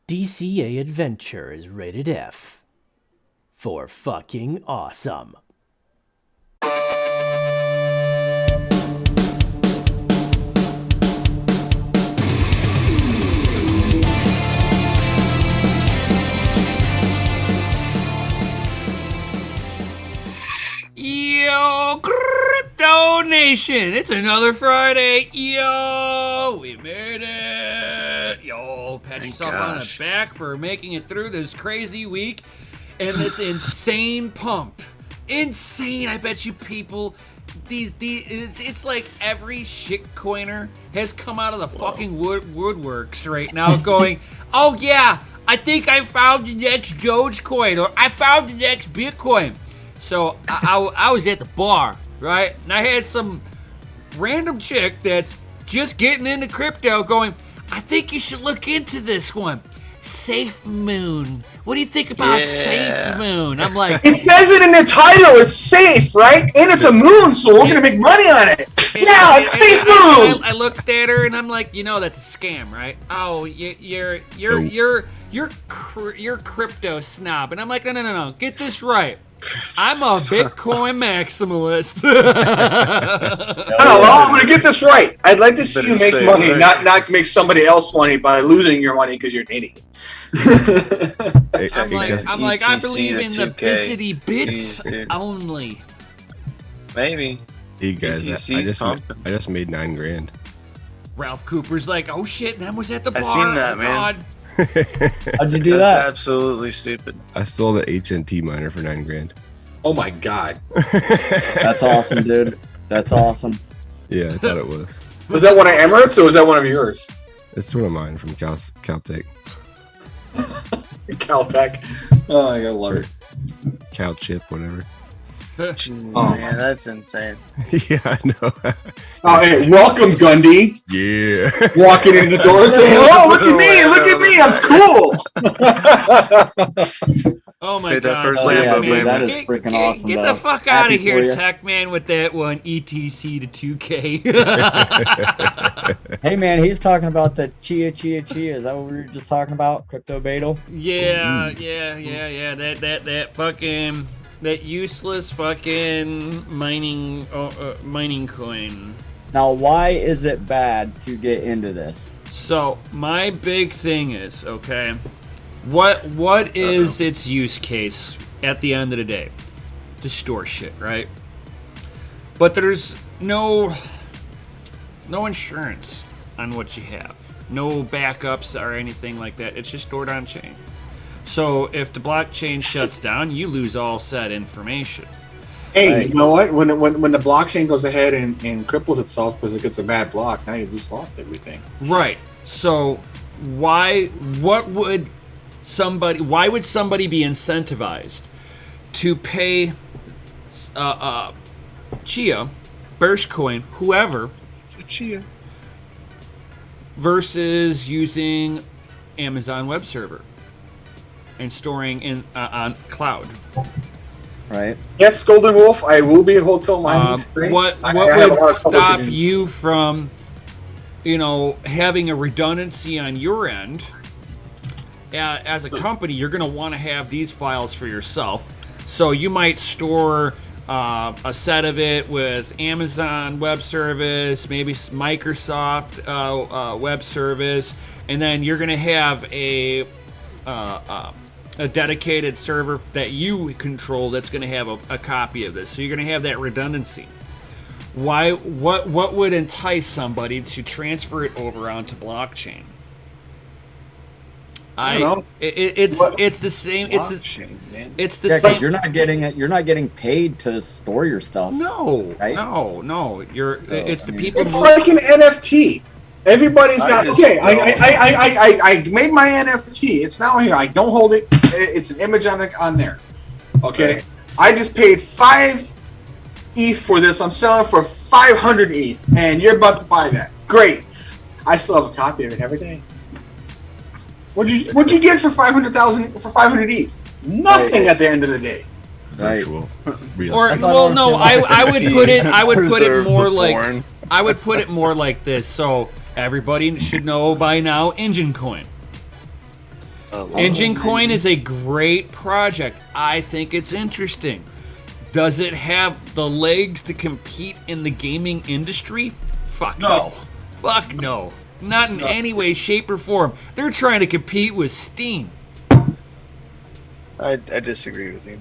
DCA adventure is rated F for fucking awesome. Yo, Crypto Nation! It's another Friday. Yo, we made it. Yo, pat yourself on the back for making it through this crazy week and this insane pump. Insane, I bet you people. It's like every shitcoiner has come out of the fucking woodworks right now going, oh yeah, I think I found the next Dogecoin, or I found the next Bitcoin. So I was at the bar, right? And I had some random chick that's just getting into crypto going, I think you should look into this one. Safe Moon. What do you think about Safe Moon? I'm like... It says it in the title. It's safe, right? And it's a moon, so we're going to make money on it. Yeah, it's Safe Moon. I looked at her and I'm like, you know that's a scam, right? Oh, you're crypto snob. And I'm like, no. Get this right. I'm a Bitcoin maximalist. I'm going to get this right. I'd like to see you make money, not make somebody else money by losing your money because you're an idiot. I'm like, I believe in the Bizzity bits only. Maybe. Hey guys, I just made $9,000. Ralph Cooper's like, oh shit, man was at the bar. I seen that, man. How'd you do that? That's absolutely stupid. I stole the HNT miner for $9,000. Oh my god. That's awesome, dude. That's awesome. Yeah, I thought it was. Was that one of Emirates or was that one of yours? It's one of mine from Caltech. Caltech. Oh, I gotta love it. Cal chip, whatever. Oh man, that's insane. Yeah, I know. Oh, hey, welcome, Gundy. Yeah. Walking in the door and saying, "Oh, look at me, I'm cool." Oh my Hey, god! that first Lambo, dude, that is man. freaking awesome. Get though. the fuck out Happy of here, for you. Tech Man, with that one. ETC to 2K. Hey man, he's talking about the Chia. Is that what we were just talking about? Crypto Beetle? Yeah. That fucking useless fucking mining coin. Now, why is it bad to get into this? So my big thing is, okay, what is its use case at the end of the day? To store shit, right? But there's no insurance on what you have. No backups or anything like that. It's just stored on chain. So if the blockchain shuts down, you lose all said information. Hey, Right. you know what? When the blockchain goes ahead and cripples itself because it gets a bad block, now you just lost everything. Right. So why would somebody be incentivized to pay Chia, Burstcoin, whoever, Chia. versus using Amazon web server and storing in on cloud? Right? Yes, Golden Wolf, I will be a hotel mining. What would stop you from, having a redundancy on your end? As a company, you're going to want to have these files for yourself. So you might store a set of it with Amazon Web Service, maybe Microsoft Web Service, and then you're going to have a dedicated server that you control that's going to have a copy of this. So you're going to have that redundancy. What would entice somebody to transfer it over onto blockchain? I don't know. It's the same. It's the Yeah, same. 'cause you're not getting paid to store your stuff. No, Right? no. It's the people. It's like an NFT. Everybody's got. I made my NFT. It's now here. I don't hold it. It's an image on there. Okay. I just paid 5 ETH for this. I'm selling it for 500 ETH, and you're about to buy that. Great. I still have a copy of it every day. What'd you get for 500,000 for 500 ETH? Nothing at the end of the day. Right. Virtual. Or well, no, I would put it more like I would put it more like this. So everybody should know by now, Engine Coin. Engine Coin is a great project. I think it's interesting. Does it have the legs to compete in the gaming industry? Fuck no. Fuck no. Not in any way, shape, or form. They're trying to compete with Steam. I disagree with you.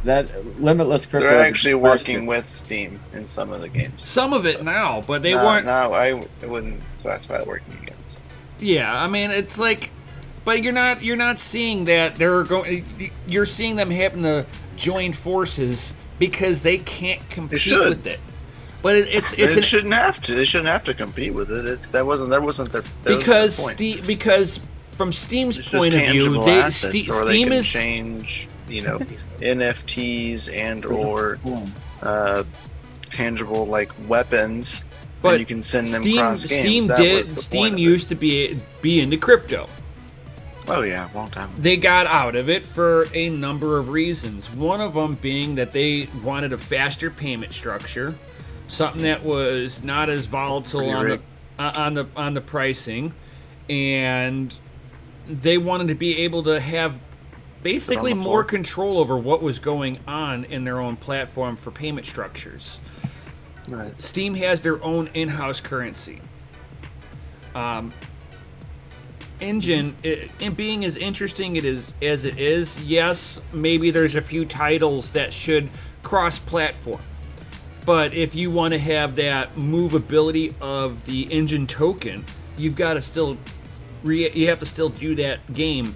That Limitless Crypto. They're actually working with Steam in some of the games. Some of it now, but they weren't. No, I wouldn't classify it working in games. Yeah, I mean, it's like, but you're not seeing that they're going. You're seeing them having to join forces because they can't compete with it. But they shouldn't have to. They shouldn't have to compete with it. That wasn't the point. Because from Steam's point of view, Steam is change, NFTs and or tangible like weapons, but and you can send them cross games. Steam used to be into crypto. Oh yeah, a long time ago. They got out of it for a number of reasons. One of them being that they wanted a faster payment structure. Something that was not as volatile on the pricing, and they wanted to be able to have basically more control over what was going on in their own platform for payment structures. Right. Steam has their own in-house currency. Engine, and being as interesting as it is, yes, maybe there's a few titles that should cross-platform. But if you want to have that movability of the engine token, you've got to still you have to still do that game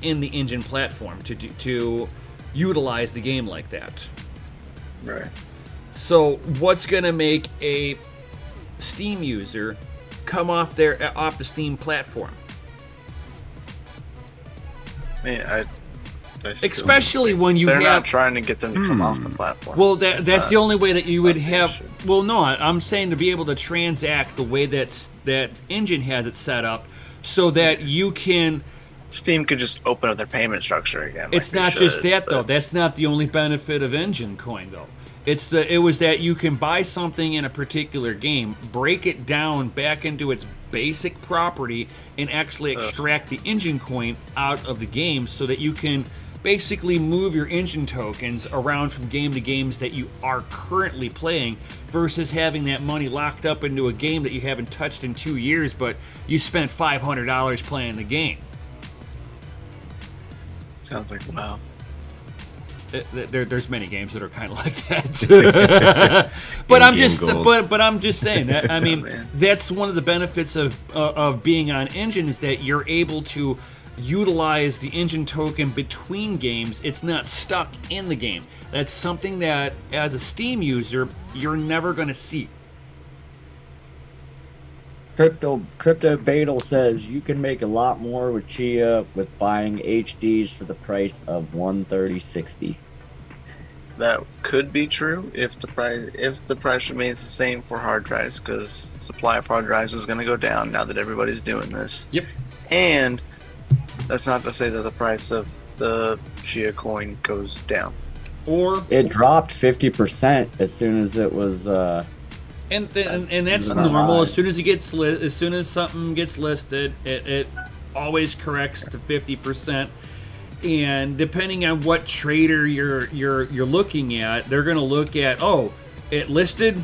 in the engine platform to utilize the game like that. Right. So what's going to make a Steam user come off the Steam platform? Man, especially when they're not trying to get them to come off the platform. Well, that's the only way that you would have. Well, no, I'm saying to be able to transact the way that Engine has it set up, so that you can. Steam could just open up their payment structure again. It's not just that though. That's not the only benefit of Engine Coin though. It was that you can buy something in a particular game, break it down back into its basic property, and actually extract the Engine Coin out of the game, so that you can basically move your engine tokens around from game to games that you are currently playing, versus having that money locked up into a game that you haven't touched in 2 years, but you spent $500 playing the game. Sounds like wow. There's many games that are kind of like that, but I'm just saying that. I mean, that's one of the benefits of being on Engine, is that you're able to utilize the engine token between games. It's not stuck in the game. That's something that, as a Steam user, you're never going to see. Crypto Badal says you can make a lot more with Chia with buying HDs for the price of $130.60. That could be true if the price remains the same for hard drives, because supply of hard drives is going to go down now that everybody's doing this. Yep. And that's not to say that the price of the Chia coin goes down. Or it dropped 50% as soon as it was. And that's normal. As soon as something gets listed, it always corrects to 50%. And depending on what trader you're looking at, they're going to look at, it listed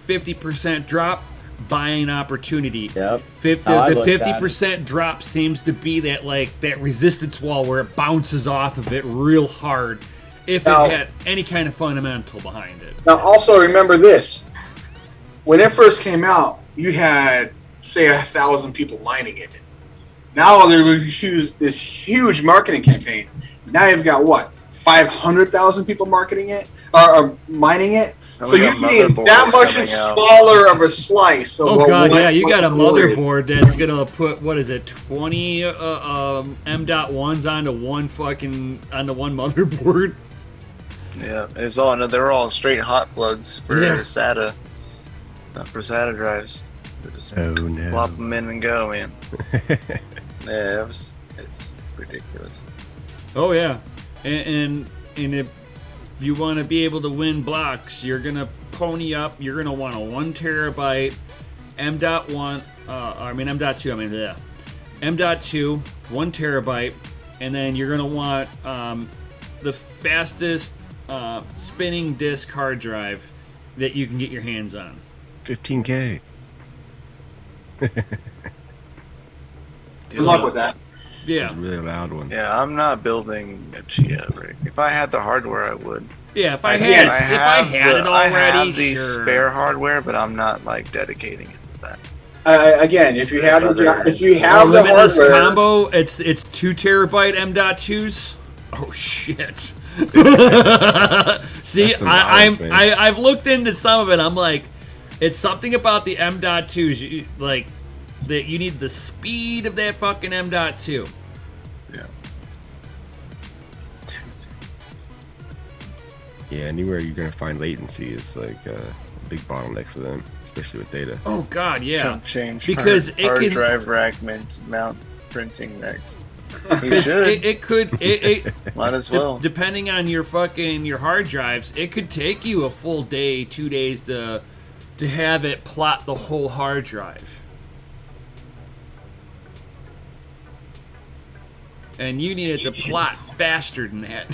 50% drop, buying opportunity. Yep. The 50% drop seems to be that resistance wall where it bounces off of it real hard, if it had any kind of fundamental behind it. Now, also remember this. When it first came out, you had, say, 1,000 people mining it. Now there was this huge marketing campaign. Now you've got, 500,000 people marketing it or mining it? So you're getting that much smaller of a slice. Of you got a motherboard that's going to put, 20 M.1s onto one motherboard? Yeah, they're all straight hot plugs for SATA. Not for SATA drives. Just plop them in and go, man. It's ridiculous. Oh yeah, and if you want to be able to win blocks, you're gonna pony up. You're gonna want a 1 terabyte M.1. M.2. M.2, 1 terabyte, and then you're gonna want the fastest spinning disk hard drive that you can get your hands on. 15K. Good luck with that. Yeah. Those really loud ones. Yeah, I'm not building a Chia rig. If I had the hardware, I would. Yeah, if I had it already, I have the sure. spare hardware, but I'm not like dedicating it to that. Again, if you have the Limitless hardware, combo, it's 2 terabyte M.2s. Oh shit! See, That's some knowledge, man. I've looked into some of it. I'm like, it's something about the M.2s, like that you need the speed of that fucking M.2. Yeah. Yeah, anywhere you're gonna find latency is like a big bottleneck for them, especially with data. Oh god, yeah. Chunk change. Because it hard can- drive rack mount printing next. He Because should. it could Might as well. depending on your hard drives, it could take you a full day, 2 days to have it plot the whole hard drive. And you need it to plot faster than that.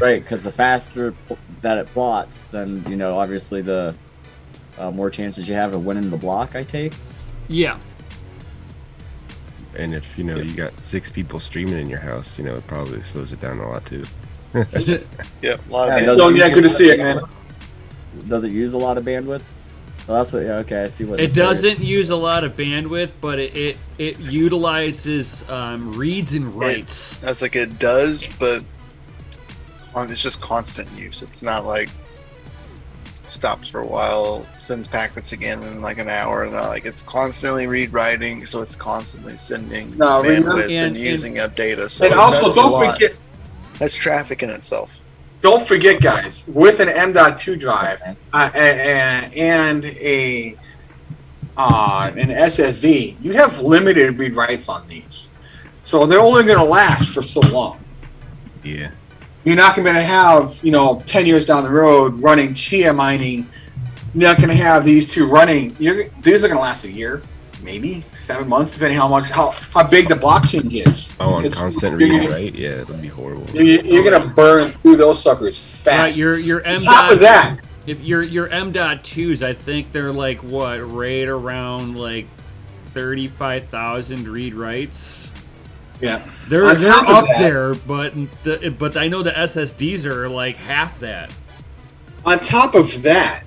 Right, because the faster that it plots, then, you know, obviously the more chances you have of winning the block, I take. Yeah. And if you know you got 6 people streaming in your house, you know it probably slows it down a lot too. Yeah, a lot Yeah, of does so it yeah, use good to a see it, lot of man. bandwidth? Does it use a lot of bandwidth? Well, that's what. Yeah, okay, I see what It it's there. doesn't use a lot of bandwidth, but it utilizes reads and writes. That's like it does, but it's just constant use. It's not like stops for a while, sends packets again in like an hour, and like it's constantly writing, so it's constantly sending No, bandwidth and- and using up data. So And also, that's a don't lot. forget, That's traffic in itself. don't forget, guys, with an M.2 drive Okay. and an SSD, you have limited read writes on these, so they're only going to last for so long. Yeah. You're not going to have, 10 years down the road running Chia mining. You're not going to have these two running. These are going to last a year, maybe 7 months, depending how big the blockchain gets. Oh, on It's- constant you're- read, right? Yeah, it'd be horrible. You're going to burn through those suckers fast. Right, your On M. top of that, If your M.2s, I think they're like what, right around like 35,000 read writes. yeah. They're On top of up that- there, but I know the SSDs are like half that. On top of that,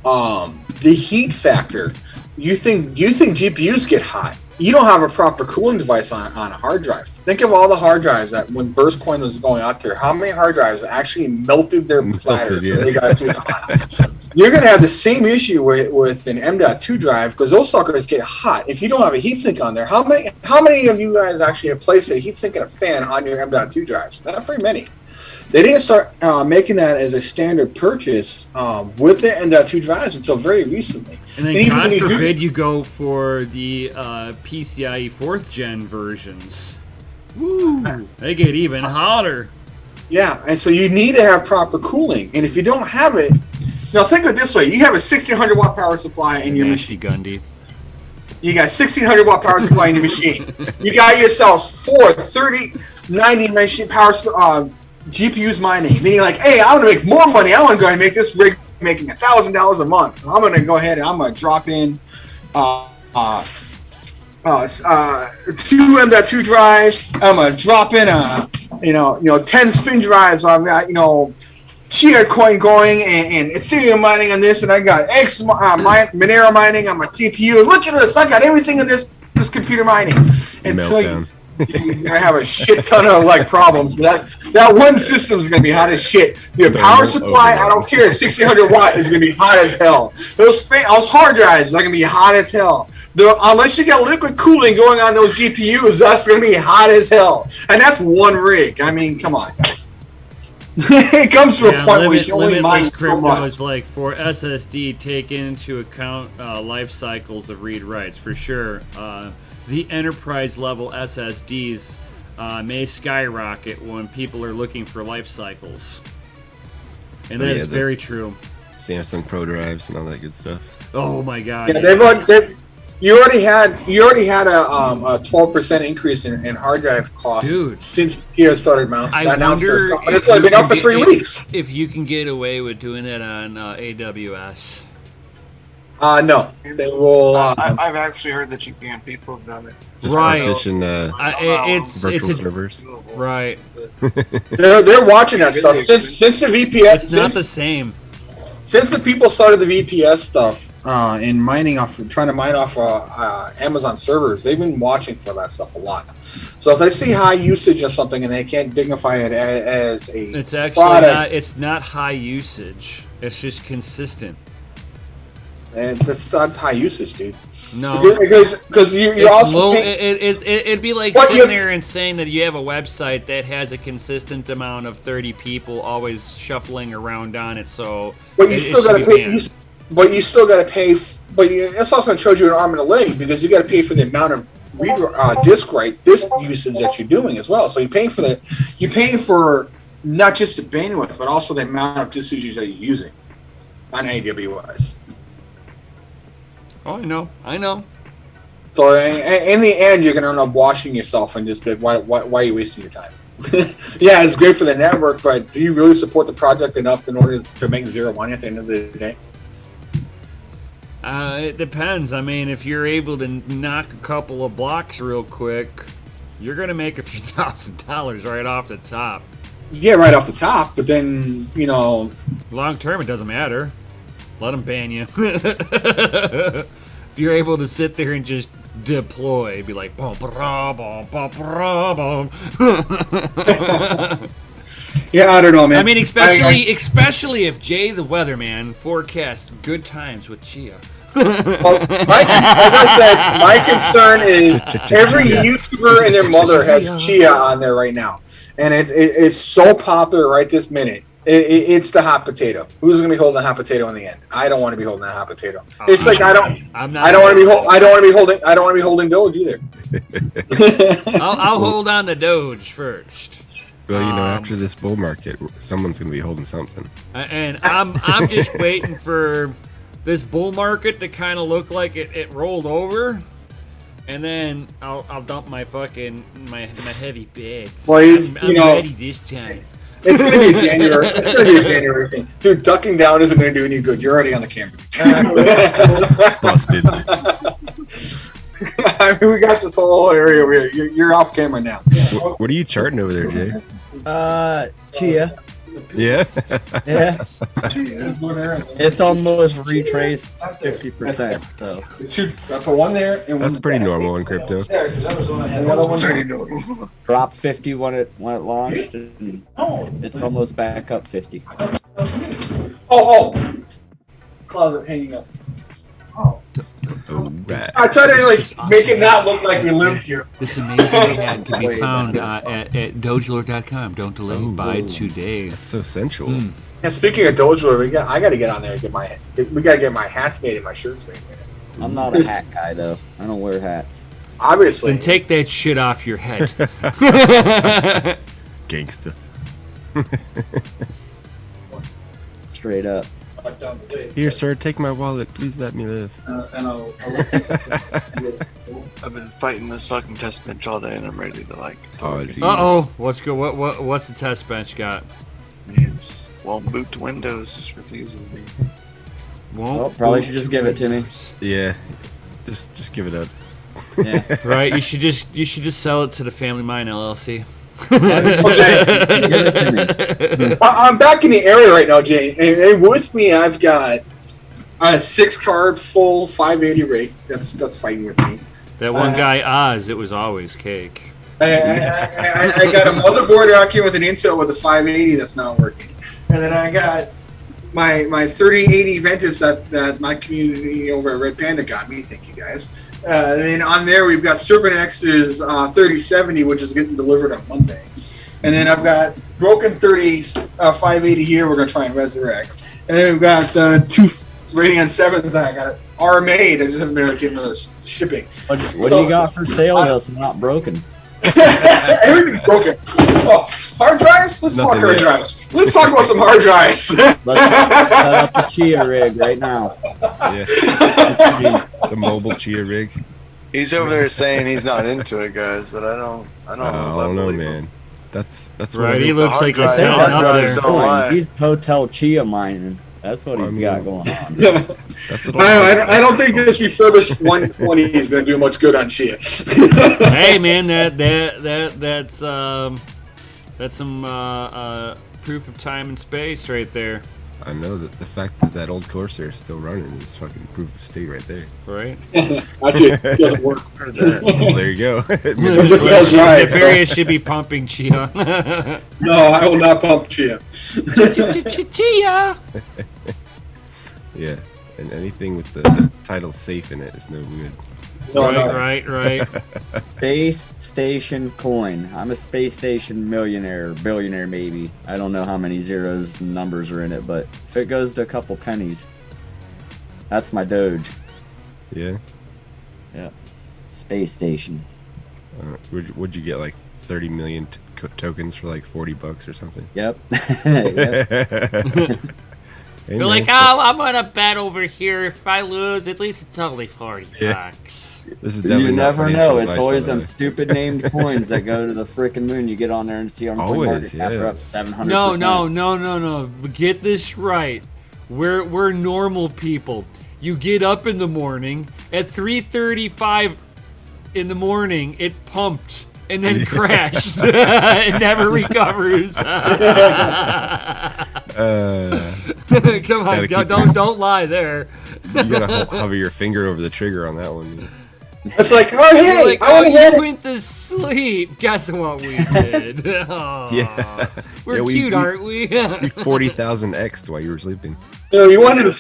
the heat factor. You think GPUs get hot? You don't have a proper cooling device on a hard drive. Think of all the hard drives that when Burstcoin was going out there. How many hard drives actually melted their platter? yeah. They got too hot. You're going to have the same issue with an M.2 drive because those suckers get hot. If you don't have a heatsink on there, how many of you guys actually have placed a heatsink and a fan on your M.2 drives? Not very many. They didn't start making that as a standard purchase with the M.2 drives until very recently. And then And even God when you do- forbid you go for the PCIe 4th gen versions. Woo! They get even hotter. Yeah, and so you need to have proper cooling. And if you don't have it, now think of it this way: you have a 1600 watt power supply in your Nasty machine. Gundy. You got 1600 watt power supply in your machine. You got yourselves 4 3090 machine power GPUs mining. Then you're like, hey, I want to make more money. I want to go ahead and make this rig making $1,000 a month. I'm going to go ahead and I'm going to drop in 2 M.2 drives. I'm going to drop in 10 spin drives. So I've got Chia coin going and Ethereum mining on this, and I got Monero mining on my CPU. Look at this! I got everything in this computer mining. Until Meltdown. you're gonna have a shit ton of problems. That one system is gonna be hot as shit. Your power supply, I don't care. 1600 watt is gonna be hot as hell. Those hard drives are gonna be hot as hell. Unless you got liquid cooling going on those GPUs, that's gonna be hot as hell. And that's one rig. I mean, come on, guys. It comes to a point where you can only mine Limitless so crypto much. is like for SSD, take into account life cycles of read writes for sure. The enterprise level SSDs may skyrocket when people are looking for life cycles, and Oh, that yeah, is the- very true. Samsung Pro drives and all that good stuff. Oh my god! Yeah, You already had a 12% increase in hard drive costs since Kia started announced their stuff. But it's only been out for 3 weeks. If you can get away with doing it on AWS. No, they will. I've actually heard that you can. People have done it. Just Right. partition virtual servers. Right. They're watching that stuff since the VPS. It's not the same. Since the people started the VPS stuff in trying to mine off Amazon servers, they've been watching for that stuff a lot. So if they see high usage of something and they can't dignify it as a it's actually product, it's not high usage. It's just consistent. and that's high usage, dude. No, because you also it'd be like sitting there and saying that you have a website that has a consistent amount of 30 people always shuffling around on it. So, but you still got to pay. But you still got to pay. But it's also shows you an arm and a leg because you got to pay for the amount of disk usage that you're doing as well. So you're paying for not just the bandwidth, but also the amount of disk usage that you're using on AWS. Oh, I know. So in the end, you're going to end up washing yourself and just be, why are you wasting your time? Yeah, it's great for the network, but do you really support the project enough in order to make zero money at the end of the day? It depends. I mean, if you're able to knock a couple of blocks real quick, you're going to make a few $1,000s right off the top. Yeah, right off the top, but then, long term, it doesn't matter. Let them ban you. If you're able to sit there and just deploy, be like, bum, bum, bum, bum, bum. Yeah, I don't know, man. I mean, especially if Jay the Weatherman forecasts good times with Chia. Well, as I said, my concern is every YouTuber and their mother has Chia on there right now, and it's so popular right this minute. It's the hot potato. Who's going to be holding the hot potato in the end? I don't want to be holding that hot potato. It's like I don't want to be holding Doge either. I'll hold on to Doge first. Well, after this bull market, someone's going to be holding something. And I'm just waiting for this bull market to kind of look like it rolled over, and then I'll dump my heavy bags. Well, I'm ready this time. It's going to be a January. It's going to be a January thing, dude. Ducking down isn't going to do any good. You're already on the camera. Busted. I mean, we got this whole area over here. You're off camera now. What are you charting over there, Jay? Chia. Yeah. Yeah. It's almost retraced 50%. So. I put one there and one. That's pretty normal in crypto. Dropped 50 when it launched, and it's almost back up 50. Oh. Closet hanging up. Oh, right. I try to make it not look like we lived here. This amazing ad can be found at dogelord.com. Don't delay. Buy today. That's so sensual. And speaking of Dogelord, I got to get on there and we got to get my hats made and my shirts made. I'm not a hat guy though. I don't wear hats. Obviously. Then take that shit off your head. Gangsta. Straight up. Here, sir, take my wallet. Please let me live. I've been fighting this fucking test bench all day, and I'm ready to Oh, geez. What's good? What's the test bench got? It just won't boot to Windows. Just refuses me. Probably should just give it to me. Yeah, just give it up. Yeah. Right. You should just sell it to the Family Mine LLC. I'm back in the area right now, Jay. And with me, I've got a 6-card full 580 rig. That's fighting with me. That one guy, Oz, it was always cake. I got a motherboard out here with an Intel with a 580 that's not working. And then I got my 3080 Ventus that my community over at Red Panda got me. Thank you, guys. And then on there, we've got Serpent X's 3070, which is getting delivered on Monday. And then I've got Broken 580 here. We're going to try and resurrect. And then we've got 2 Radeon 7s that I got RMA'd. I just haven't been able to get into the shipping. What do you got for sale that's not broken? Everything's broken. Oh, hard drives? Let's talk hard drives. Let's talk about some hard drives. Let's set up the Chia rig right now. Yeah. the mobile chia rig. He's over there saying he's not into it, guys, but I don't know. I don't know, man. That's Right, he what looks like he's drive- sitting hard up drives there. don't lie. He's hotel chia mining. That's what I he's mean- got going on. that's what I don't think this refurbished 120 is going to do much good on Chia. Hey man, that's some proof of time and space right there, I know that the fact that that old Corsair is still running is fucking proof of state right there. right? Actually, it doesn't work. Well, there you go. Feels right. Nefarious should be pumping Chia. No, I will not pump Chia. Chia. Yeah, and anything with the title safe in it is no good. No, no. Right. Space station coin. I'm a space station millionaire, billionaire maybe. I don't know how many zeros and numbers are in it, but if it goes to a couple pennies, that's my Doge. Yeah. Yeah. Space station. Would you get like 30 million tokens for like $40 or something? Yep. Yep. Hey, You're man. like, oh, I'm gonna bet over here. If I lose, at least it's only $40. Yeah. This is definitely You not never financial know. advice, It's always by the them way. stupid named coins that go to the freaking moon. You get on there and see on Always, market cap yeah. are up 700%. No. Get this right. We're normal people. You get up in the morning at 3:35 in the morning. It pumped and then crashed. It never recovers. Come on, Gotta keep don't lie there. You gotta hover your finger over the trigger on that one. It's like, oh, hey, You're like, I want to you get it. went to sleep. Guess what we did? Aw. Yeah. We're Yeah, we- cute, we- aren't we? You 40,000 X'd while you were sleeping. You wanted to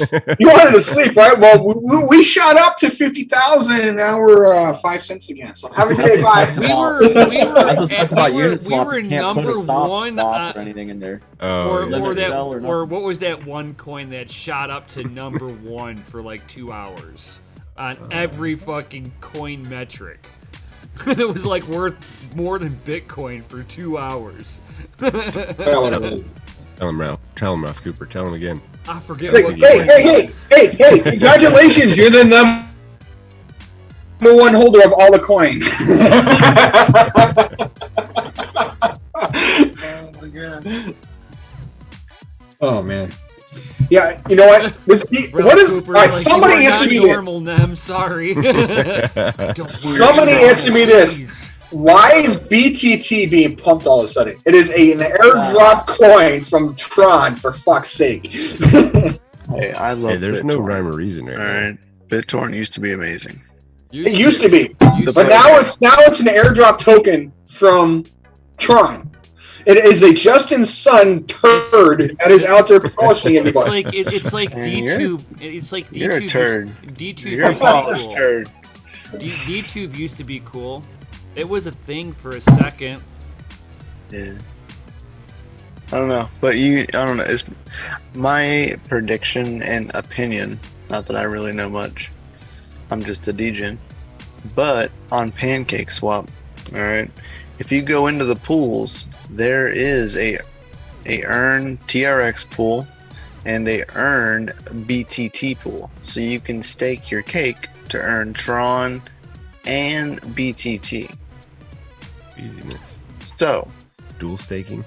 sleep, right? Well, we shot up to 50,000, and now we're 5 cents again. So have a good day, bye. we were That's what sucks about unit we swap. were You can't put number a stop one, loss or anything in there. Oh, or yeah. or Limit sell or that nothing. or what was that one coin that shot up to number one for like 2 hours on every fucking coin metric? It was like worth more than Bitcoin for 2 hours. Tell him, Ralph Cooper. Tell him again. I forget Hey, what hey, congratulations. You're the number one holder of all the coin. Oh my god. Oh, man. Yeah, you know what? What is... All right, somebody answer me this. normal, Nem, sorry. Somebody answer me this. Why is BTT being pumped all of a sudden? It is an airdrop coin from Tron, for fuck's sake. Hey, I love Hey, there's no BitTorrent. rhyme or reason right All right, BitTorrent used to be amazing. It used to be. Used But to now it's an airdrop token from Tron. It is a Justin Sun turd that is out there polishing It's everybody. like it's like Man, D-Tube. It's like D-Tube. You're a turd. D-Tube You're a used to be polished cool. turd. D-Tube used to be cool. It was a thing for a second. Yeah. I don't know, but I don't know. It's my prediction and opinion. Not that I really know much. I'm just a degen. But on Pancake Swap, all right. If you go into the pools, there is a earn TRX pool and they earn BTT pool. So you can stake your cake to earn Tron and BTT. Easiness. So Dual staking.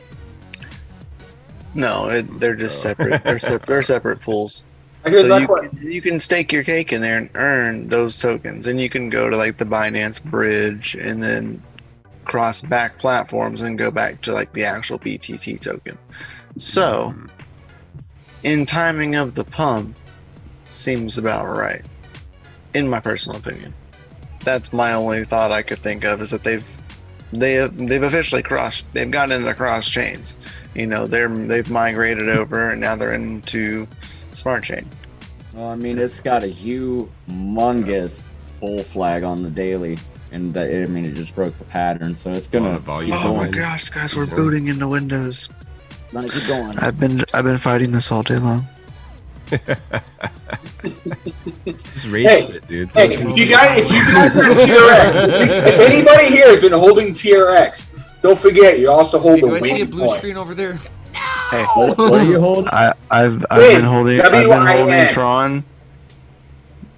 no, they're just separate. They're separate pools. Here's So my you, question. you can stake your cake in there and earn those tokens, and you can go to like the Binance bridge and then cross back platforms and go back to like the actual BTT token. So, in timing of the pump, seems about right, in my personal opinion. That's my only thought I could think of, is that they've officially crossed. They've gotten into cross chains. You know, they've migrated over, and now they're into Smart Chain. Well, I mean, it's got a humongous bull flag on the daily, and it just broke the pattern, so it's gonna volume. keep Oh my going. gosh, guys, we're booting into Windows. Gonna keep going. I've been fighting this all day long. Just rage it, dude. Hey, if you guys have TRX, if anybody here has been holding TRX, don't forget you also hold Do the I see a wing blue coin. screen over there? Hey, What are you holding? I've Wait, been holding WIN. Tron.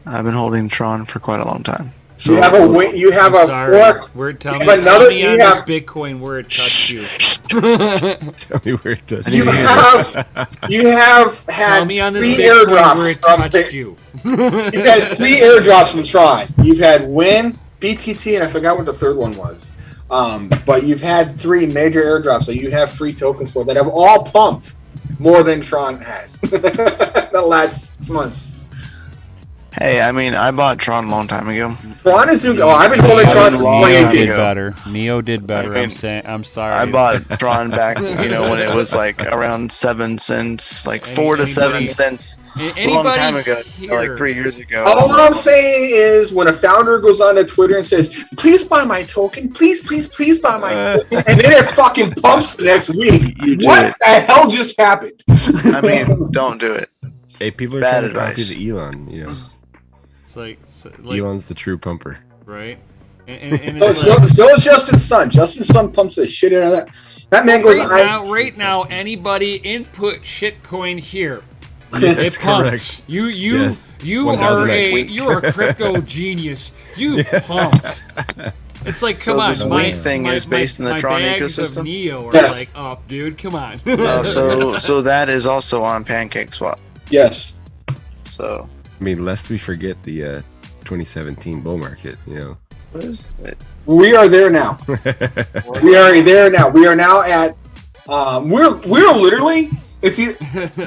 I've been holding Tron for quite a long time. So you have a you have a fork. Tell me on this Bitcoin where it touched you. Tell me where it touched you. You have had Tell me on this 3 Bitcoin airdrops where it touched you. You've had 3 airdrops from Tron. You've had Win, BTT, and I forgot what the third one was. But you've had 3 major airdrops that you have free tokens for that have all pumped more than Tron has the last 6 months. Hey, I mean, I bought Tron a long time ago. Tron is doing. Oh, I've been holding Tron since 2018. Did better. Neo did better. I mean, I'm sorry. I bought Tron back, when it was like around 7 cents, like 4 to 7 cents, a long time ago, like 3 years ago. All I'm saying is, when a founder goes on to Twitter and says, "Please buy my token, please buy my token," and then it fucking pumps the next week. What the hell just happened? I mean, don't do it. Hey, people are Bad trying to copy advice. the Elon, It's like Elon's the true pumper. Right? And it's so is Justin's son. Justin's son pumps the shit out of that. That man goes right now, anybody input shitcoin here. That's it pumps. correct. You are a crypto genius. You pumped. It's like, come on, this week thing is based in the Tron ecosystem. Of Neo are like up, dude. Come on. So that is also on PancakeSwap. Yes. So. I mean, lest we forget the 2017 bull market, What is it? We are there now. We are there now. We are now at. We're literally, if you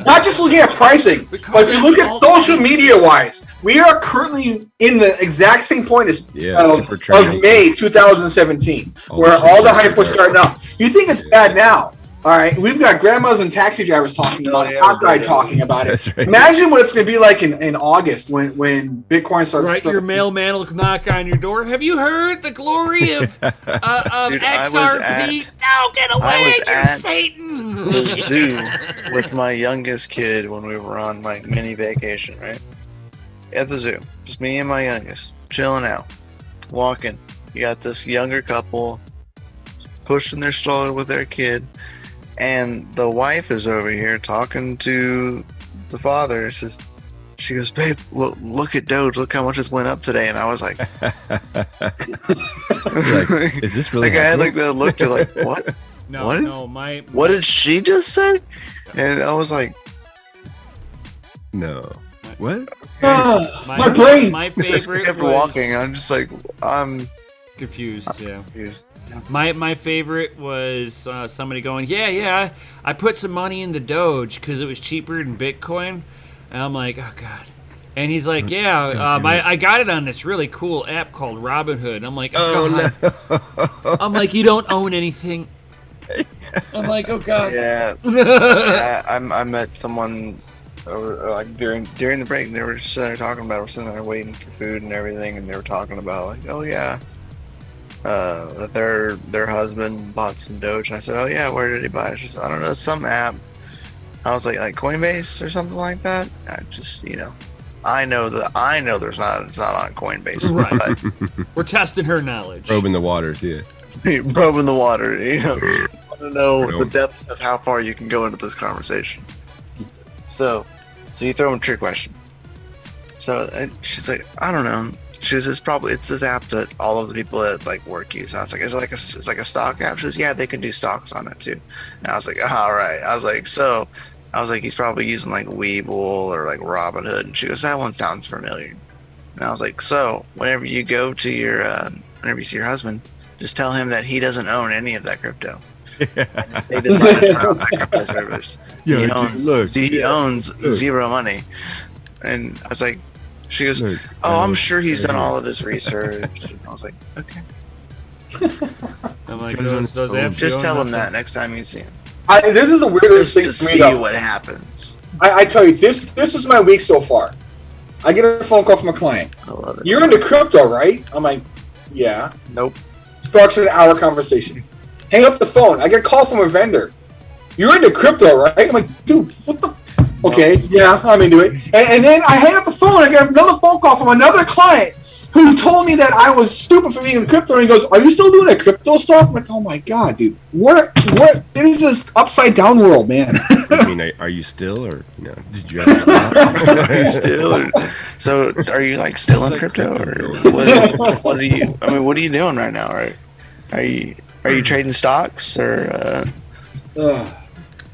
not just looking at pricing, but if you look at social media wise, we are currently in the exact same point as of May 2017, where all the hype was starting up. You think it's bad now? All right, we've got grandmas and taxi drivers talking about it, hot guy talking about it. Right. Imagine what it's going to be like in August when Bitcoin starts. Right, your mailman will knock on your door. Have you heard the glory of Dude, XRP? No, get away! You're Satan. The zoo with my youngest kid when we were on like mini vacation, right? At the zoo, just me and my youngest, chilling out, walking. You got this younger couple pushing their stroller with their kid. And the wife is over here talking to the father. She goes, "Babe, look at Doge. Look how much it's went up today." And I was like, "Is this really?" Like I had like that look to like, "What? What did she just say?" And I was like, "No, what?" My brain. My favorite. Kept walking. I'm just like, I'm confused. Yeah. Confused. My favorite was somebody going, yeah, I put some money in the Doge because it was cheaper than Bitcoin. And I'm like, oh, God. And he's like, I got it on this really cool app called Robinhood. And I'm like, oh, God. No. I'm like, you don't own anything. I'm like, oh, God. Yeah. I met someone like during the break. And they were just sitting there talking about it. We're sitting there waiting for food and everything. And they were talking about, like, oh, yeah. That their husband bought some Doge, and I said, "Oh yeah, where did he buy it?" She said, "I don't know, some app." I was like Coinbase or something like that. I just, I know it's not on Coinbase. Right. But we're testing her knowledge. Probing the waters, yeah. Probing the water. I want to know the depth of how far you can go into this conversation. So you throw them a trick question. So she's like, "I don't know." She says, it's this app that all of the people at like work use. And I was like, it's like a stock app. She says, yeah, they can do stocks on it too. And I was like, all right. I was like, he's probably using like Webull or like Robinhood. And she goes, that one sounds familiar. And I was like, so whenever you go to whenever you see your husband, just tell him that he doesn't own any of that crypto. They just like to turn off that crypto service. He owns zero money. And I was like, she goes, I'm sure he's done all of his research. And I was like, okay. I'm like, those apps just tell him that next time you see him. This is the weirdest thing to for me, see though. What happens. I tell you, this is my week so far. I get a phone call from a client. I love it. You're into crypto, right? I'm like, yeah. Nope. Sparks an hour conversation. Hang up the phone. I get a call from a vendor. You're into crypto, right? I'm like, dude, what the? Okay, yeah, I'm into it. And then I hang up the phone. I get another phone call from another client who told me that I was stupid for being in crypto. And he goes, "Are you still doing that crypto stuff?" I'm like, "Oh my god, dude, what? It is this upside down world, man." I mean, are you still, or no? Did you ever Are you still? So are you like still in crypto, or what are you? I mean, what are you doing right now? Right? Are you trading stocks, or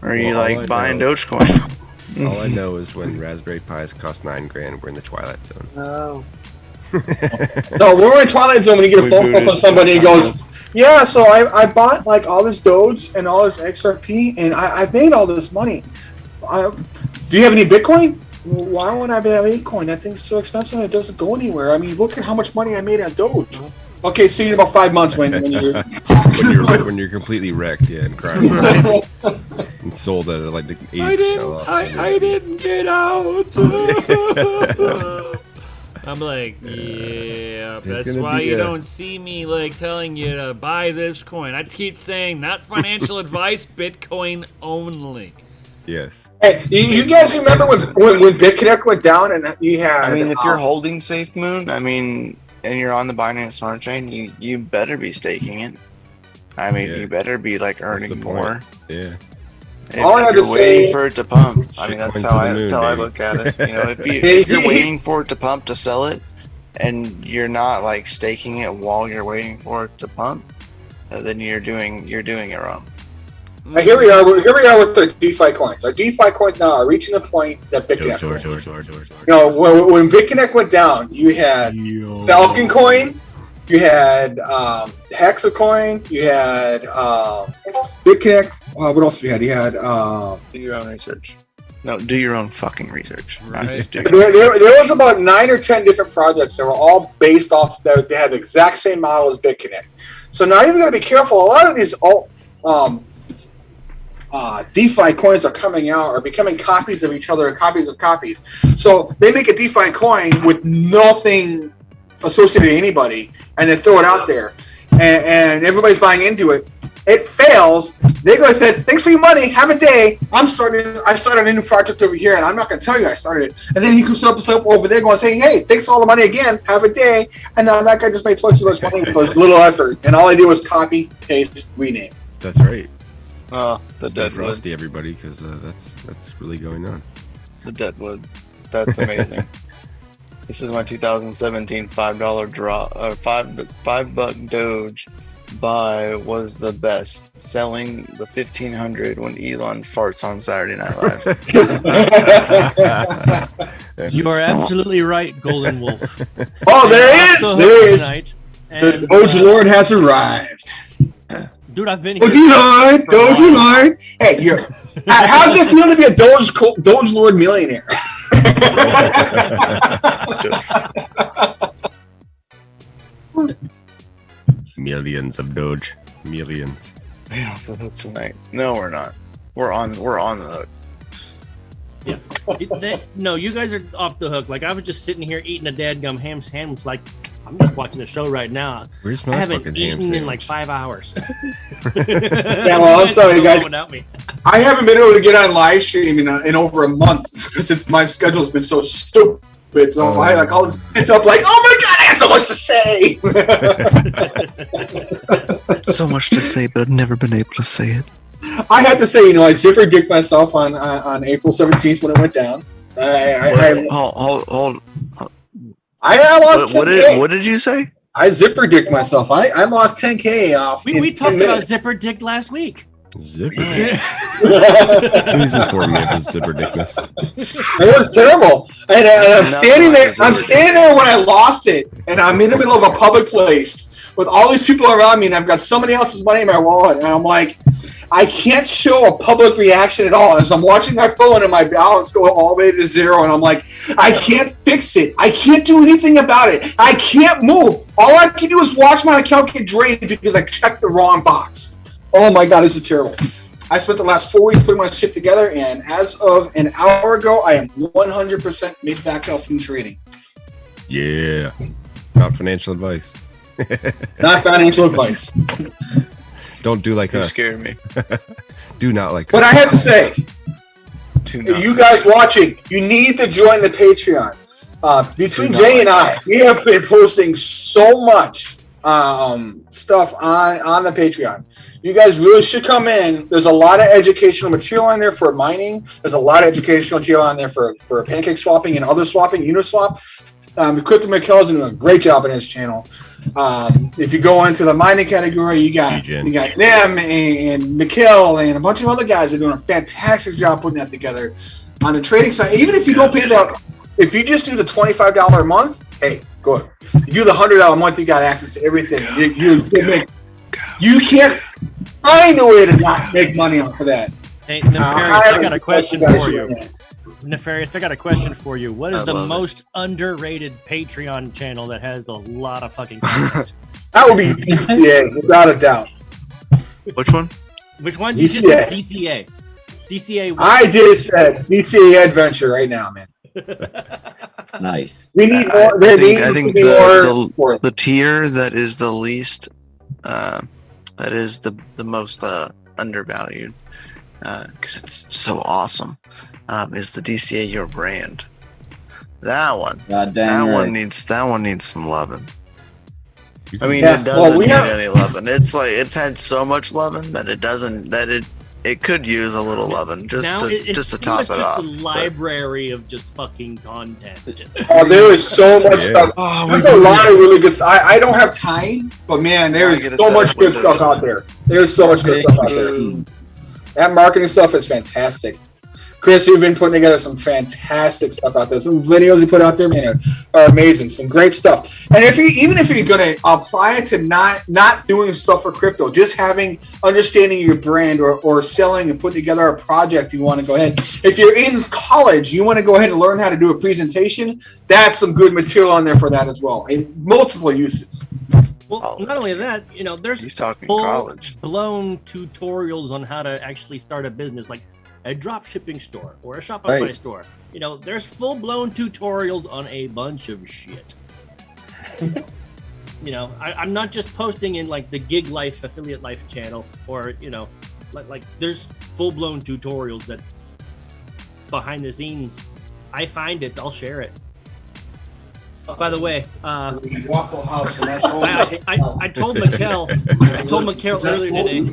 are you like buying Dogecoin? All I know is when Raspberry Pis cost $9,000, we're in the Twilight Zone. Oh. No, we're in Twilight Zone when you get a phone call from somebody and goes, "Yeah, so I bought like all this Doge and all this XRP, and I've made all this money. Do you have any Bitcoin?" Well, why would I have Bitcoin? That thing's so expensive. It doesn't go anywhere. I mean, look at how much money I made on Doge. Okay, see you in about 5 months when you're when you're completely wrecked, yeah, and crying. And sold at like 80% loss. I didn't get out. I'm like, yeah, that's why you don't see me like telling you to buy this coin. I keep saying not financial advice, Bitcoin only. Yes. Hey, you guys remember when BitConnect went down and you had? I mean, if you're holding SafeMoon, I mean, and you're on the Binance Smart Chain, you better be staking it. I mean, you better be like earning more. Yeah. If you're waiting for it to pump, I mean, that's how I look at it. You know, if you're waiting for it to pump to sell it, and you're not like staking it while you're waiting for it to pump, then you're doing it wrong. Here we are with the DeFi coins. Our DeFi coins now are reaching the point that BitConnect. You know, when BitConnect went down, you had Falcon Coin, you had Hexa Coin, you had BitConnect. What else we had? You had do your own research. No, do your own fucking research. Right. There was about 9 or 10 different projects that were all based off. They had the exact same model as BitConnect. So now you've got to be careful. A lot of these DeFi coins are coming out, are becoming copies of each other, copies of copies. So they make a DeFi coin with nothing associated to anybody, and they throw it out there, and everybody's buying into it. It fails. They go and said, "Thanks for your money. Have a day. I started a new project over here, and I'm not going to tell you I started it." And then he goes up over there going saying, "Hey, thanks for all the money again. Have a day." And now that guy just made twice as much money with little effort, and all I did was copy, paste, rename. That's right. The Stay Deadwood. frosty, everybody, because that's really going on. The Deadwood. That's amazing. This is my 2017 $5 draw. $5 Doge buy was the best. Selling the 1500 when Elon farts on Saturday Night Live. You are absolutely right, Golden Wolf. Oh, there he is! There he is! And, The Doge Lord has arrived. Dude, I've been here. Doge Lord. Hey, how does it feel to be a Doge Lord millionaire? Millions of Doge. Millions. Yeah, off the hook tonight. No, we're not. We're on the hook. No, you guys are off the hook. Like, I was just sitting here eating a dadgum ham sandwich. Like, I'm just watching the show right now. Where's my I haven't fucking ham eaten sandwich? in like 5 hours. Yeah, well, I'm sorry, guys. Without me. I haven't been able to get on live stream in over a month because my schedule's been so stupid. So I like all this pent up, like, oh my god, I have so much to say. So much to say, but I've never been able to say it. I have to say, I zipper dicked myself on April 17th when it went down. Hold. I lost 10K. What did you say? I zipper dicked myself. I lost 10K off. We talked about zipper dick last week. Zipper. Please inform me of his zipper dickness. It was terrible. And I'm standing there. I'm standing there when I lost it, and I'm in the middle of a public place with all these people around me, and I've got somebody else's money in my wallet, and I'm like, I can't show a public reaction at all. As I'm watching my phone and my balance go all the way to zero, and I'm like, I can't fix it. I can't do anything about it. I can't move. All I can do is watch my account get drained because I checked the wrong box. Oh my god, this is terrible. I spent the last 4 weeks putting my shit together, and as of an hour ago, I am 100% made back out from trading. Yeah. Not financial advice. Not financial advice. Don't do like You us. scared me. Do not like But us. I have to say, You guys watching, you need to join the Patreon. Between Jay and I, we have been posting so much stuff on the Patreon. You guys really should come in. There's a lot of educational material on there for mining. There's a lot of educational material on there for pancake swapping and other swapping, Uniswap. Crypto McKell's doing a great job on his channel. If you go into the mining category, you got them and McKell and a bunch of other guys are doing a fantastic job putting that together. On the trading side, even if you don't pay that, if you just do the $25 a month, hey, good. You do the $100 a month, you got access to everything. You can't find a way to not make money off of that. Hey, Nefarious, I got a question for you. Nefarious, I got a question for you. What is the most underrated Patreon channel that has a lot of fucking content? That would be DCA, without a doubt. Which one? Which one? You just said DCA. DCA. I just said DCA Adventure right now, man. Nice. We need more. I think the tier that is the least, that is the most undervalued, because it's so awesome, is the DCA Your Brand. That one. One needs some loving. I mean, it doesn't need any loving. It's like it's had so much loving that it could use a little loving just to top it off. It's a library of just fucking content. Oh, there is so much stuff. There's a lot of really good stuff. I don't have time, but man, there's so much good stuff out there. There's so much good stuff out there. That marketing stuff is fantastic. Chris, you've been putting together some fantastic stuff out there. Some videos you put out there, man, are amazing. Some great stuff. And even if you're going to apply it to not doing stuff for crypto, just understanding your brand or selling and putting together a project you want to go ahead. If you're in college, you want to go ahead and learn how to do a presentation, that's some good material on there for that as well. And multiple uses. Well, not only that, there's full-blown tutorials on how to actually start a business, like a drop shipping store or a Shopify store. There's full-blown tutorials on a bunch of shit. I'm not just posting in like the Gig Life, Affiliate Life channel, or like there's full-blown tutorials that behind the scenes. I find it, I'll share it. By the way, Waffle House. I told Mikkel earlier today.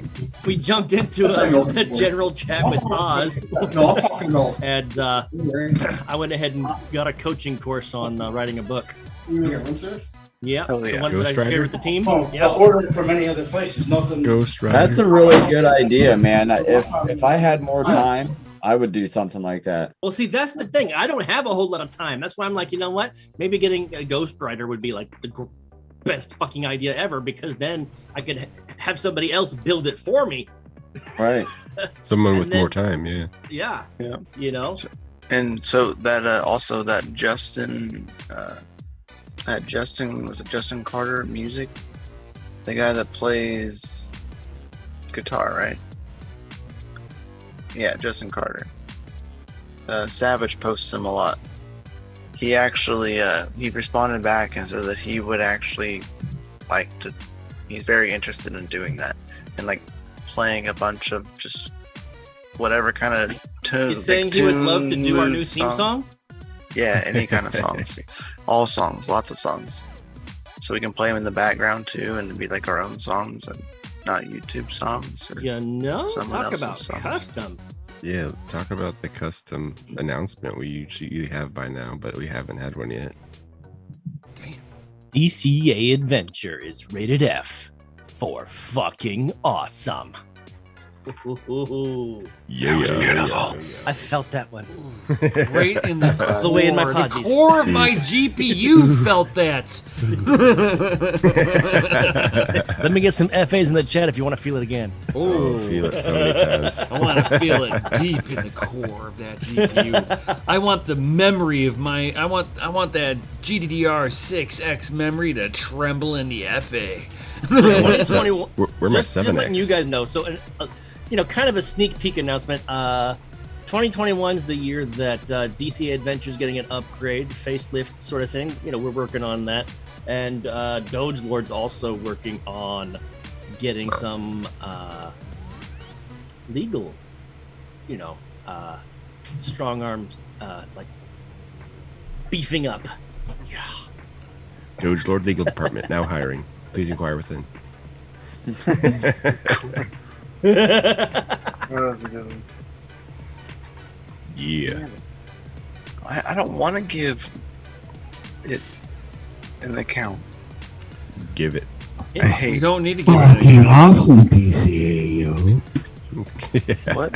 We jumped into a general chat with Oz, and I went ahead and got a coaching course on writing a book. Yeah, the one that I shared with the team. Ordered from any other places, nothing. Ghost Rider. That's a really good idea, man. If I had more time, I would do something like that. Well, see, that's the thing. I don't have a whole lot of time. That's why I'm like, you know what? Maybe getting a ghostwriter would be like the best fucking idea ever, because then I could have somebody else build it for me. Right. Someone with more time, yeah. Yeah. And so that also that Justin was it Justin Carter music? The guy that plays guitar, right? Yeah, Justin Carter. Savage posts him a lot. He actually he responded back and said that he would actually like to. He's very interested in doing that and like playing a bunch of just whatever kind of tune. He's saying he would love to do our new theme song. Yeah, any kind of songs, all songs, lots of songs. So we can play them in the background too, and it'd be like our own songs and not YouTube songs. Or talk about songs. Custom. Yeah, talk about the custom announcement we usually have by now, but we haven't had one yet. Damn. DCA Adventure is rated F for fucking awesome. Yeah, beautiful. I felt that one. Right in the core. The way in my pod. The core of my GPU felt that. Let me get some FAs in the chat if you want to feel it again. Oh, feel it so many times. I want to feel it deep in the core of that GPU. I want the memory of my. I want that GDDR6X memory to tremble in the FA. Where my 7X? Just letting you guys know. So, kind of a sneak peek announcement. 2021 is the year that DCA Adventure is getting an upgrade, facelift sort of thing. We're working on that. And Doge Lord's also working on getting some legal, strong arms, like beefing up. Doge Lord Legal Department now hiring. Please inquire within. Yeah. I don't want to give it an account. Give it. I hate. You don't need to give it Fucking awesome DCA, yo. What?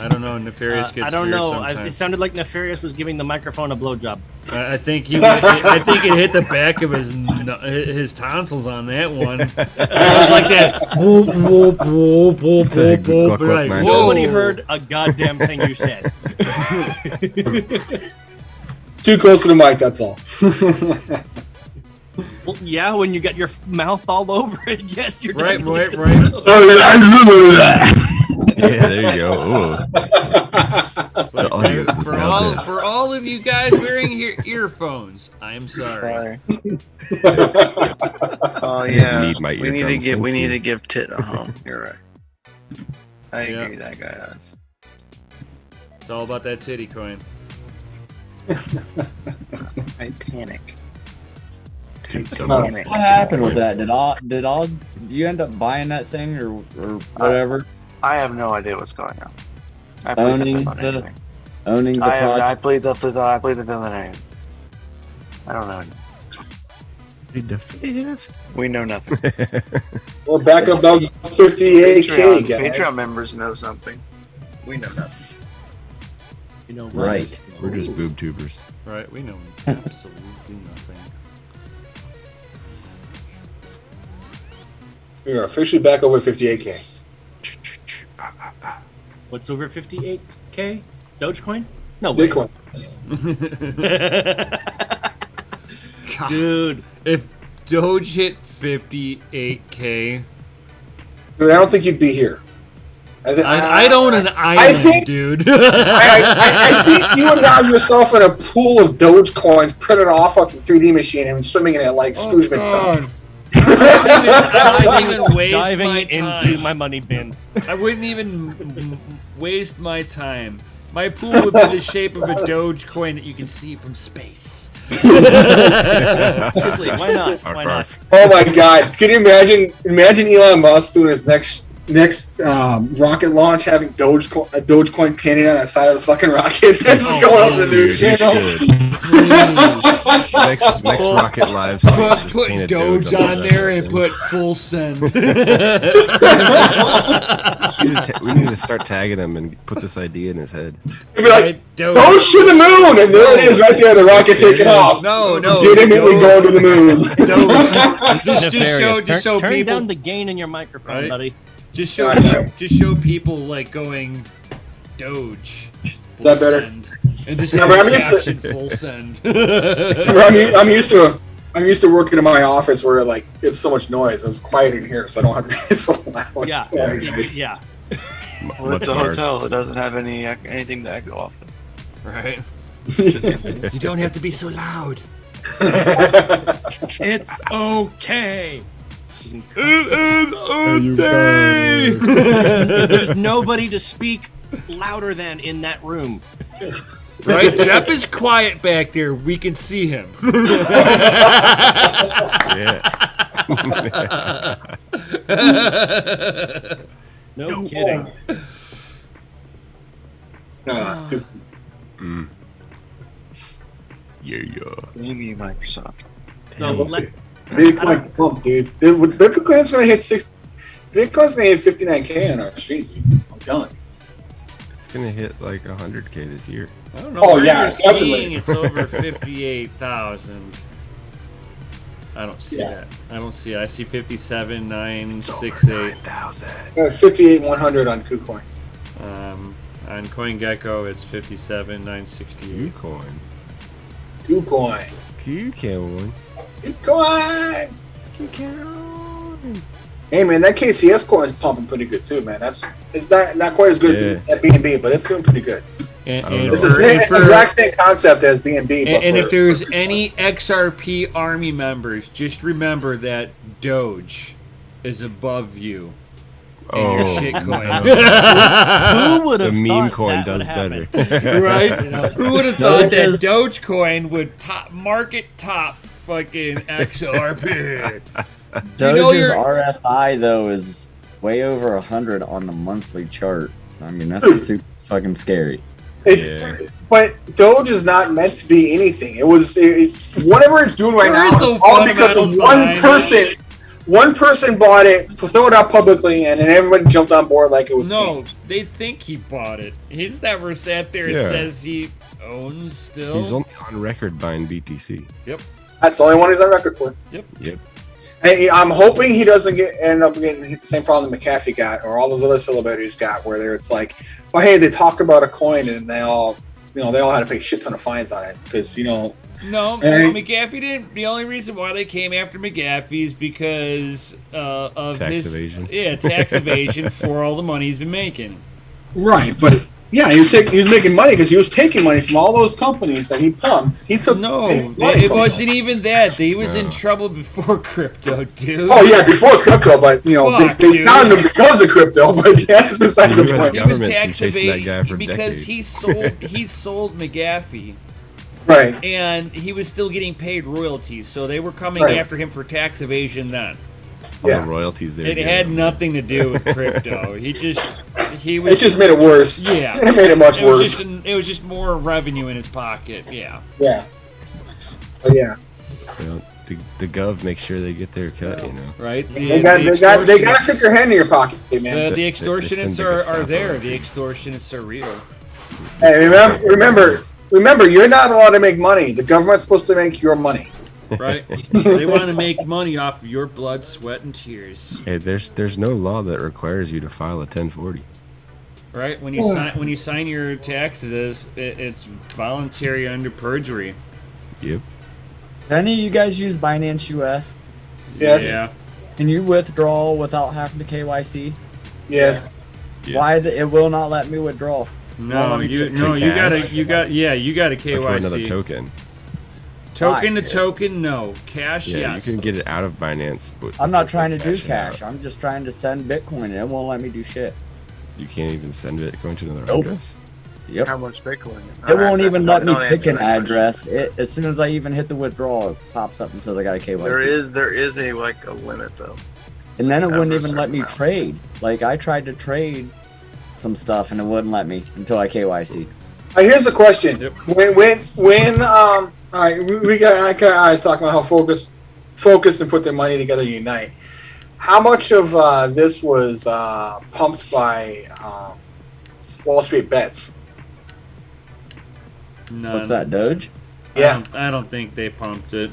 I don't know. Nefarious gets I don't weird know. sometimes. It sounded like Nefarious was giving the microphone a blowjob. I think he. I think it hit the back of his tonsils on that one. It was like that. Whoop whoop whoop whoop whoop whoop. Like, whoa. Nobody heard a goddamn thing you said. Too close to the mic, that's all. Well, yeah, when you got your mouth all over it, yes, you're right. Yeah, there you go. Ooh. The audience is now dead. For all of you guys wearing earphones, I'm sorry. Oh yeah. Need my we need to eardrums, give. thank We need you. to give Tit a home. You're right. I agree. That guy does. It's all about that titty coin. Titanic. What happened with that? Did you end up buying that thing or whatever? I have no idea what's going on. I plead the fifth on anything. Owning the project. I plead the fifth. I plead the fifth on anything. I don't know. Plead the fifth. We know nothing. We're back about 58K, guys. Patreon members know something. We know nothing. You know, Right. We're just boob tubers. Right, we know absolutely nothing. We are officially back over 58K. What's over 58K? Dogecoin? No, wait. Bitcoin. Dude. If Doge hit 58K, Dude, I don't think you'd be here. I'd own an island, dude. I think you would have yourself in a pool of Dogecoins printed off like a 3D machine and swimming in it like Scrooge McDuck. I wouldn't even waste Diving my time. into my money bin. I wouldn't even waste my time. My pool would be the shape of a Dogecoin that you can see from space. Seriously, why not? Why not? Oh my God! Can you imagine Elon Musk doing his next rocket launch, having a Dogecoin painted on the side of the fucking rocket? This is going on the news channel. Next rocket live stream. Put Doge on there and put full send. We need to start tagging him and put this idea in his head. He'd be like, Doge to the moon! And there it is right there, the rocket taking off. No. Legitimately going to the moon. Just show Turn people. down the gain in your microphone, Right? buddy. Just show people like going Doge. Is that better? Send, and just Yeah, have but a I'm used to- caption full send. I'm used to working in my office where like it's so much noise. It's quiet in here, so I don't have to be so loud. Yeah. So, Yeah. Well, it's a hotel. It doesn't have anything to echo off of. Right. You don't have to be so loud. It's okay. There's nobody to speak louder than in that room. Right? Jeff is quiet back there. We can see him. No kidding. No, it's too. Yeah. Maybe Microsoft. So Bitcoin pump, dude. Bitcoin's gonna hit Bitcoin's gonna hit 59K on our stream. I'm telling you. It's gonna hit like 100K this year. I don't know. Oh, where yeah, you're definitely. seeing it's over 58,000. I don't see that. I don't see it. I see 57,968. 58,100 on KuCoin. On CoinGecko, it's 57,968. KuCoin. KuCoin. KuCoin. KuCoin. Hey man, that KCS coin is pumping pretty good too, man. It's not quite as good as BNB, but it's doing pretty good. It's the exact same concept as BNB. And if there's any XRP Army members, just remember that Doge is above you. and your Oh, shit coin. Who would have The meme thought coin that does would better. happen? Right? You know? Who would have thought that Dogecoin would market top fucking XRP? Doge's RSI though is way over 100 on the monthly chart. So, I mean, that's super fucking scary. But Doge is not meant to be anything. Whatever it's doing right now, no all because of fundamentals one behind person. One person bought it, throw it out publicly, and then everybody jumped on board like it was. No, they think he bought it. He's never sat there and says he owns still. He's only on record buying BTC. Yep. That's the only one he's on record for. Yep. And I'm hoping he doesn't end up getting the same problem McAfee got, or all those other celebrities got, where it's like, well, hey, they talk about a coin and they all had to pay a shit ton of fines on it because No, McAfee didn't. The only reason why they came after McAfee is because of tax evasion. Yeah, tax evasion for all the money he's been making. Right, but yeah, he was making money because he was taking money from all those companies that he pumped. He took it wasn't even that. He was in trouble before crypto, dude. Oh yeah, before crypto, but they found him because of crypto. But yeah, that's beside the point. He was tax evading because he sold McAfee. Right. And he was still getting paid royalties, so they were coming after him for tax evasion then. All the royalties there. It had nothing to do with crypto. It just made it worse. Yeah. It made it much worse. It was just more revenue in his pocket. Yeah. Yeah. But yeah. Well, the gov makes sure they get their cut, Right? They got to stick their hand in your pocket, man. The extortionists are there. The extortionists are real. Hey, remember, you're not allowed to make money. The government's supposed to make your money. Right? They want to make money off of your blood, sweat, and tears. Hey, there's no law that requires you to file a 1040. Right? When you sign your taxes, it's voluntary under perjury. Yep. Do any of you guys use Binance US? Yes. Yeah. Can you withdraw without having to KYC? Yes. Why it will not let me withdraw? No, you gotta KYC. For another token. Token to token, no. Cash, yeah, yes. You can get it out of Binance. But I'm not trying to do cash. I'm just trying to send Bitcoin, and it won't let me do shit. You can't even send Bitcoin to another Nope. address? Yep. How much Bitcoin? It won't even let me pick answer an that address. As soon as I even hit the withdrawal, it pops up and says I got a KYC. There is a limit though. And then it wouldn't After a even let certain me amount. trade. Like I tried to trade some stuff and it wouldn't let me until I KYC. Here's a question. Yep. When all right, I was talking about how focus and put their money together unite. How much of this was pumped by Wall Street Bets? None. What's that, Doge? Yeah. I don't think they pumped it.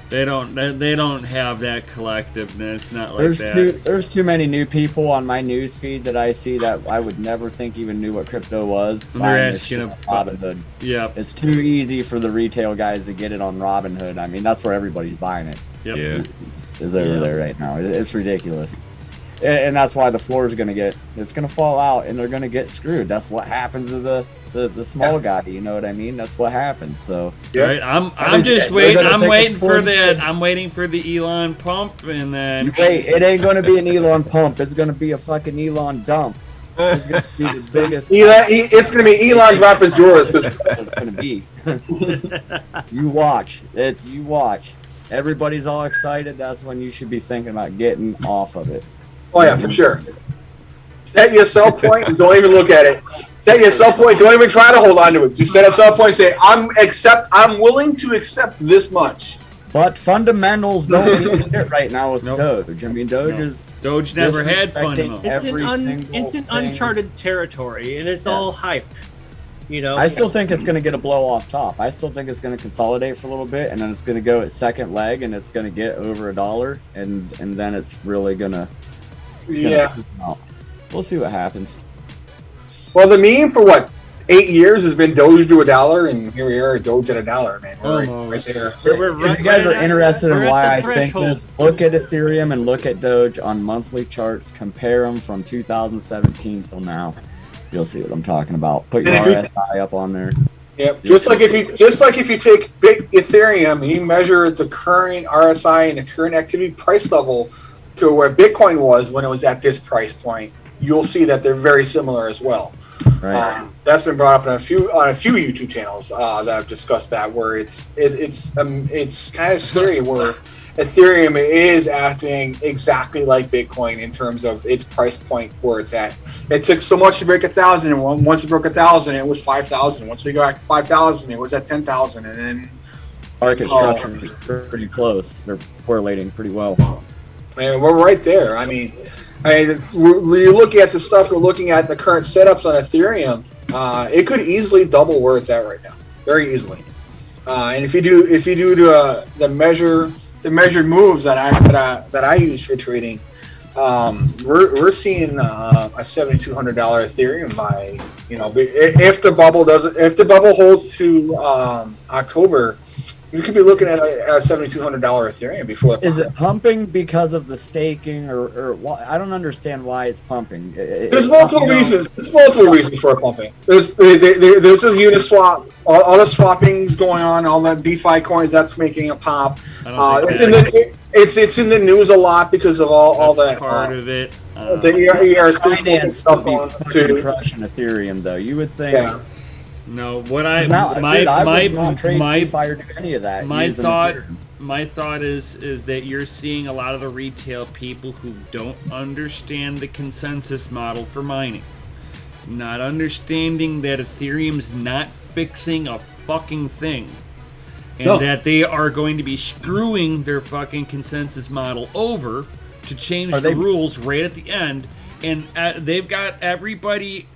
They don't have that collectiveness. Not like that. There's too many new people on my news feed that I see that I would never think even knew what crypto was. They're asking about Robinhood. Yeah. It's too easy for the retail guys to get it on Robinhood. I mean, that's where everybody's buying it. Yep. Yeah. It's over there right now. It's ridiculous. And that's why the floor is going to fall out and they're going to get screwed. That's what happens to the small guy. You know what I mean? That's what happens. So right. I'm just waiting. I'm waiting for that. I'm waiting for the Elon pump and then. Wait, it ain't going to be an Elon pump. It's going to be a fucking Elon dump. It's going to be the biggest. It's going to be Elon drop his drawers. It's going to be. You watch. You watch. Everybody's all excited. That's when you should be thinking about getting off of it. Oh yeah, for sure. Set your sell point and don't even look at it. Set your sell point. Don't even try to hold on to it. Just set a sell point and say, I'm willing to accept this much. But fundamentals don't need it right now with Doge. I mean, Doge never had fundamentals. It's an uncharted territory, and it's all hype. You know, I still think it's going to get a blow off top. I still think it's going to consolidate for a little bit, and then it's going to go its second leg, and it's going to get over $1, and then it's really going to. Yeah. We'll see what happens. Well, the meme for 8 years has been Doge to $1, and here we are, Doge at $1, man. We're right there. If you guys are interested in why I think this, look at Ethereum and look at Doge on monthly charts. Compare them from 2017 till now. You'll see what I'm talking about. Put your RSI up on there. Yep. Just like if you take big Ethereum and you measure the current RSI and the current activity price level to where Bitcoin was when it was at this price point, you'll see that they're very similar as well. Right. That's been brought up on a few YouTube channels that I've discussed that, where it's kind of scary where Ethereum is acting exactly like Bitcoin in terms of its price point where it's at. It took so much to break 1,000, and once it broke 1,000, it was 5,000. Once we go back to 5,000, it was at 10,000, and then market structure is pretty close. They're correlating pretty well. And we're right there. I mean, you look at the stuff we're looking at, the current setups on Ethereum, it could easily double where it's at right now, very easily. And if you do the measured moves that I use for trading, we're seeing a $7,200 Ethereum by, if the bubble holds to October. You could be looking at a $7,200 Ethereum before. Is it pumping because of the staking, or I don't understand why it's pumping? There's multiple reasons. There's multiple reasons for pumping. There's this Uniswap, all the swappings going on, all the DeFi coins that's making a pop. It's in the news a lot because of all that part of it. The ERC stuff on too. Crushing Ethereum though, you would think. Yeah. No, my thought is that you're seeing a lot of the retail people who don't understand the consensus model for mining, not understanding that Ethereum's not fixing a fucking thing, and that they are going to be screwing their fucking consensus model over to change the rules right at the end, and they've got everybody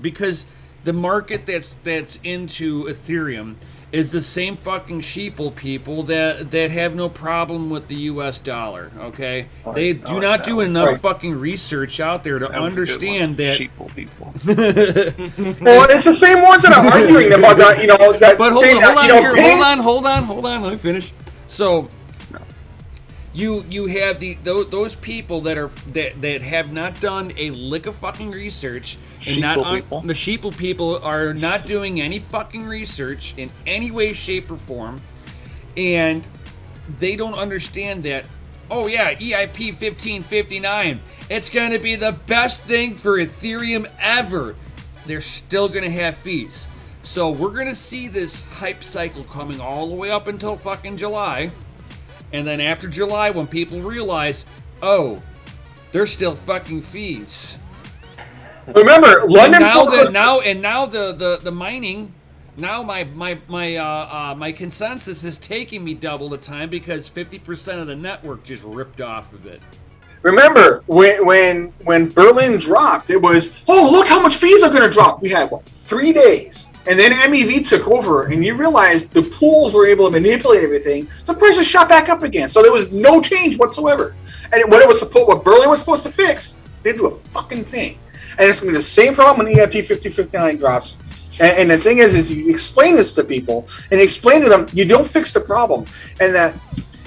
because the market that's into Ethereum is the same fucking sheeple people that have no problem with the U.S. dollar. Okay, they do not do enough fucking research out there to understand that sheeple people. Well, it's the same ones that are arguing about that. That. But hold on. Let me finish. So. You have those people that have not done a lick of fucking research, and the sheeple people are not doing any fucking research in any way, shape, or form, and they don't understand that. Oh yeah, EIP 1559. It's gonna be the best thing for Ethereum ever. They're still gonna have fees, so we're gonna see this hype cycle coming all the way up until fucking July. And then after July, when people realize, oh, there's still fucking fees. Remember, London. Now the mining. Now my consensus is taking me double the time because 50% of the network just ripped off of it. Remember, when Berlin dropped, it was, oh, look how much fees are going to drop. We had, 3 days. And then MEV took over, and you realized the pools were able to manipulate everything, so prices shot back up again. So there was no change whatsoever. And what Berlin was supposed to fix, they do a fucking thing. And it's going to be the same problem when EIP 5059 drops. And the thing is you explain this to people, and explain to them, you don't fix the problem. And that...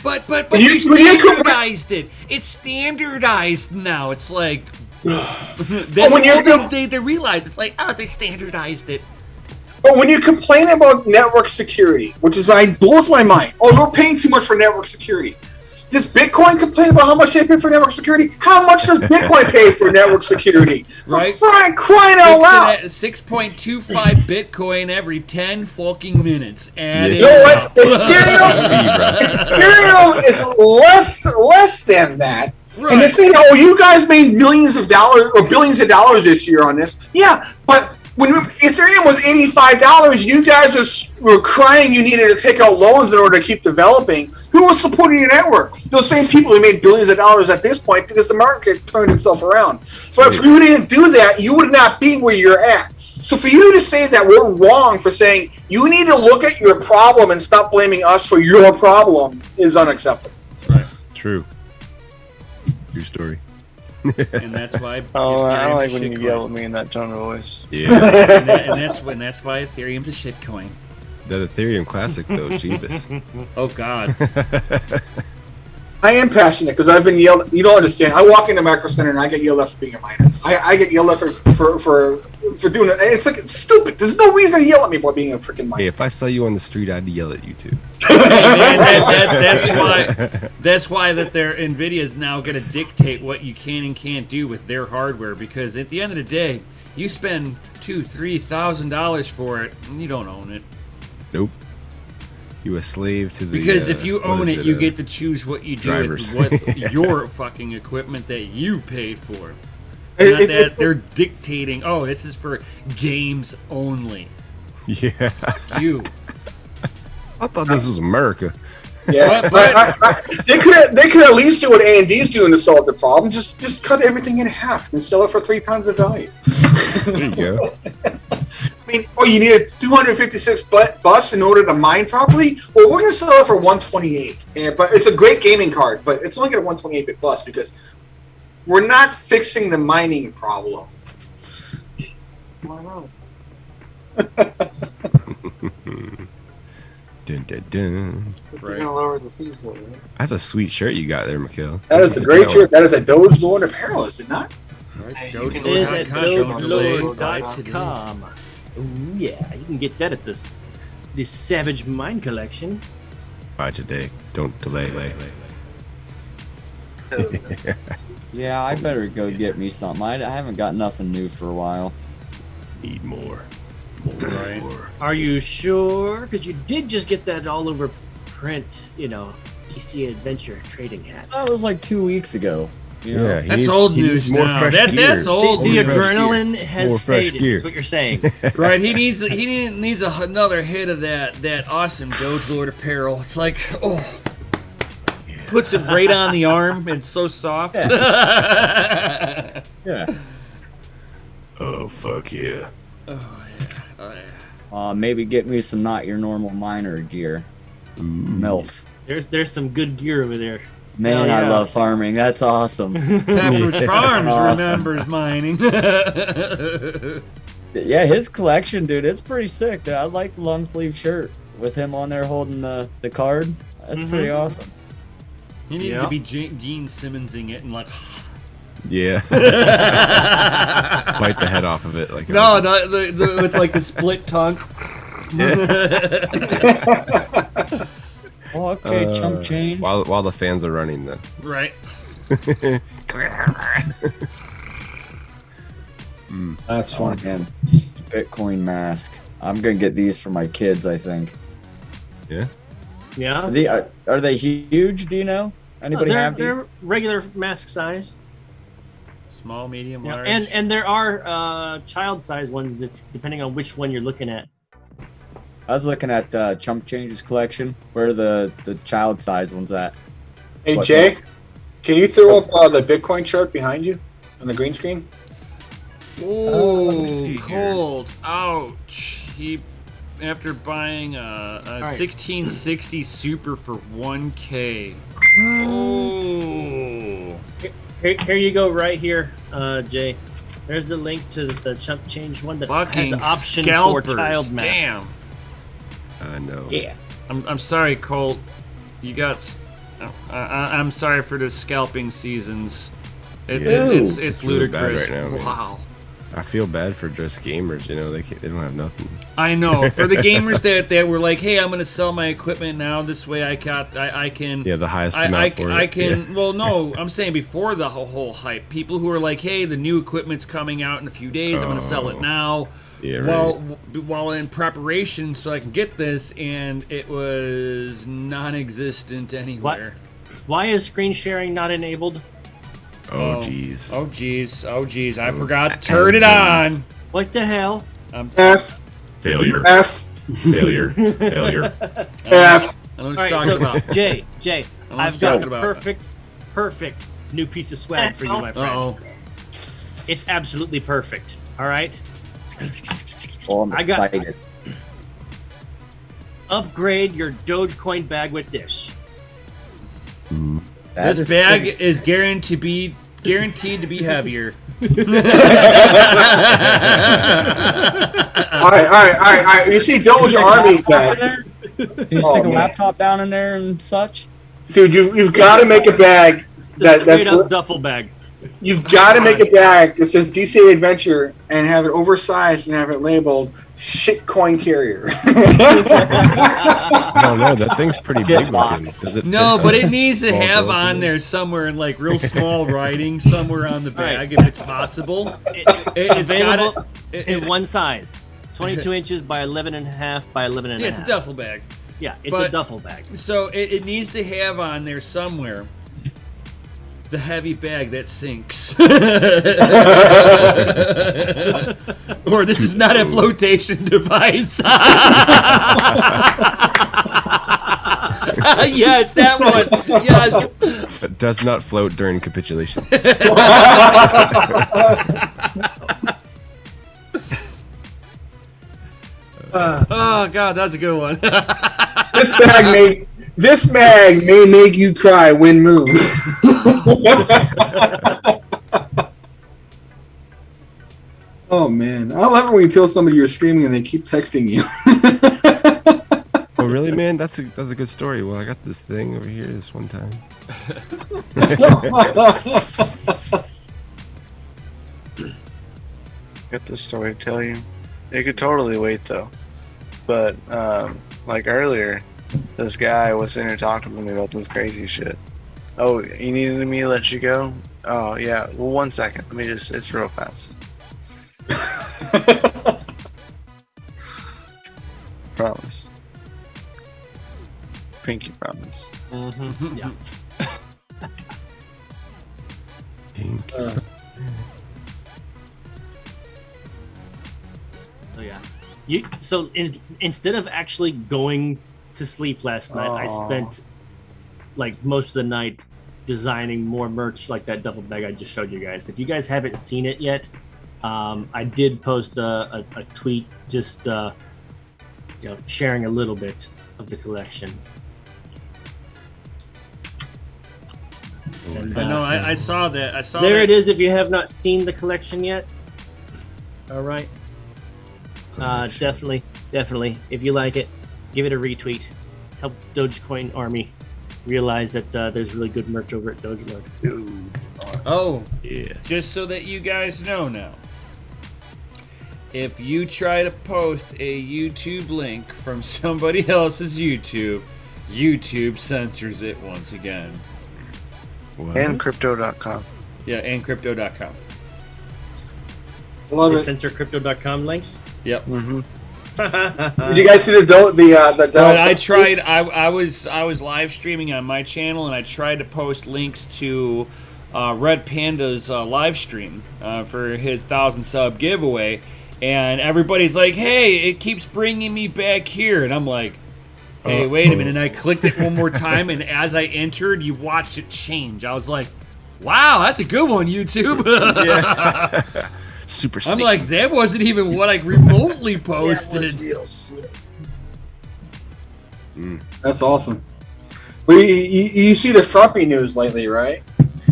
But you standardized it. It's standardized now. It's like they realize it's like, oh, they standardized it. But when you complain about network security, which is why it blows my mind, oh, we're paying too much for network security. Does Bitcoin complain about how much they pay for network security? How much does Bitcoin pay for network security? Right? Crying out loud! 6.25 Bitcoin every 10 fucking minutes. You know what? Ethereum is less than that. Right. And they say, oh, you guys made millions of dollars or billions of dollars this year on this. Yeah, but when Ethereum was $85, you guys were crying you needed to take out loans in order to keep developing. Who was supporting your network? Those same people who made billions of dollars at this point because the market turned itself around. So if you didn't do that, you would not be where you're at. So for you to say that we're wrong for saying you need to look at your problem and stop blaming us for your problem is unacceptable. Right. True. True story. And that's why. I don't like when you yell at me in that tone of voice. Yeah. and that's why Ethereum's a shitcoin. That Ethereum Classic though, cheapest. Oh God. I am passionate because I've been yelled. You don't understand. I walk into Macro Center and I get yelled at for being a miner. I get yelled at for doing it. And it's like, it's stupid. There's no reason to yell at me for being a freaking miner. Hey, if I saw you on the street, I'd yell at you too. Hey, man, that's why that their NVIDIA is now going to dictate what you can and can't do with their hardware, because at the end of the day, you spend $2,000-$3,000 for it and you don't own it. Nope. You a slave to the. Because if you own it, you get get to choose what you do drivers. with your fucking equipment that you paid for. Not that they're dictating, oh, this is for games only. Yeah. Fuck you. I thought this was America. Yeah, but they could at least do what A&D's doing to solve the problem. Just cut everything in half and sell it for 3 times the value. There you go. I mean, you need a 256 bus in order to mine properly? Well, we're going to sell it for 128. But it's a great gaming card, but it's only got a 128-bit bus because we're not fixing the mining problem. Dun, dun, dun. They're gonna lower the fees though, right? That's a sweet shirt you got there, Mikhail. That is a great shirt. That is a Doge Lord apparel, is it not? It is at DogeLord.com. Ooh, yeah, you can get that at this Savage Mine collection. Buy today. Don't delay. Yeah, I better go get me something. I haven't got nothing new for a while. Need more. Right. Are you sure? Because you did just get that all over print, DCA Adventure trading hat. That was like 2 weeks ago. Yeah, that's old news more now. fresh That's old. The news. adrenaline has More fresh faded. gear. Is what you're saying. Right, he needs another hit of that awesome Doge Lord apparel. It's like, puts it right on the arm. It's so soft. Yeah. Oh fuck yeah. Maybe get me some not your normal miner gear. MILF. There's some good gear over there. Man, I love farming. That's awesome. Pepperidge Farms Awesome. remembers mining. Yeah, his collection, dude, it's pretty sick. Dude. I like the long sleeve shirt with him on there holding the card. That's pretty awesome. He needed to be Gene Simmonsing it and like. Yeah. Bite the head off of it like. No, with like the split tongue. Oh, okay, chump change. While the fans are running, then. Right. That's fun. Man, Bitcoin mask. I'm gonna get these for my kids, I think. Yeah. Yeah. Are they huge? Do you know? Anybody have these? They're regular mask size. Small, medium, large. And there are child size ones if depending on which one you're looking at. I was looking at Chump Change's collection. Where are the child size ones at? Hey, Jay, can you throw up the Bitcoin chart behind you on the green screen? Oh, cold. Ouch. After buying a 1660 Super for 1K. Oh. Here you go right here, Jay. There's the link to the Chump Change one that has an option for child masks. Damn. I know. Yeah. I'm sorry, Colt. You got. I'm sorry for the scalping seasons. It's really bad ludicrous. right now, man. Wow. I feel bad for just gamers. They don't have nothing. I know. For the gamers that were like, hey, I'm gonna sell my equipment now. This way I can. Yeah, the highest amount for it. I can. Yeah. Well, no, I'm saying before the whole hype. People who are like, hey, the new equipment's coming out in a few days. I'm gonna sell it now. Yeah, right. While in preparation, so I can get this, and it was non-existent anywhere. Why is screen sharing not enabled? Oh jeez. Oh jeez. I forgot to turn it on. What the hell? Failure. Failure. Failure. F. I know what All you're right, talking about. Jay, I've got talking a about. perfect new piece of swag for you, my friend. Uh-oh. It's absolutely perfect. All right. Oh, I'm excited. Upgrade your Dogecoin bag with this. This bag is guaranteed to be heavier. All right. You see Doge Army bag. Can you stick a laptop down in there and such? Dude, you've got to make a bag Just straight up duffel bag. You've got to make a bag that says DCA Adventure and have it oversized and have it labeled "shit coin carrier." No, that thing's pretty big looking. Does it No, fit but on it needs to small have girls on in there somewhere in like real small writing somewhere on the bag if it's possible. It's Available in one size, 22 inches by 11.5 by 11.5. Yeah, it's a duffel bag. Yeah, it's a duffel bag. So it needs to have on there somewhere the heavy bag that sinks. Or this is not a flotation device. Yes, that one. Yes. That does not float during capitulation. Oh God, that's a good one. This mag may make you cry when moved. Oh man, I love it when you tell somebody you're streaming and they keep texting you. Oh really, man? That's a good story. Well, I got this thing over here this one time. Got this story to tell you. It could totally wait though. But like earlier, this guy was sitting here talking to me about this crazy shit. Oh, you needed me to let you go? Oh yeah. Well, 1 second. Let me just. It's real fast. Promise. Pinky promise. Mm-hmm. Yeah. So yeah. Instead of actually going to sleep last night, I spent like most of the night designing more merch like that duffel bag I just showed you guys. If you guys haven't seen it yet, I did post a tweet just sharing a little bit of the collection. And, I know. I saw that. There it is. If you have not seen the collection yet, all right. Definitely. If you like it, give it a retweet. Help Dogecoin Army realize that there's really good merch over at Dogelord. Oh, yeah. Just so that you guys know now, if you try to post a YouTube link from somebody else's YouTube censors it once again. What? And crypto.com. Yeah, and crypto.com. Love They it. censor crypto.com links. Yep. Mm-hmm. Did you guys see the I tried. I was live streaming on my channel, and I tried to post links to Red Panda's live stream for his 1,000 sub giveaway, and everybody's like, "Hey, it keeps bringing me back here," and I'm like, "Hey, wait a minute!" And I clicked it one more time, and as I entered, you watched it change. I was like, "Wow, that's a good one, YouTube." Yeah. Super sneaky. I'm like, that wasn't even what I remotely posted. That's awesome. Well, you see the Frumpy news lately, right?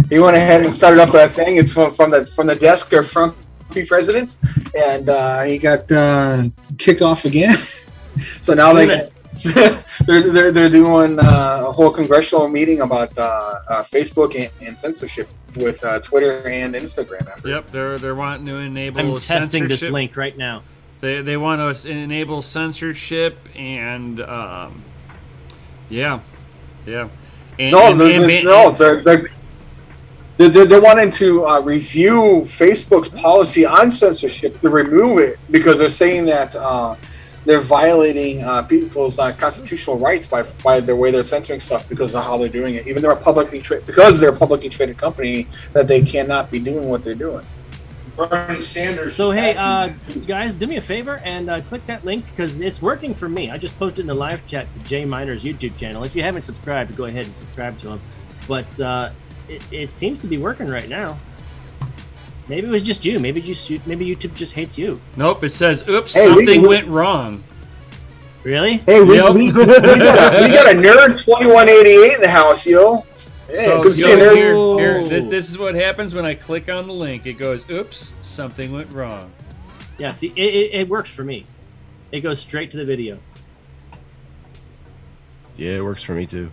He went ahead and started up a thing. It's from the desk of Frumpy presidents, and he got kicked off again. So now they're doing a whole congressional meeting about Facebook and censorship with Twitter and Instagram. Yep, they're wanting to enable. I'm testing this censorship. link right now. They want to enable censorship and yeah. And, they're wanting to review Facebook's policy on censorship to remove it because they're saying that they're violating people's constitutional rights by the way they're censoring stuff because of how they're doing it. Even though they're a publicly traded company, that they cannot be doing what they're doing. Bernie Sanders. So hey, guys, do me a favor and click that link because it's working for me. I just posted in the live chat to Jay Miner's YouTube channel. If you haven't subscribed, go ahead and subscribe to him. But it seems to be working right now. Maybe it was just you. Maybe YouTube just hates you. Nope, it says, "Oops, something went wrong." Really? Hey, we got a nerd 2188 in the house, yo. Hey, So good to see you, nerd. here, this is what happens when I click on the link. It goes, "Oops, something went wrong." Yeah. See, it works for me. It goes straight to the video. Yeah, it works for me too.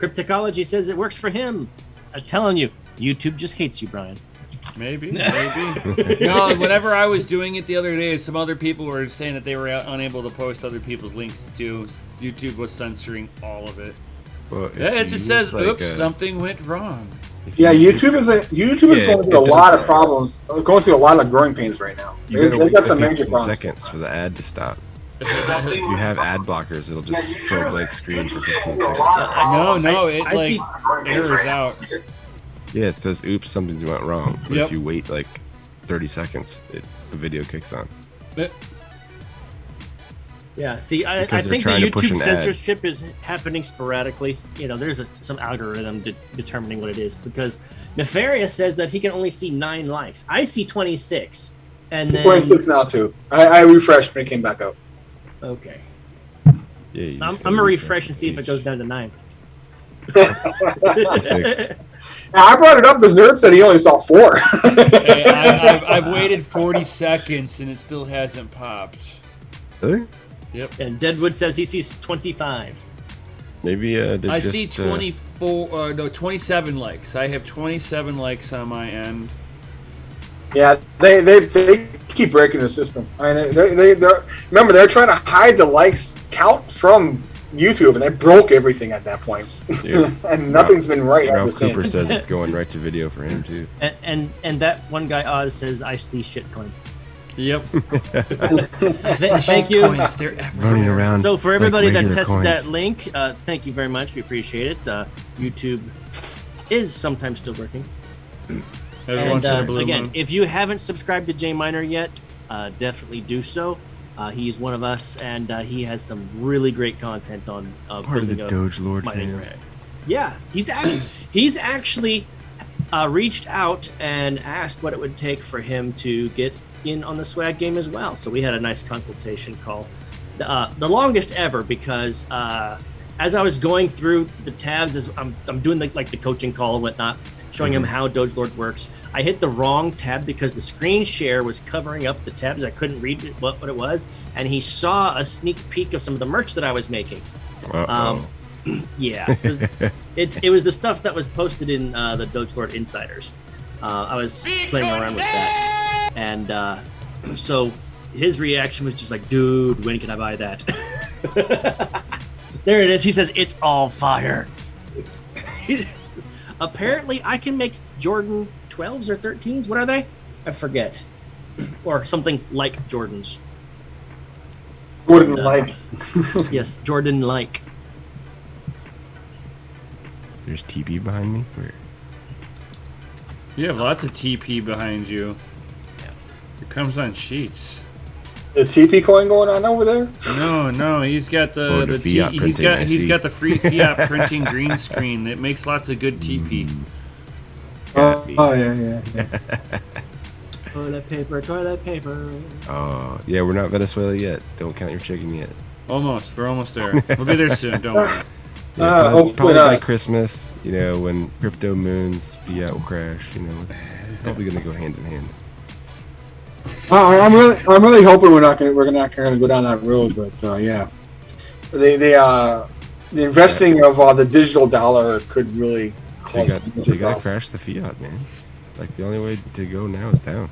Cryptocology says it works for him. I'm telling you, YouTube just hates you, Brian. Maybe. No, whenever I was doing it the other day, some other people were saying that they were unable to post other people's links too. YouTube was censoring all of it. Well, Yeah, it just says, "Oops, something went wrong." Yeah, YouTube is going through a lot of problems. Going through a lot of growing pains right now. They've got some major problems. Seconds for the ad to stop. If you have ad blockers, it'll just show a blank screen for 15 seconds. No, it like errors out. Yeah, it says, "Oops, something went wrong." But Yep. if you wait like 30 seconds, the video kicks on. Yeah, see, I Because think the they're trying to push YouTube an ad. censorship is happening sporadically. You know, there's some algorithm determining what it is, because Nefarious says that he can only see 9 likes. I see 26. And then 26 now, too. I refreshed when it came back up. Okay. Yeah, I'm going to refresh and see if it goes down to 9. Now, I brought it up because Nerd said he only saw 4. Hey, I've waited 40 seconds and it still hasn't popped. Really? Yep. And Deadwood says he sees 25. Maybe I see 27 likes. I have 27 likes on my end. Yeah, they keep breaking the system. I mean, remember they're trying to hide the likes count from YouTube, and they broke everything at that point. Yeah. And nothing's been right ever Ralph Cooper since. says it's going right to video for him too. And that one guy Oz says I see shitcoins. Yep. Thank you. They're Running around. So for everybody like that regular tested coins. that link, thank you very much. We appreciate it. YouTube is sometimes still working. Every And once in a blue again, moon. if you haven't subscribed to J Miner yet, definitely do so. He's one of us, and he has some really great content on Part of the building a Doge Lord mining fam. rig. Yes, he's actually reached out and asked what it would take for him to get in on the swag game as well. So we had a nice consultation call, the longest ever, because as I was going through the tabs, as I'm doing the coaching call and whatnot, showing him how Doge Lord works, I hit the wrong tab because the screen share was covering up the tabs. I couldn't read what it was, and he saw a sneak peek of some of the merch that I was making. Yeah, it was the stuff that was posted in the Doge Lord Insiders. I was playing around with that, and so his reaction was just like, "Dude, when can I buy that?" There it is. He says, "It's all fire." Apparently, I can make Jordan 12s or 13s. What are they? I forget. Or something like Jordans. Jordan like. Yes, Jordan like. There's TP behind me. Where? You have lots of TP behind you. It comes on sheets. The TP coin going on over there? No, he's got the fiat printing, he's got the free fiat printing green screen that makes lots of good TP. Oh yeah. Toilet paper. Oh, yeah, we're not Venezuela yet. Don't count your chicken yet. Almost. We're almost there. We'll be there soon. Don't worry. Yeah, hopefully probably by not. Christmas, when crypto moons, fiat will crash. It's probably gonna go hand in hand. I'm really hoping we're not gonna go down that road, but yeah, the investing of the digital dollar could really They cause gotta crash the fiat, man. Like the only way to go now is down.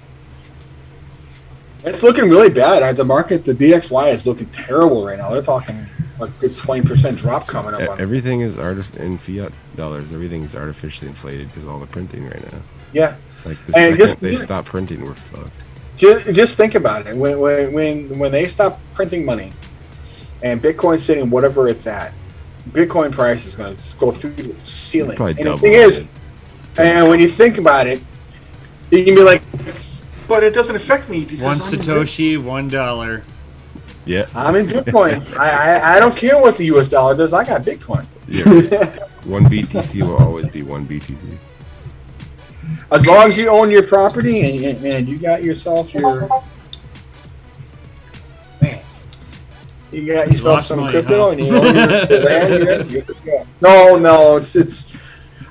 It's looking really bad. The market, the DXY is looking terrible right now. They're talking like a good 20% drop coming up. On Everything is in fiat dollars. Everything is artificially inflated because all the printing right now. Yeah. Like the second they stop printing, we're fucked. Just think about it. When they stop printing money, and Bitcoin's sitting whatever it's at, Bitcoin price is going to go through the ceiling. Probably And the double thing is, it. and when you think about it, you can be like, but it doesn't affect me because One I'm in Satoshi, $1. Yeah. I'm in Bitcoin. I don't care what the US dollar does. I got Bitcoin. Yeah. One BTC will always be one BTC. As long as you own your property and you got yourself your you got yourself some money, crypto huh? and you own your land, you're good to go. No, it's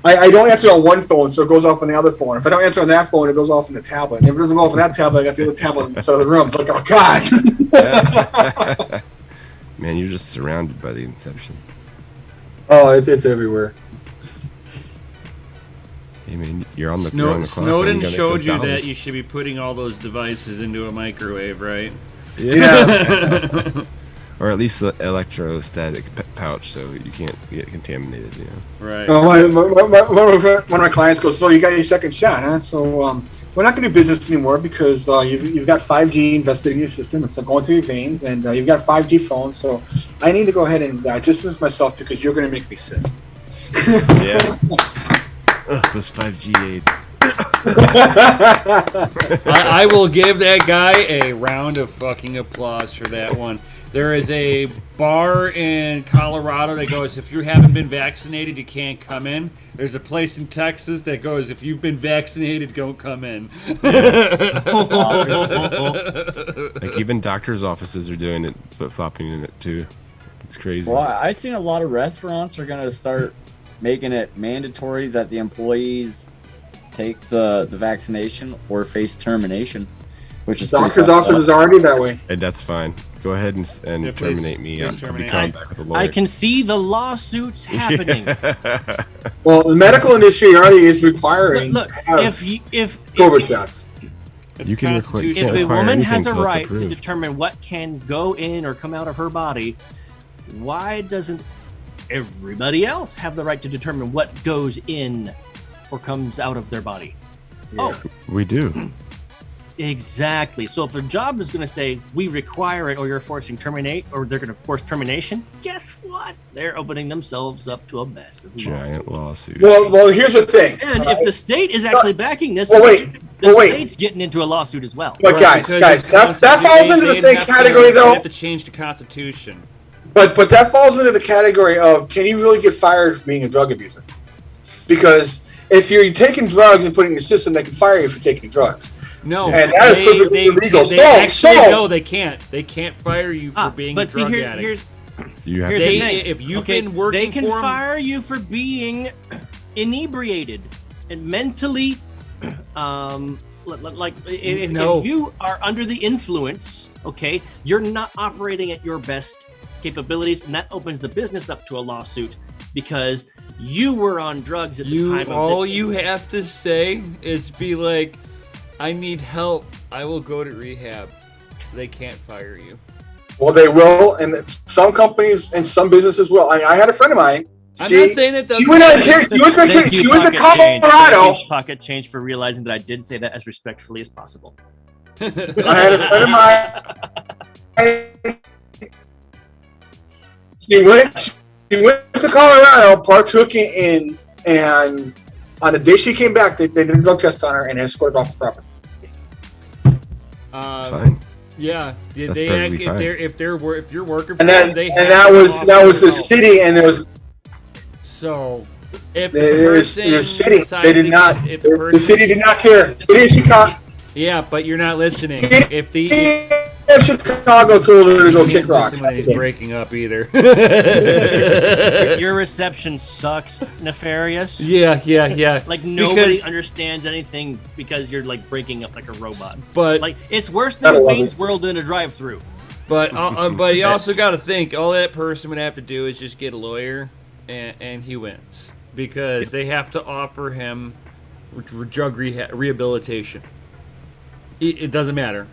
I don't answer on one phone, so it goes off on the other phone. If I don't answer on that phone, it goes off on the tablet. And if it doesn't go off on that tablet, I got the other tablet in the other room. It's like, oh god. Man, you're just surrounded by the inception. Oh, it's everywhere. Hey man, you're on the clock. Man. Snowden You gotta showed make you those that dollars. you should be putting all those devices into a microwave, right? Yeah. Or at least the electrostatic pouch, so you can't get contaminated. You know. Right. One of my clients goes, "So you got your second shot, huh? So we're not going to do business anymore because you've got 5G invested in your system. It's going through your veins, and you've got 5G phones. So I need to go ahead and distance myself because you're going to make me sick." Yeah. Ugh, those 5G aids. I will give that guy a round of fucking applause for that one. There is a bar in Colorado that goes, if you haven't been vaccinated, you can't come in. There's a place in Texas that goes, if you've been vaccinated, don't come in. Like even doctors' offices are doing it, flip-flopping in it too. It's crazy. Well, I've seen a lot of restaurants are going to start making it mandatory that the employees take the vaccination or face termination, which is doctors is already that way. And that's fine. Go ahead and Yeah, terminate me. I'll be coming back with a lawyer. I can see the lawsuits happening. Well, the medical industry already is requiring Look, if COVID shots. It's You can constitutional. If a require woman anything has a till it's right to approved. determine what can go in or come out of her body, why doesn't everybody else have the right to determine what goes in or comes out of their body? Yeah. Oh, We do. exactly. So if a job is going to say we require it, or you're forcing terminate, or they're going to force termination, guess what? They're opening themselves up to a massive Giant lawsuit. lawsuit. Well, here's the thing. And if the state is actually backing this, Well, wait. the Well, wait. state's getting into a lawsuit as well. But Right, because guys, it's that falls into the they'd same have to- category, They though. have to change the Constitution. But that falls into the category of, can you really get fired for being a drug abuser? Because if you're taking drugs and putting in your system, they can fire you for taking drugs. No, And that is perfectly illegal. They can't. They can't fire you for being a but see, drug addict. here's You have Here's to. the thing. If you've Okay, been working they can for 'em- fire you for being inebriated and mentally like if No. you are under the influence, okay, you're not operating at your best capabilities, and that opens the business up to a lawsuit because you were on drugs at the time of all this you incident. have to say is be like, I need help. I will go to rehab. They can't fire you. Well, they will, and some companies and some businesses will. I had a friend of mine. I'm not saying that She went to Colorado. Thank you, Pocket Change, for realizing that I did say that as respectfully as possible. I had a friend of mine. She went to Colorado, partook in, and on the day she came back, they did a drug test on her and escorted her off the property. It's fine. Yeah, That's they perfectly fine. if you're working for And them, they have that to was offer the help. city, and there was So if the there's person city. They decided did not. if The city did not care. City of Chicago. Yeah, but you're not listening. If the City of Chicago told her to go you kick can't rocks. listen when he's breaking up either. Your reception sucks, Nefarious. Yeah. Like nobody Because- understands anything because you're like breaking up like a robot. But Like it's worse than I love Wayne's it. World in a drive-through. but you also got to think all that person would have to do is just get a lawyer, and he wins because they have to offer him drug rehabilitation. It doesn't matter.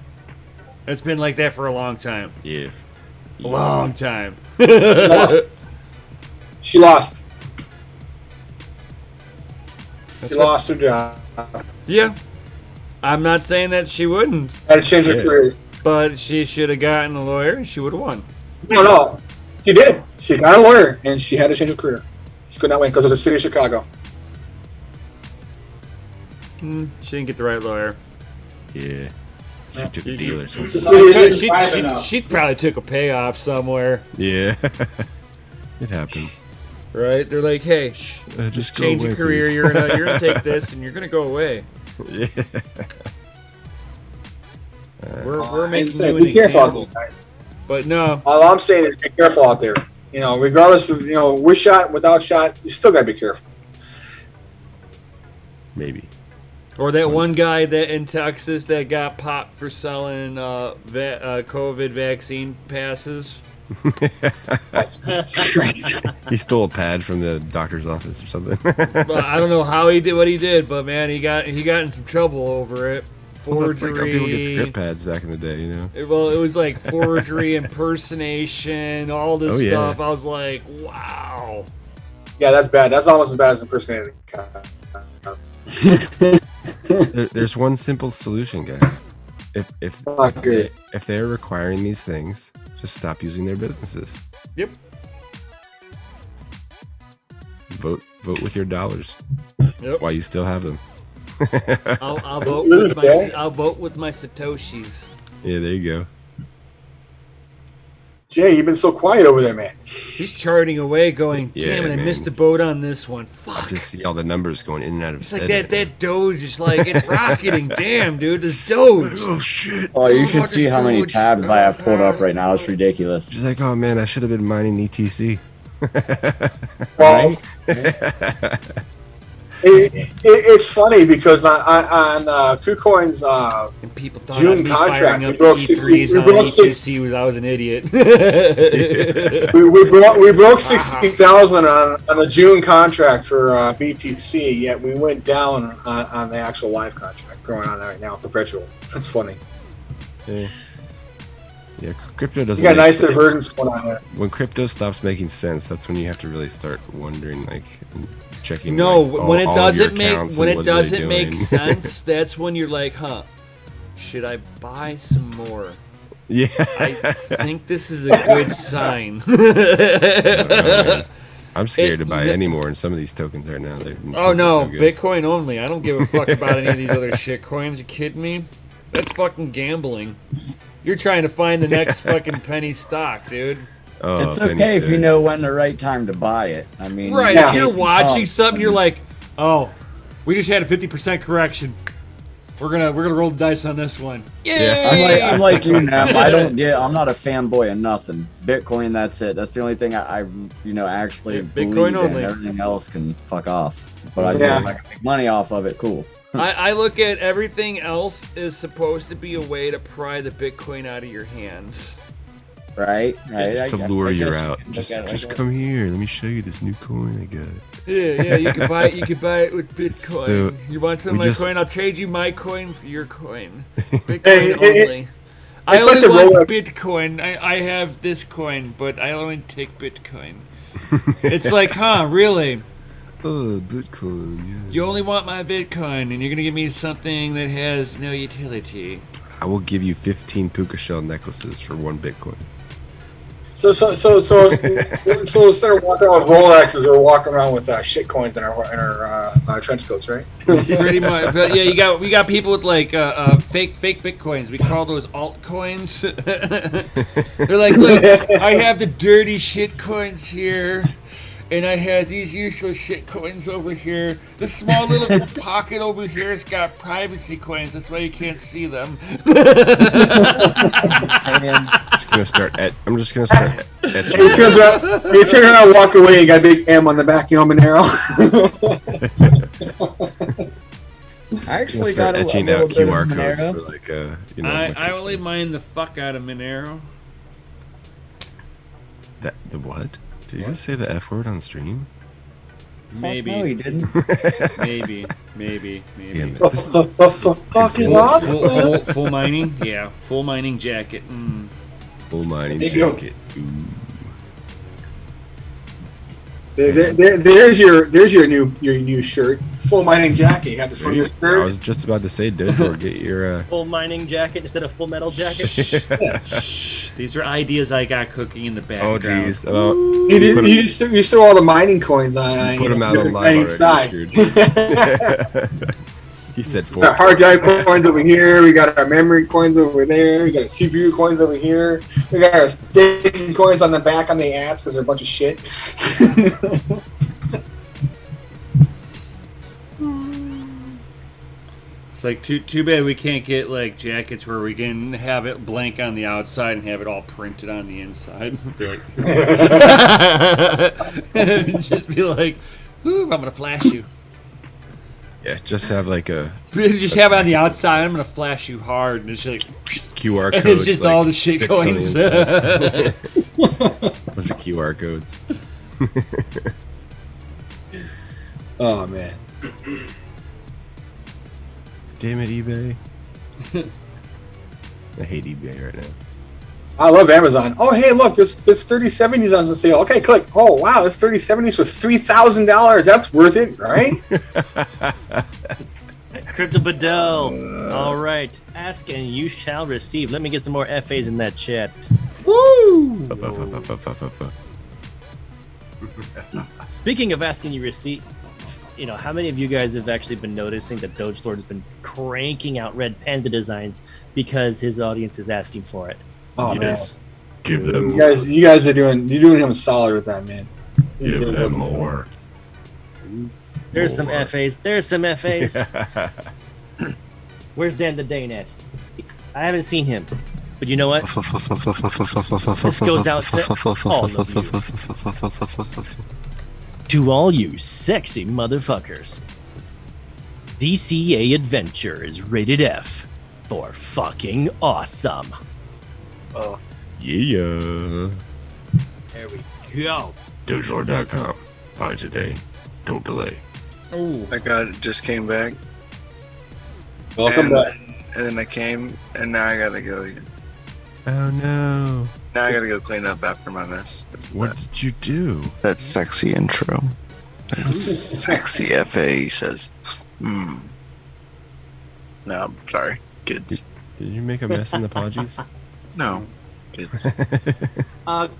It's been like that for a long time. Yeah. A long time. She lost. That's She what- lost her job. Yeah. I'm not saying that she wouldn't, Had to change her Yeah. career. but she should have gotten a lawyer and she would have won. No. She did. She got a lawyer, and she had to change her career. She could not win because it was the city of Chicago. She didn't get the right lawyer. Yeah. She took a deal or something. She probably took a payoff somewhere, Yeah. It happens. right? They're like, hey, Just go change away, your career. please. You're gonna take this, and you're gonna go away. Yeah. We're making Say, you an be careful out example. there, guys. But no, All I'm saying is be careful out there. You know, regardless of, with shot, without shot, you still gotta be careful. Maybe. or that one guy that in Texas that got popped for selling COVID vaccine passes. He stole a pad from the doctor's office or something. But I don't know how he did what he did, but man, he got in some trouble over it. Well, that's like how people get Forgery. script pads back in the day, you know. Well, it was like forgery, impersonation, all this Oh, yeah. stuff. I was like, wow. Yeah, that's bad. That's almost as bad as impersonating. There's one simple solution, guys. If Okay. if they're requiring these things, just stop using their businesses. Yep. Vote with your dollars. Yep. While you still have them. I'll vote with my satoshis. Yeah, there you go. Jay, you've been so quiet over there, man. He's charting away, going, Yeah, damn it, I man. missed the boat on this one. I Fuck. just see all the numbers going in and out of It's his like head. that Doge is like, it's rocketing. Damn, dude, this Doge. Oh shit! Oh, you So should much see how many storage. tabs I have pulled up right now. It's ridiculous. She's like, oh man, I should have been mining ETC. Well, it's funny because on KuCoin's And people thought June I'd be contract, firing we up broke E3s 60 we on broke ETC was I was an idiot. we broke 60,000 on a June contract for BTC, yet we went down on the actual live contract going on right now, perpetual. That's funny. Yeah, crypto doesn't. You got make nice sense. divergence going on there. When crypto stops making sense, that's when you have to really start wondering, like, checking. No, like, when it all of your doesn't make accounts when and it what are they doesn't make doing. sense, that's when you're like, huh, should I buy some more? Yeah. I think this is a good sign. I'm scared to buy any more in some of these tokens right now. They're Oh no, so good. Bitcoin only. I don't give a fuck about any of these other shit coins. You kidding me? That's fucking gambling. You're trying to find the next fucking penny stock, dude. Oh, It's penny okay if you stocks. know when the right time to buy it. I mean, Right, Yeah. if you're watching Oh. something, you're like, oh, we just had a 50% correction. We're gonna roll the dice on this one. Yay! I'm like you, Nam. I'm not a fanboy of nothing. Bitcoin, that's it. That's the only thing I actually Yeah, believe Bitcoin in. only. Everything else can fuck off. But I Yeah. if I can make money off of it, cool. I look at everything else is supposed to be a way to pry the Bitcoin out of your hands. Right? Just to lure you out. Look Just at it like that. come here. Let me show you this new coin I got. Yeah, you can buy it. You can buy it with Bitcoin. So, you want some of we my just- coin? I'll trade you my coin for your coin. Bitcoin Hey, only. I it's like only the want Rolex. Bitcoin. I have this coin, but I only take Bitcoin. It's like, huh? Really? Oh, Bitcoin. Yeah. You only want my Bitcoin, and you're gonna give me something that has no utility. I will give you 15 puka shell necklaces for 1 Bitcoin. So instead of walking around with Rolexes, we're walking around with shit coins in our trench coats, right? Pretty much, but yeah, we got people with like fake Bitcoins. We call those altcoins. They're like, look, I have the dirty shit coins here, and I have these useless shit coins over here. The small little pocket over here has got privacy coins. That's why you can't see them. I'm just gonna start etching. You turn around, walk away, you got a big M on the back, Monero. I I'm actually gonna start got a etching little out bit of QR codes Monero. for like I only mine the fuck out of Monero. the what? Did you just say the F word on stream? Maybe. Fuck no, he didn't. Maybe. Damn it. This is Fucking awesome. Full mining? Yeah, full mining jacket. full mining There you go. jacket. Ooh. There's your new shirt, full mining jacket. You got the front of your I shirt. was just about to say, Dodor, get your Full mining jacket instead of full metal jacket. These are ideas I got cooking in the oh background. geez. Well, You threw all the mining coins on. put them out on live on each already. side. Richard. He said We got hard drive coins over here. We got our memory coins over there. We got our CPU coins over here. We got our staking coins on the back on the ass because they're a bunch of shit. It's like too bad we can't get like jackets where we can have it blank on the outside and have it all printed on the inside. Be like- Just be like, "Ooh, I'm gonna flash you." Yeah, just have like a Just have it on the outside. I'm gonna flash you hard, and it's like QR code. and it's just all the shit coins. Bunch of QR codes. Oh man. Damn it, eBay. I hate eBay right now. I love Amazon. Oh, hey, look, this 3070 is on sale. Okay, click. Oh, wow, this 3070 is for $3,000. That's worth it, right? Crypto Bedell. All right. Ask and you shall receive. Let me get some more FAs in that chat. Woo! Speaking of asking you receive, you know, how many of you guys have actually been noticing that Doge Lord has been cranking out red panda designs because his audience is asking for it? Oh, Yes. Give them you guys are doing him a solid with that, man. Give them more. There's some FAs. There's some FAs. Where's Dan the Dane at? I haven't seen him. But you know what? This goes out to all of you. To all you sexy motherfuckers. DCA Adventure is rated F for fucking awesome. Oh, Yeah. There we go. DogeLord.com. Buy today. Don't delay. Oh, I just came back. Welcome back. And then I came, and now I gotta go again. Oh no. Now I gotta go clean up after my mess. What did you do? That sexy intro. That sexy FA, he says. No, I'm sorry, kids. Did you make a mess in the podgies? No, kids.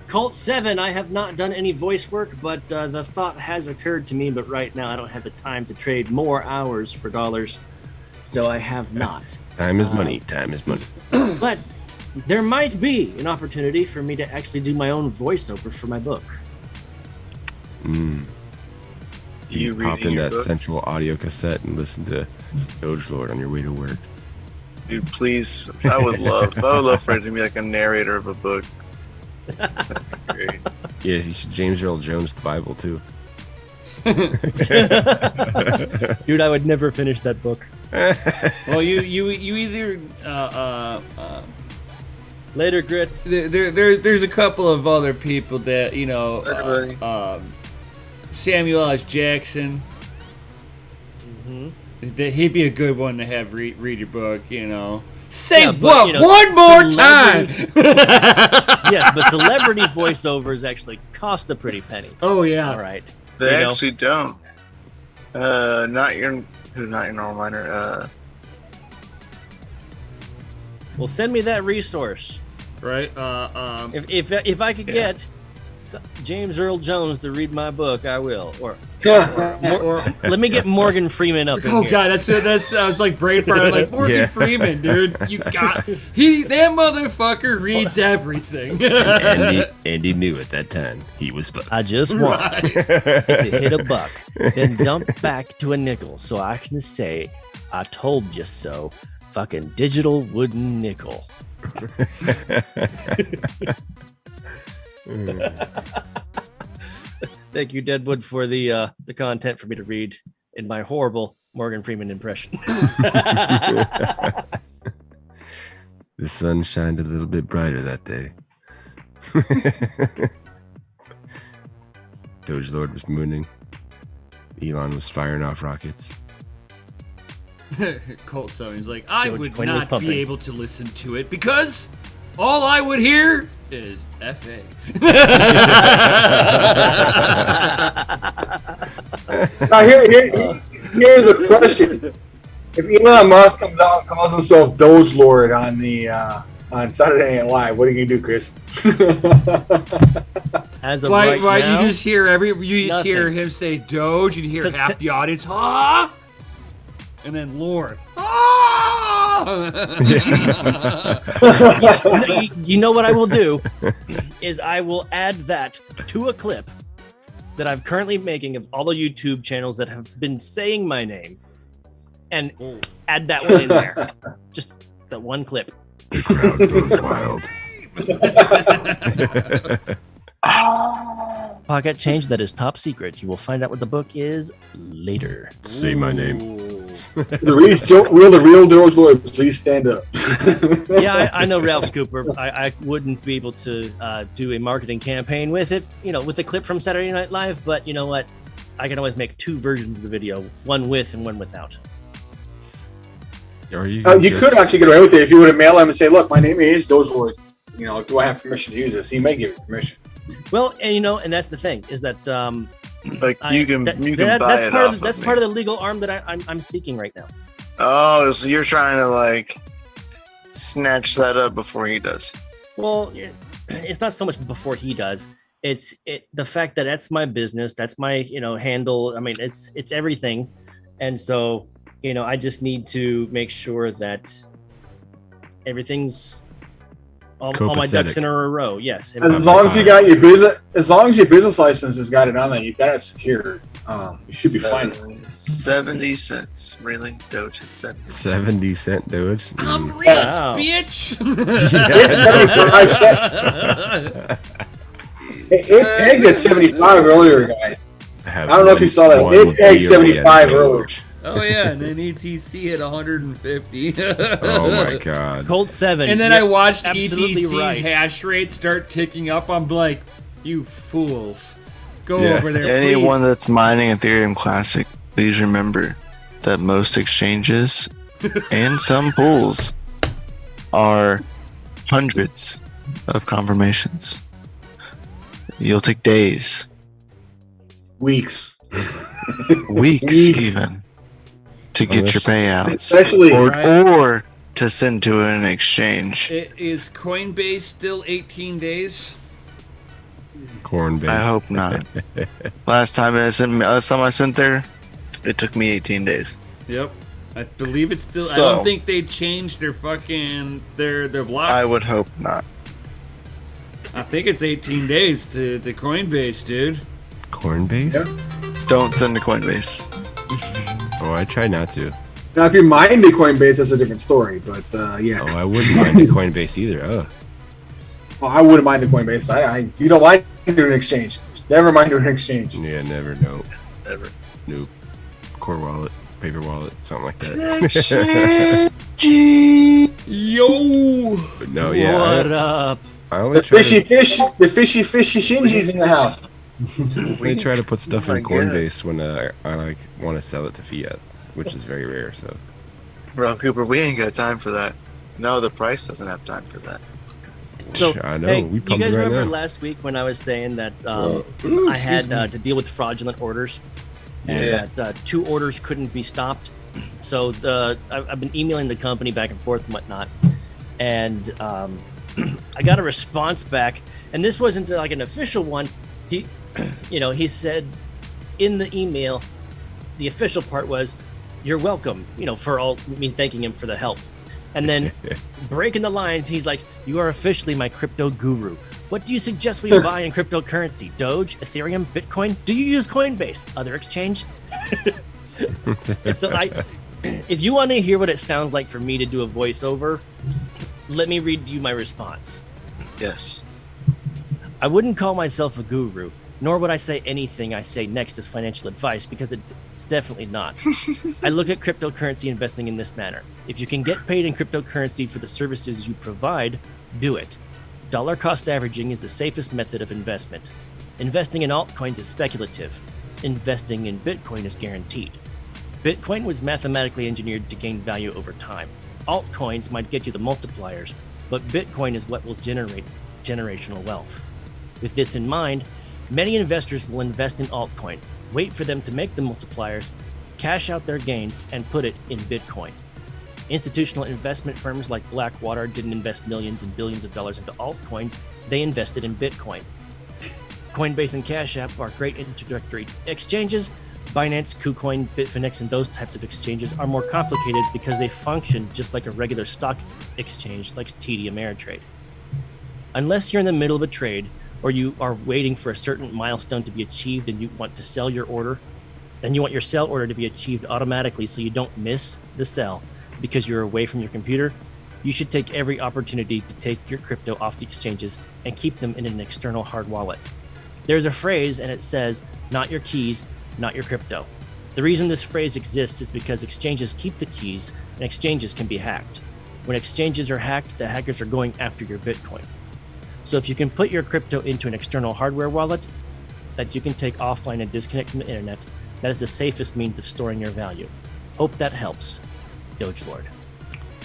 Colt 7, I have not done any voice work, but the thought has occurred to me, but right now I don't have the time to trade more hours for dollars, so I have not. Time is money. Time is money. But there might be an opportunity for me to actually do my own voiceover for my book. You reading pop in your that book? central audio cassette and listen to Doge Lord on your way to work. Dude, please. I would love for it to be like a narrator of a book. That'd be great. Yeah, you should James Earl Jones the Bible too. Dude, I would never finish that book. Well, you either Later, Grits. there's a couple of other people that you know. Samuel L. Jackson. That he'd be a good one to have read your book, you know. Say Yeah, but, what? you know, One more time! Yes, but celebrity voiceovers actually cost a pretty penny. Oh, yeah. All right. They You know? actually don't. Not your normal miner. Well, send me that resource. Right? If I could get James Earl Jones to read my book, I will. Or let me get Morgan Freeman up in Oh here. god, that's I was like brain fart. Like Morgan Yeah. Freeman, dude. You got that motherfucker reads everything. and he knew at that time he was fucked. I just want to hit a buck, then dump back to a nickel so I can say, I told you so. Fucking digital wooden nickel. Thank you, Deadwood, for the content for me to read in my horrible Morgan Freeman impression. The sun shined a little bit brighter that day. Doge Lord was mooning. Elon was firing off rockets. Colt Stone, he's like, I Doge would coin was not pumping. be able to listen to it because all I would hear is FA. Now here's a question: if Elon Musk comes out and calls himself Doge Lord on the on Saturday Night Live, what are you gonna do, Chris? As of Why right now, you just hear nothing. hear him say Doge, and you hear 'Cause half the audience, huh? And then Lord. Ah! you know what I will do is I will add that to a clip that I'm currently making of all the YouTube channels that have been saying my name, and add that one in there. Just that one clip. The crowd goes wild. Pocket change that is top secret. You will find out what the book is later. Say my name. Ooh. Will the real Doge Lord please stand up? Yeah, I know Ralph Cooper. I wouldn't be able to do a marketing campaign with it, with the clip from Saturday Night Live, but you know what? I can always make 2 versions of the video, one with and one without. Or you could actually get away with it if you would have mailed him and say, look, my name is Doge Lord. Do I have permission to use this? He may give you permission. Well, and that's the thing, is that you can buy it off that's part of the legal arm that I'm seeking right now. Oh, so you're trying to snatch that up before he does? Well, it's not so much before he does. It's the fact that that's my business, that's my handle. I mean, it's everything, and so I just need to make sure that everything's all my ducks in a row. Yes. As long as you got your business license has got it on there, you've got it secured. You should be fine. 70 cents, really? Doge at 70 cent Doge. I'm rich, bitch. It pegged at 75 earlier, guys. I don't know if you saw that. It pegged 75 earlier. Oh yeah, and then ETC at 150. Oh my god. Colt 7. And then I watched ETC's hash rate start ticking up. I'm like, you fools. Go over there, Anyone please. that's mining Ethereum Classic, please remember that most exchanges and some pools are hundreds of confirmations. You'll take days. Weeks. Weeks even. To get your payouts, especially or to send to an exchange. Is Coinbase still 18 days? Coinbase. I hope not. Last time I sent there, it took me 18 days. Yep, I believe it's still. So, I don't think they changed their block. I would hope not. I think it's 18 days to Coinbase, dude. Coinbase? Yep. Don't send to Coinbase. Oh, I try not to. Now, if you mind the Coinbase, that's a different story. But yeah. Oh, I wouldn't mind the Coinbase either. Oh. Well, I wouldn't mind the Coinbase. You don't mind doing an exchange. Never mind doing an exchange. Yeah, never. No. Never. Nope. Core wallet, paper wallet, something like that. Yo. But no, yeah. What up? I only The fishy Shinji's in the house. I try to put stuff in my God. Coinbase when I want to sell it to fiat, which is very rare. So, Bro, Cooper, we ain't got time for that. No, the price doesn't have time for that. So, I know. hey, We you pumped guys it right remember now. last week when I was saying that I had to deal with fraudulent orders, and that 2 orders couldn't be stopped? So I've been emailing the company back and forth and whatnot, and I got a response back, and this wasn't like an official one. He said in the email, the official part was, "You're welcome," for me thanking him for the help. And then breaking the lines, he's like, "You are officially my crypto guru. What do you suggest we buy in cryptocurrency? Doge, Ethereum, Bitcoin? Do you use Coinbase? Other exchange?" And so if you want to hear what it sounds like for me to do a voiceover, let me read you my response. Yes. I wouldn't call myself a guru, nor would I say anything I say next is financial advice, because it's definitely not. I look at cryptocurrency investing in this manner. If you can get paid in cryptocurrency for the services you provide, do it. Dollar cost averaging is the safest method of investment. Investing in altcoins is speculative. Investing in Bitcoin is guaranteed. Bitcoin was mathematically engineered to gain value over time. Altcoins might get you the multipliers, but Bitcoin is what will generate generational wealth. With this in mind, many investors will invest in altcoins, wait for them to make the multipliers, cash out their gains, and put it in Bitcoin. Institutional investment firms like Blackwater didn't invest millions and billions of dollars into altcoins, they invested in Bitcoin. Coinbase and Cash App are great introductory exchanges. Binance, KuCoin, Bitfinex, and those types of exchanges are more complicated because they function just like a regular stock exchange like TD Ameritrade. Unless you're in the middle of a trade, or you are waiting for a certain milestone to be achieved and you want to sell your order, and you want your sell order to be achieved automatically so you don't miss the sell because you're away from your computer, you should take every opportunity to take your crypto off the exchanges and keep them in an external hard wallet. There's a phrase and it says, "Not your keys, not your crypto." The reason this phrase exists is because exchanges keep the keys and exchanges can be hacked. When exchanges are hacked, the hackers are going after your Bitcoin. So if you can put your crypto into an external hardware wallet that you can take offline and disconnect from the internet, that is the safest means of storing your value. Hope that helps, Doge Lord.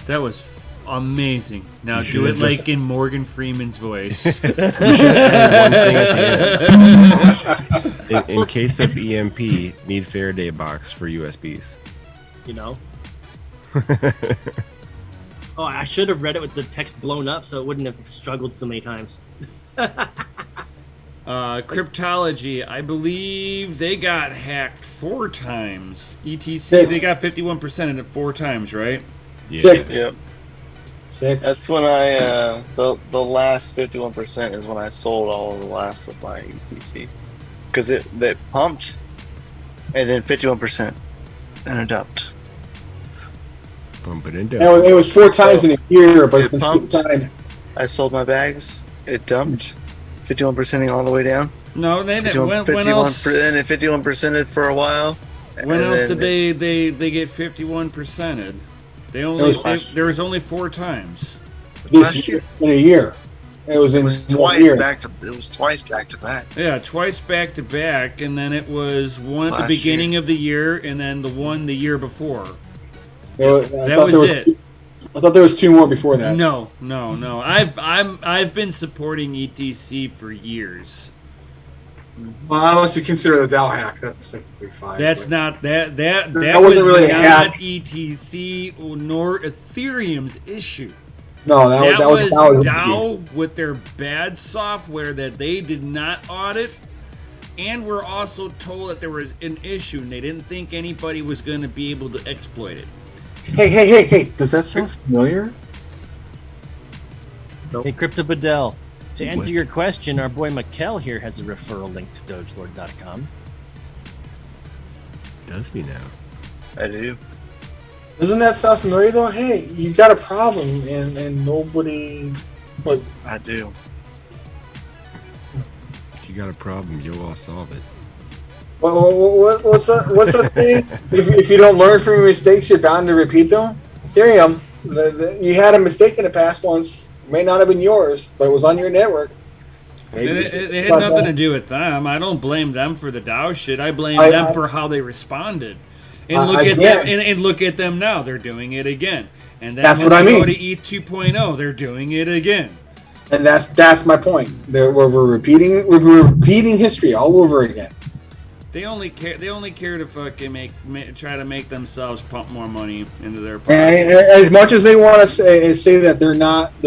That was amazing. Now You do it should've like in Morgan Freeman's voice. You should add one thing at the end. In case of EMP, need Faraday box for USBs. You know? Oh, I should have read it with the text blown up so it wouldn't have struggled so many times. Cryptology, I believe they got hacked 4 times. ETC, they got 51% in it 4 times, right? Yeah. 6. Yep. 6. That's when I the last 51% is when I sold all of the last of my ETC, because it pumped, and then 51% and it dumped. Pump it in No, it was 4 times in a year, but it's It been pumped. 6 times. I sold my bags. It dumped, 51%ing all the way down. No, they didn't. 51, When else? and it 51%ed for a while. When and else then did it's- they get 51%ed? They only It was last there was only 4 times. This Last year. in a year. It was It in was 1 twice year. back to. It was twice back to back. Yeah, twice back to back, and then it was one at the Last beginning of the year, and then the one the year before. I That thought was there was it. I thought there was 2 more before that. No. I've been supporting ETC for years. Well, unless you consider the DAO hack, that's technically fine. That's but- not that That was wasn't really a not hack. ETC nor Ethereum's issue. No, that was DAO with their bad software that they did not audit, and were also told that there was an issue and they didn't think anybody was going to be able to exploit it. Hey! Does that sound familiar? Hey, Crypto Bedell, to answer What? your question, our boy Mikkel here has a referral link to dogelord.com. Does he now? I do. Doesn't that sound familiar though? Hey, you got a problem and nobody. But I do. If you got a problem, you'll all solve it. what's that saying? If you don't learn from your mistakes, you're bound to repeat them. Ethereum, you had a mistake in the past once. It may not have been yours, but it was on your network. It had nothing to do with them. I don't blame them for the DAO shit. I blame them for how they responded. And look at them. And look at them now. They're doing it again. And then That's when what I they mean. go to ETH 2.0, they're doing it again. And that's my point. We're repeating history all over again. They only care to fucking try to make themselves pump more money into their And pockets. as much as they want to say that they're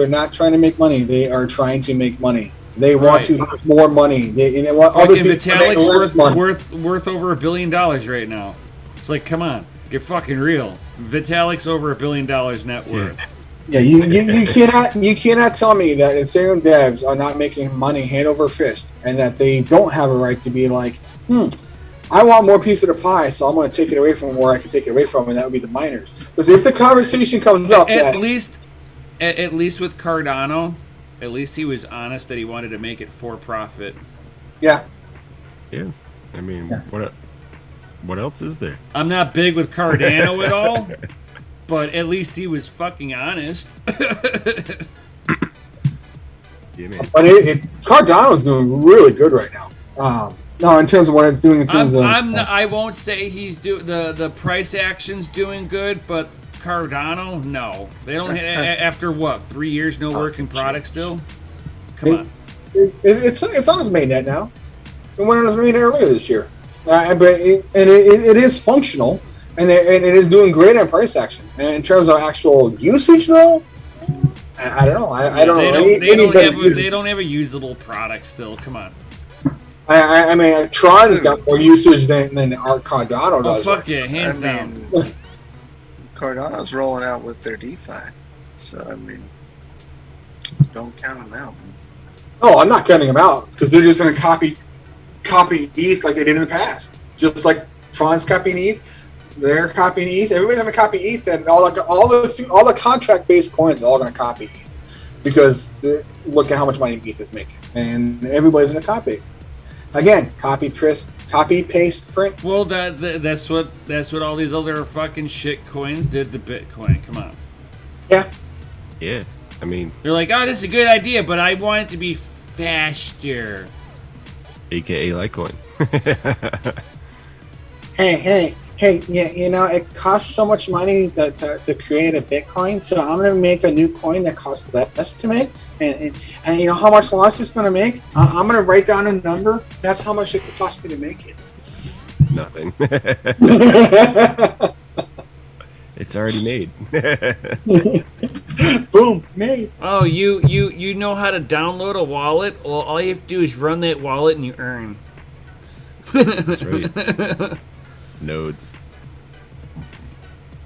not trying to make money, they are trying to make money. They want to make more money. They want other Fucking people to make Vitalik's less money. worth over $1 billion right now. It's like, come on, get fucking real. Vitalik's over $1 billion net worth. Yeah, you cannot tell me that Ethereum devs are not making money hand over fist, and that they don't have a right to be like, I want more piece of the pie, so I'm going to take it away from where I can take it away from, and that would be the miners. Because if the conversation comes up, At least with Cardano, at least he was honest that he wanted to make it for profit. yeah, Yeah. I mean, what else is there? I'm not big with Cardano at all, but at least he was fucking honest. Yeah, man. but Cardano's doing really good right now. No, in terms of what it's doing in terms I won't say he's the price action's doing good, but Cardano, no, they don't. After what, 3 years, no working product still? Come on. it's on his mainnet now. It went on his mainnet earlier this year, but it is functional, and it is doing great on price action. And in terms of actual usage, though, I don't know. I don't know. They don't have a usable product still. Come on. I mean, Tron's got more usage than our Cardano Oh does. fuck yeah, hands down. Cardano's rolling out with their DeFi, so I mean, don't count them out. No, I'm not cutting them out because they're just going to copy ETH like they did in the past. Just like Tron's copying ETH, they're copying ETH. Everybody's going to copy ETH, and all the contract-based coins are all going to copy ETH because look at how much money ETH is making, and everybody's going to copy. Again, copy, paste, print. Well, that's what all these other fucking shit coins did to Bitcoin. Come on. Yeah. Yeah. I mean, They're like, oh, this is a good idea, but I want it to be faster. AKA Litecoin. Hey, yeah, you know, it costs so much money to create a Bitcoin, so I'm going to make a new coin that costs less to make. And you know how much loss it's going to make? I'm going to write down a number. That's how much it could cost me to make it. Nothing. It's already made. Boom, made. Oh, you know how to download a wallet? Well, all you have to do is run that wallet and you earn. That's right. Nodes.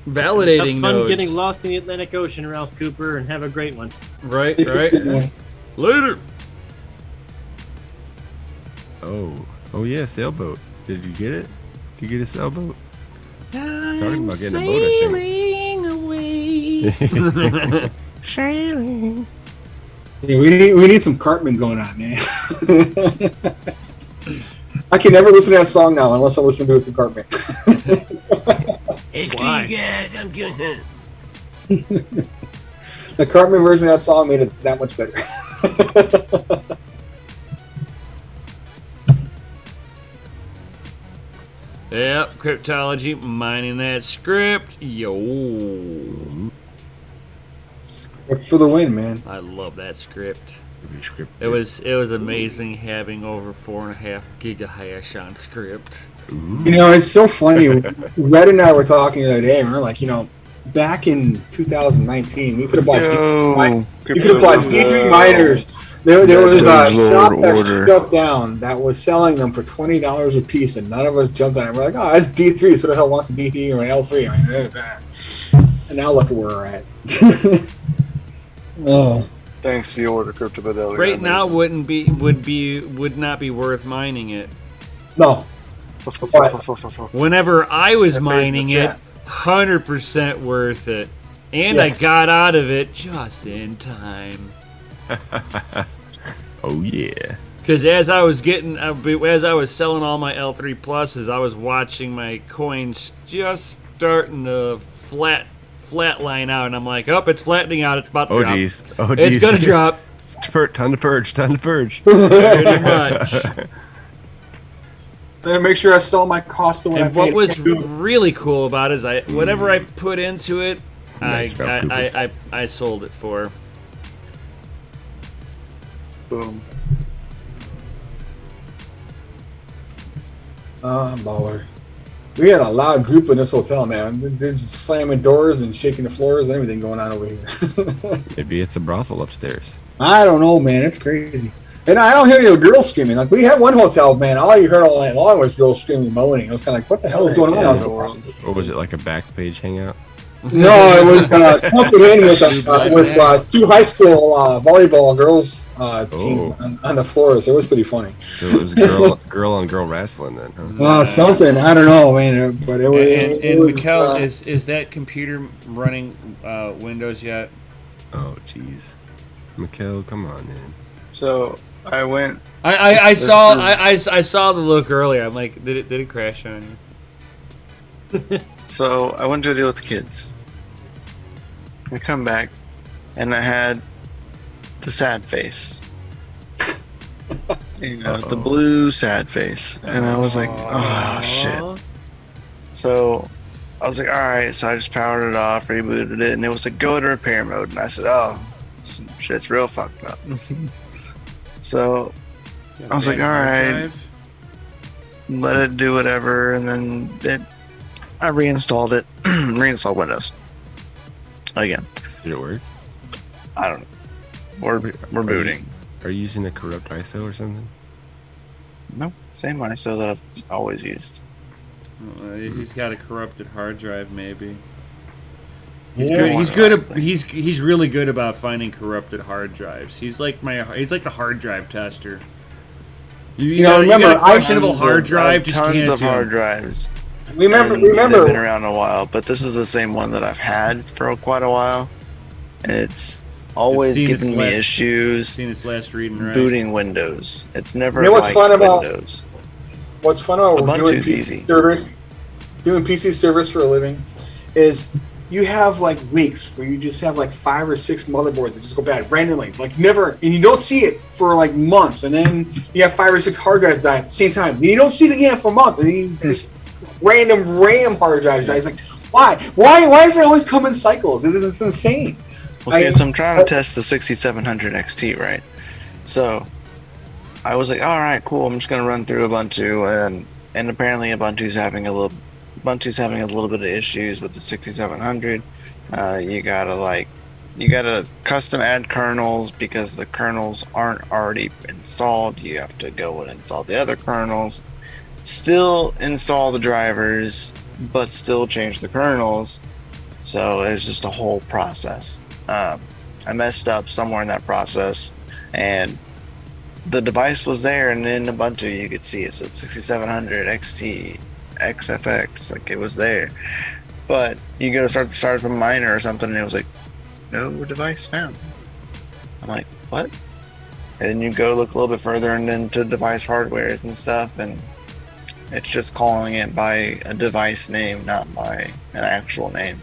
Validating Have fun nodes. getting lost in the Atlantic Ocean, Ralph Cooper, and have a great one. Right. Later. Oh yeah, sailboat. Did you get it? Did you get a sailboat? Talking about getting a boat, I think. Sailing. Yeah, we need some Cartman going on, man. I can never listen to that song now unless I listen to it through Cartman. Why? I'm good. The Cartman version of that song made it that much better. Yep, cryptology, mining that script. Yo. For the win, man. I love that script. It was amazing having over 4.5 gigahash on script. You know, it's so funny. Red and I were talking the other day, and we're like, you know, back in 2019, we could have bought D3 miners. There was a shop that shut down that was selling them for $20 a piece, and none of us jumped on it. We're like, oh, that's D3. So the hell wants a D3 or an L3? I mean, and now look at where we're at. Oh. Thanks to your order, Crypto Fidelity. Right now would not be worth mining it. No. Whenever I was mining it, 100% worth it, and I got out of it just in time. Oh yeah. Because as I was selling all my L3 pluses, I was watching my coins just starting to flatline out, and I'm like, oh, it's flattening out. It's about to drop. Oh geez. It's gonna drop. Time to purge. Pretty much. And make sure I sell my cost of what And what was really cool about it is whatever I put into it, I sold it for. Boom. Baller. We had a loud group in this hotel, man. They're just slamming doors and shaking the floors and everything going on over here. Maybe it's a brothel upstairs. I don't know, man. It's crazy. And I don't hear any girls screaming. Like, we had one hotel, man. All you heard all night long was girls screaming, moaning. I was kind of like, what the hell is going on? Or was it like a back page hangout? No, it was Pumpin with two high school volleyball girls team on the floors. It was pretty funny. So it was girl on girl wrestling then, huh? Something. I don't know, man. But it was. And Mikkel, is that computer running Windows yet? Oh, jeez. Mikkel, come on, man. So I went. I saw the look earlier. I'm like, did it crash on you? So I went to a deal with the kids. I come back, and I had the sad face. You know, the blue sad face. And I was like, oh, shit. So I was like, all right. So I just powered it off, rebooted it, and it was like, go to repair mode. And I said, oh, this shit's real fucked up. So I was like, all right, let it do whatever. And then I reinstalled it, reinstalled Windows again. Did it work? I don't know. We're booting. Are you using a corrupt ISO or something? No, same ISO that I've always used. He's got a corrupted hard drive, maybe. He's really good about finding corrupted hard drives. He's like the hard drive tester. You know, remember, a questionable hard drive. Tons of hard drives. Remember, they've been around a while, but this is the same one that I've had for quite a while. And it's always seen giving its me last- issues Seen its last reading, right? booting Windows. It's never You know what's like fun about- Windows. What's fun about doing Ubuntu's PC easy. service, doing PC service for a living, is you have like weeks where you just have like 5 or 6 motherboards that just go bad randomly, like never, and you don't see it for like months, and then you have 5 or 6 hard drives die at the same time. Then you don't see it again for a month, and then you just random RAM hard drives die. It's like, why? Why does it always come in cycles? This is insane. Well, see, so I'm trying to test the 6700 XT, right? So I was like, all right, cool. I'm just gonna run through Ubuntu, and apparently Ubuntu's having a little bit of issues with the 6700. You gotta custom add kernels because the kernels aren't already installed. You have to go and install the other kernels, still install the drivers, but still change the kernels. So it's just a whole process. I messed up somewhere in that process, and the device was there, and in Ubuntu you could see it said 6700 XT XFX, like it was there. But you go to start from miner or something, and it was like, no device found. I'm like, what? And then you go look a little bit further and into device hardwares and stuff, and it's just calling it by a device name, not by an actual name.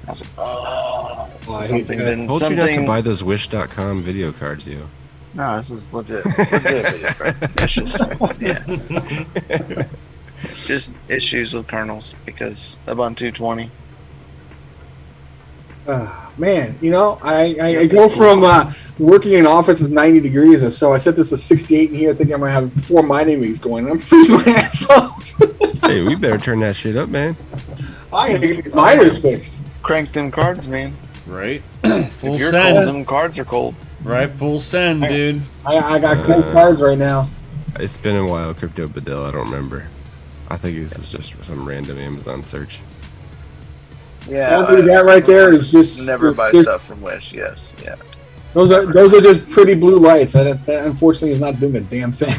I was like, oh, so something didn't. Told you not Something. to buy those Wish.com video cards, yo. No, this is legit. It's just, yeah. Just issues with kernels because Ubuntu 20. Man, you know, I go from working in an office is 90 degrees, and so I set this to 68 in here. I think I'm gonna have 4 mining weeks going, and I'm freezing my ass off. Hey, we better turn that shit up, man. I gotta get these miners fixed. Crank them cards, man. Right. Full If you're send. cold, them cards are cold. Right, full send, dude. I got cool cards right now. It's been a while, Crypto Badil. I don't remember. I think this was just some random Amazon search. Yeah, So that right there is just never buy there's- stuff from Wish. Yes, yeah. Those are just pretty blue lights. That unfortunately is not doing a damn thing.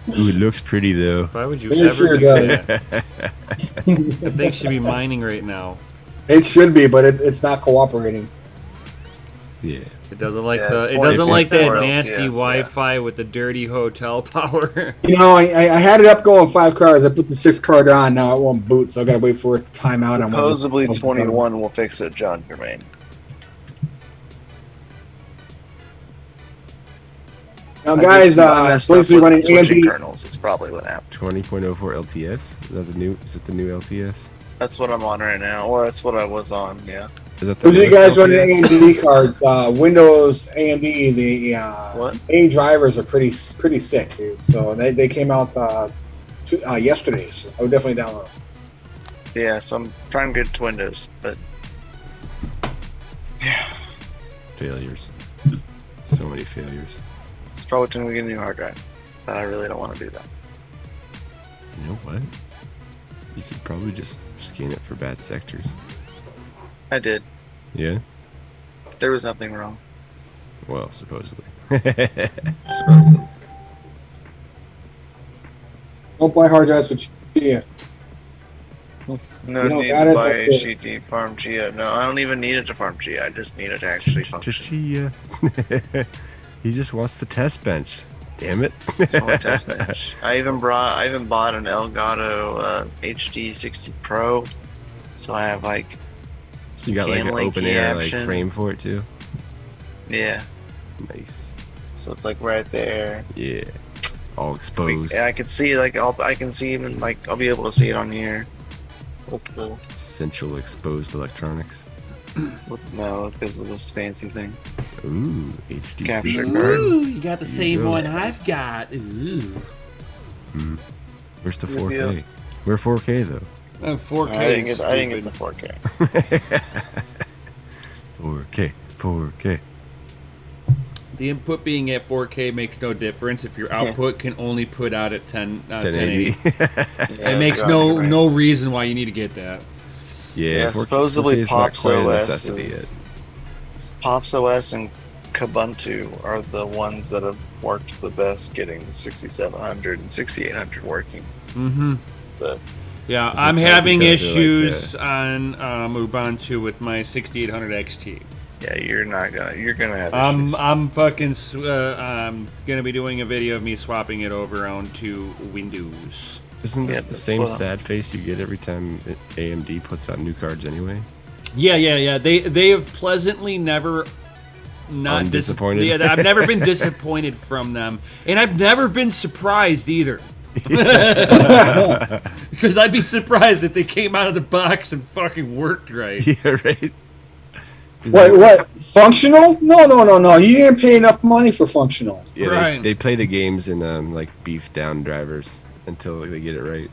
Ooh, it looks pretty though. Why would you It ever sure do does. that? That thing should be mining right now. It should be, but it's not cooperating. Yeah. It doesn't like Yeah, it doesn't like that 24 nasty LTS, yeah. Wi-Fi with the dirty hotel power. You know, I had it up going 5 cars. I put the 6th card on. Now it won't boot, so I gotta wait for it to time out. Supposedly 21 will fix it, John Germain. Now, guys, supposed to be running switching AMD. kernels. It's probably what happened. 20.04 LTS. Is that the new? Is it the new LTS? That's what I'm on right now, or that's what I was on. Yeah. Is that the Those of you newest guys running LTS? AMD cards, Windows AMD, the What? A drivers are pretty sick, dude. So they came out yesterday, so I would definitely download them. Yeah. So I'm trying to get to Windows, but Failures. So many failures. it's probably going to get a new hard drive. But I really don't want to do that. You know what? You could probably just scan it for bad sectors. I did. Yeah? There was nothing wrong. Well, supposedly. Supposedly. Don't buy hard drives for Chia. No You don't need got to it, buy that's a GT farm Chia. No, I don't even need it to farm Chia. I just need it to actually function. Chia. He just wants the test bench. Damn it. It's only test bench. I even bought an Elgato HD 60 Pro, so I have like You got like an Cam-link open air like action. frame for it too. Yeah, Nice. so it's like right there. Yeah. All exposed. And I can see I can see even like I'll be able to see it on here with the Essential exposed electronics. because of this fancy thing. Ooh, HD. Capture system. card. Ooh, you got the There you same go. one I've got. Ooh. Where's the Good 4K? deal. We're 4K though. 4K. I didn't get is the stupid. 4K. 4K. The input being at 4K makes no difference if your output can only put out at 1080. 1080. It makes no reason why you need to get that. Yeah, 4K supposedly 4K is not Pops quite a OS necessity is Pops OS and Kubuntu are the ones that have worked the best getting the 6700 and 6800 working. Mm-hmm. But Yeah, It's I'm okay having because they're issues on Ubuntu with my 6800 XT. Yeah, you're gonna have issues. I'm fucking gonna be doing a video of me swapping it over onto Windows. Isn't this Yeah, the that's same what- sad face you get every time AMD puts out new cards anyway? Yeah. They have pleasantly never not Undisappointed? Yeah, I've never been disappointed from them, and I've never been surprised either. Because I'd be surprised if they came out of the box and fucking worked right. Yeah, right. What? Functional? No. You didn't pay enough money for functional. Yeah, Right. they play the games in like beef down drivers until they get it right.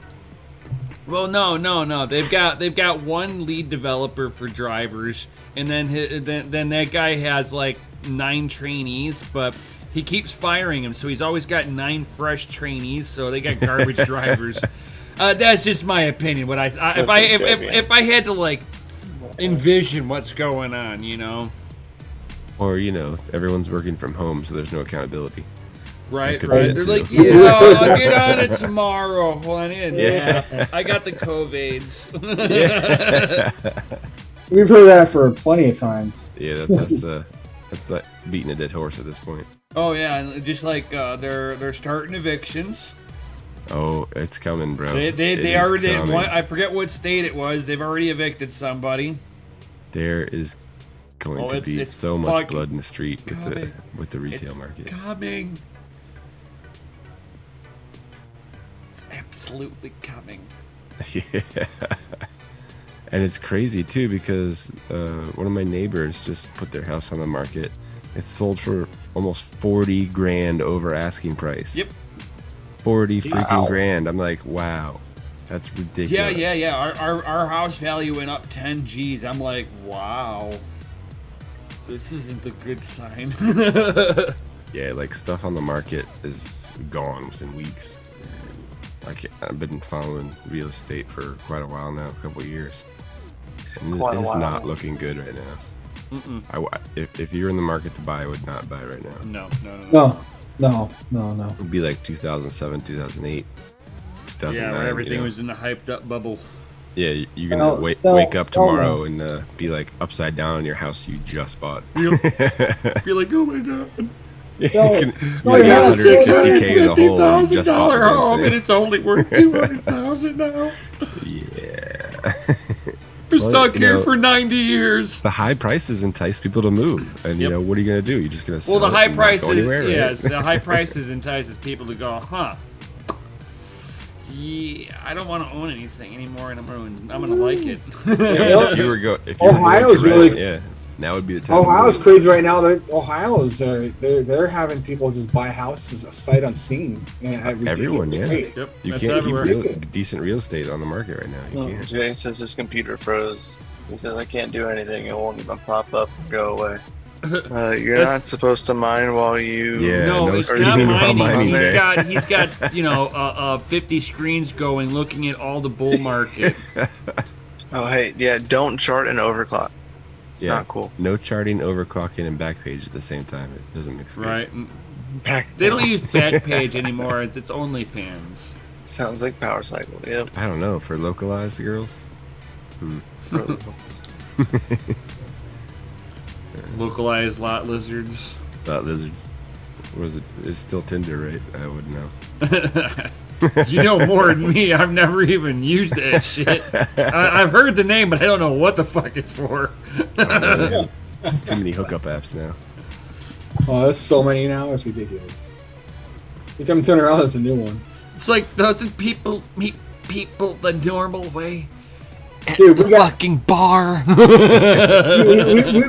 Well, no. They've got one lead developer for drivers, and then that guy has like 9 trainees, but he keeps firing them, so he's always got 9 fresh trainees. So they got garbage drivers. That's just my opinion. What if I had to like envision what's going on, you know? Or everyone's working from home, so there's no accountability. Right. could be it, They're too. like, yeah, I'll get on it tomorrow. Hold on in. Yeah. I got the COVIDs. We've heard that for plenty of times. Yeah, that's like beating a dead horse at this point. Oh yeah, and just like they're starting evictions. Oh, it's coming, bro. They It is already coming. I forget what state it was. They've already evicted somebody. There is going to be it's so much fucking blood in the street coming. with the retail It's market. coming. It's absolutely coming. Yeah. And it's crazy too because one of my neighbors just put their house on the market. It sold for almost 40 grand over asking price. Yep. 40 freaking grand. I'm like, wow, that's ridiculous. Yeah. Our house value went up 10 G's. I'm like, wow. This isn't a good sign. Yeah, like stuff on the market is gone within weeks. I've been following real estate for quite a while now, a couple of years. And Quite a it's while. not looking good right now. If you're in the market to buy, I would not buy right now. No. It would be like 2007, 2008, 2009. Yeah, when everything you know? was in the hyped up bubble. Yeah, you're gonna Sell- wake up sell tomorrow and be like upside down on your house you just bought. Be like, oh my god. Sell- You sell your house. 160K in the hole. You just bought $650,000 home, the and it's only worth $200,000 now. Yeah. We're Well, stuck you here know, for 90 years. The high prices entice people to move, and Yep. what are you gonna do? You're just gonna sell Well, the it high and not go prices, anywhere, right? yes, the high prices entices people to go, huh? Yeah, I don't want to own anything anymore, and I'm gonna like it. If you were going Ohio's to rent, really- yeah. Now would be the time. Ohio's crazy right now. They're having people just buy houses sight unseen. And Everyone, yeah. Great. Yep, You that's can't everywhere. keep decent real estate on the market right now. You can't. Jay says his computer froze. He says I can't do anything. It won't even pop up and go away. You're That's- not supposed to mine while you. Yeah. No, no it's streaming not while mining. mining, He's got 50 screens going, looking at all the bull market. Oh hey, yeah. Don't chart and overclock. It's Yeah. not cool. No charting, overclocking, and backpage at the same time. It doesn't mix. good. Right. Back. They don't use Backpage anymore. It's OnlyFans. Sounds like power cycle. Yep. I don't know for localized girls. Localized lot lizards. Lizards. What is it? It's still Tinder, right? I wouldn't know. You know more than me. I've never even used that shit. I've heard the name, but I don't know what the fuck it's for. There's too many hookup apps now. Oh, there's so many now. It's ridiculous. Every time I turn around, there's a new one. It's like, doesn't people meet people the normal way? At Dude, the we got- fucking bar.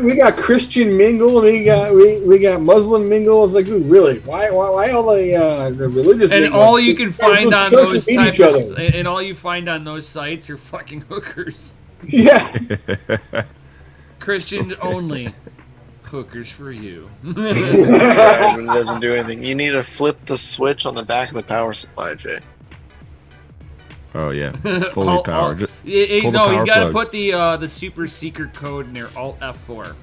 we got Christian mingle, and we got Muslim mingle. It's like, dude, really? Why all the religious? And mingle? all you can find on Church those and meet types each of, other. and all you find on those sites are fucking hookers. Yeah. Christians only. Hookers for you. Yeah, but it doesn't do anything. You need to flip the switch on the back of the power supply, Jay. Oh yeah, fully powered. No, Pull the power he's got to plug. put the super secret code in there. Alt F4.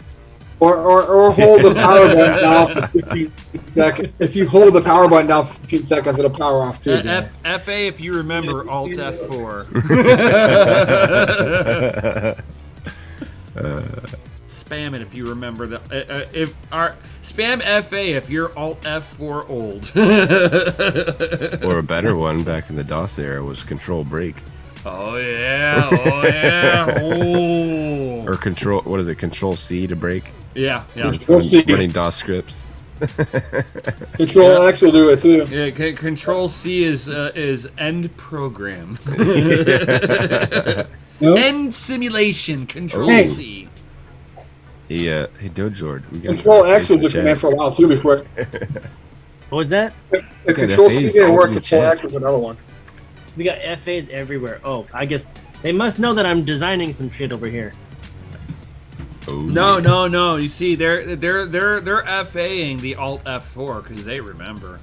Or hold the power button down for 15 seconds. If you hold the power button down for 15 seconds, it'll power off too. FA if you remember, Alt F4. Spam it if you remember that. Spam FA if you're Alt F4 old. Or a better one back in the DOS era was Control Break. Oh yeah. Oh. Or Control. What is it? Control C to break. Yeah. Running DOS scripts. Control X will do it too. Yeah, Control C is end program. End simulation. Control C. Hey, Dojord. Control X was a command for a while too before. What was that? The Control C didn't work. Control X was another one. We got FAs everywhere. Oh, I guess they must know that I'm designing some shit over here. Oh. No. You see, they're FAing the Alt F4 because they remember.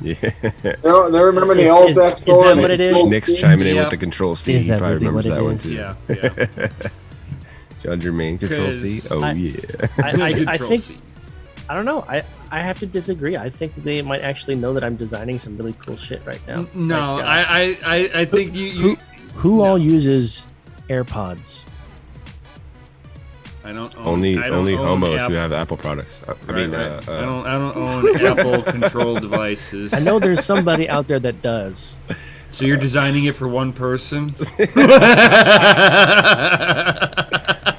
Yeah. They remember the Alt F4. Is that what it is? Nick's chiming in with the Control C. Is He that probably really remembers what it that one is? too. Yeah. John Germain, Control C. Oh yeah. I think. I don't know. I have to disagree. I think that they might actually know that I'm designing some really cool shit right now. No, I think you who all uses AirPods? I don't own, only own homos Apple. who have Apple products. I don't own Apple control devices. I know there's somebody out there that does. So you're designing it for one person?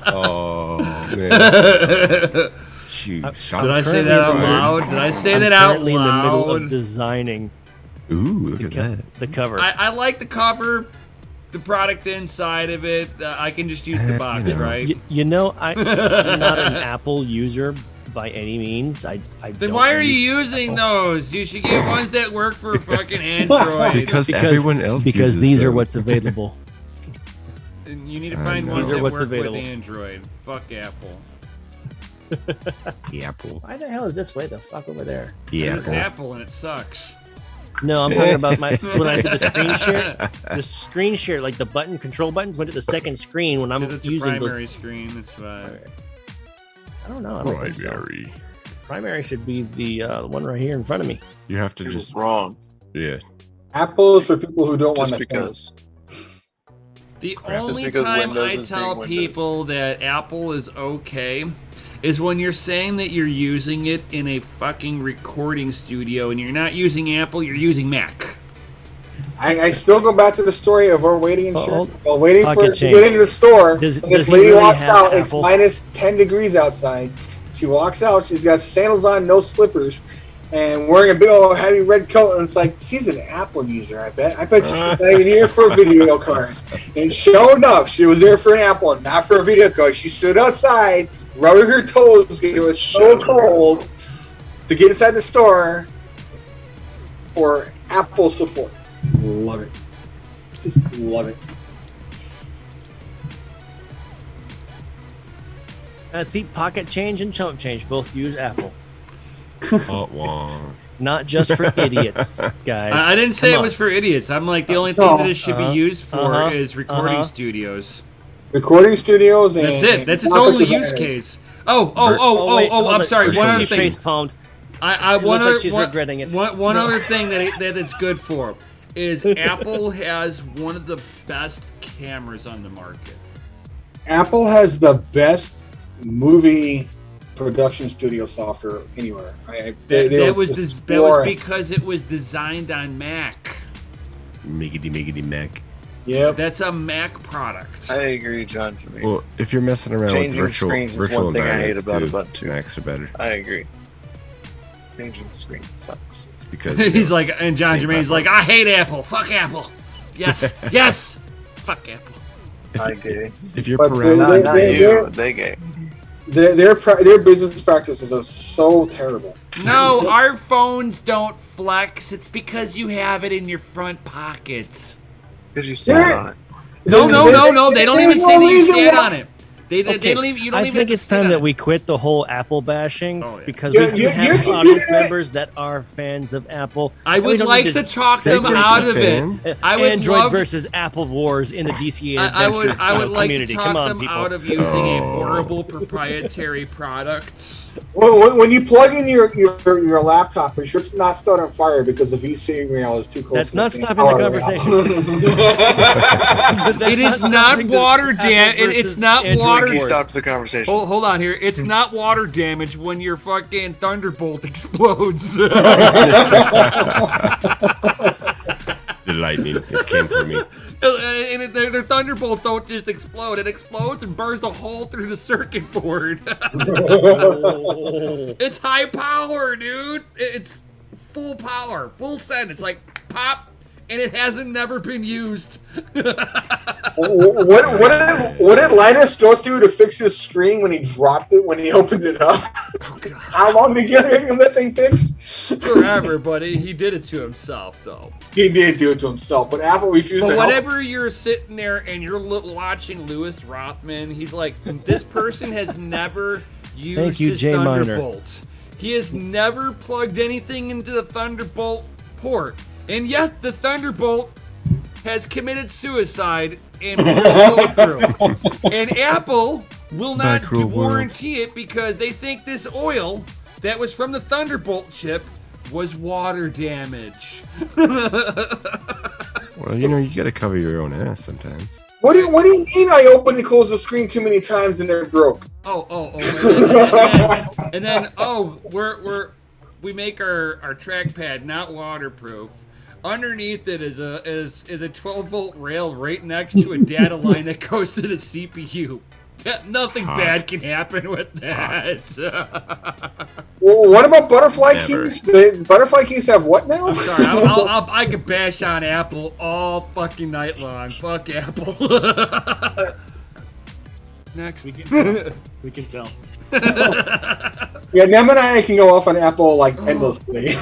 Oh man. Shoot. Did I say that out loud? Did I say that out currently in the middle of loud? designing Ooh, look at that. the cover. I like the cover, the product inside of it. I can just use the box, right? I'm not an Apple user by any means. I Then why are you using those? You should get ones that work for fucking Android. Because everyone else because uses these are them. what's available. And you need to find know. ones These are that what's work available. with Android. Fuck Apple. The Apple. Why the hell is this way the fuck over there? Yeah. It's Apple and it sucks. No, I'm talking about when I did the screen share. The screen share, like the control buttons, went to the second screen when I'm Because it's a using primary screen. That's fine. I don't know. I don't think so. Primary. Primary should be the one right here in front of me. You have to just wrong. Yeah. Apple is for people who don't Just want to. because. The Crap. only Just because time Windows I is tell being people that Apple is okay is when you're saying that you're using it in a fucking recording studio and you're not using Apple, you're using Mac. I still go back to the story of we're waiting in Oh, while waiting for pocket to change. get into the store. Does This he lady really walks have out. It's Apple? minus 10 degrees outside. She walks out. She's got sandals on, no slippers, and wearing a big old heavy red coat. And it's like she's an Apple user. I bet she's not even here for a video card. And sure enough, she was there for an Apple, not for a video card. She stood outside, rubbing her toes. It was so cold to get inside the store for Apple support. Love it. Just love it. See, pocket change and chump change both use Apple. Wah. Not just for idiots, guys. I didn't say Come it was on. for idiots. I'm like, the only thing that it should be used for uh-huh, is recording uh-huh. studios. Recording studios and That's it. That's its topic only of use editing. case. Oh, wait, hold I'm on. sorry. One other She thing. face-palmed. I It one looks other like she's one, regretting it. one No. other thing that it's good for is Apple has one of the best cameras on the market. Apple has the best movie production studio software anywhere. That was because it was designed on Mac. Miggity Mac. Yep. That's a Mac product. I agree, John. For me. Well, if you're messing around Changing with virtual screens is virtual one thing I hate environments about too, it, but too. Macs are better. I agree. Changing the screen sucks. It's because He's like, and John same Germain's like, platform. I hate Apple. Fuck Apple. Yes, yes. Fuck Apple. I gay. If you're But paralyzed, Not They- you. They gay. Their business practices are so terrible. No, our phones don't flex. It's because you have it in your front pockets. Because you sat on it. No. They don't even say that you sat on it. They don't even. You don't I even think have to it's sit time on that it. we quit the whole Apple bashing because Yeah, we do yeah, have yeah, audience yeah. members that are fans of Apple. I and we would don't like need to talk them separate out the of fans. it. I would Android love. versus Apple wars in the DCA I would community. like to Come talk on, them people. out of using a horrible proprietary product. When you plug in your laptop, be sure it's not start on fire because the VC rail is too close. That's to not the stopping the power rail. conversation. It is not water damage. It's not water. Ricky stopped the conversation. Hold on here. It's not water damage when your fucking Thunderbolt explodes. The lightning, it came for me. And their Thunderbolt don't just explode. It explodes and burns a hole through the circuit board. It's high power, dude. It's full power, full send. It's like pop, and it hasn't never been used. What did Linus go through to fix his screen when he dropped it when he opened it up? Oh, God. How long did you get him that thing fixed? Forever, buddy. He did it to himself, though. He did do it to himself, but Apple refused But to help. whenever you're sitting there and you're watching Louis Rothman, he's like, this person has never used Thank you, his Jay Miner. Thunderbolt. He has never plugged anything into the Thunderbolt port. And yet the Thunderbolt has committed suicide and won't go through. And Apple will not Backroom warranty it because they think this oil that was from the Thunderbolt chip was water damage. Well, you know, you got to cover your own ass sometimes. What do you mean I opened and closed the screen too many times and it broke? And then we make our trackpad not waterproof. Underneath it is a 12-volt rail right next to a data line that goes to the CPU. Nothing bad can happen with that. Well, what about butterfly Never. keys? The butterfly keys have what now? I'm sorry, I could bash on Apple all fucking night long. Fuck Apple. Next. We can tell. Yeah, Nem and I can go off on Apple like endlessly.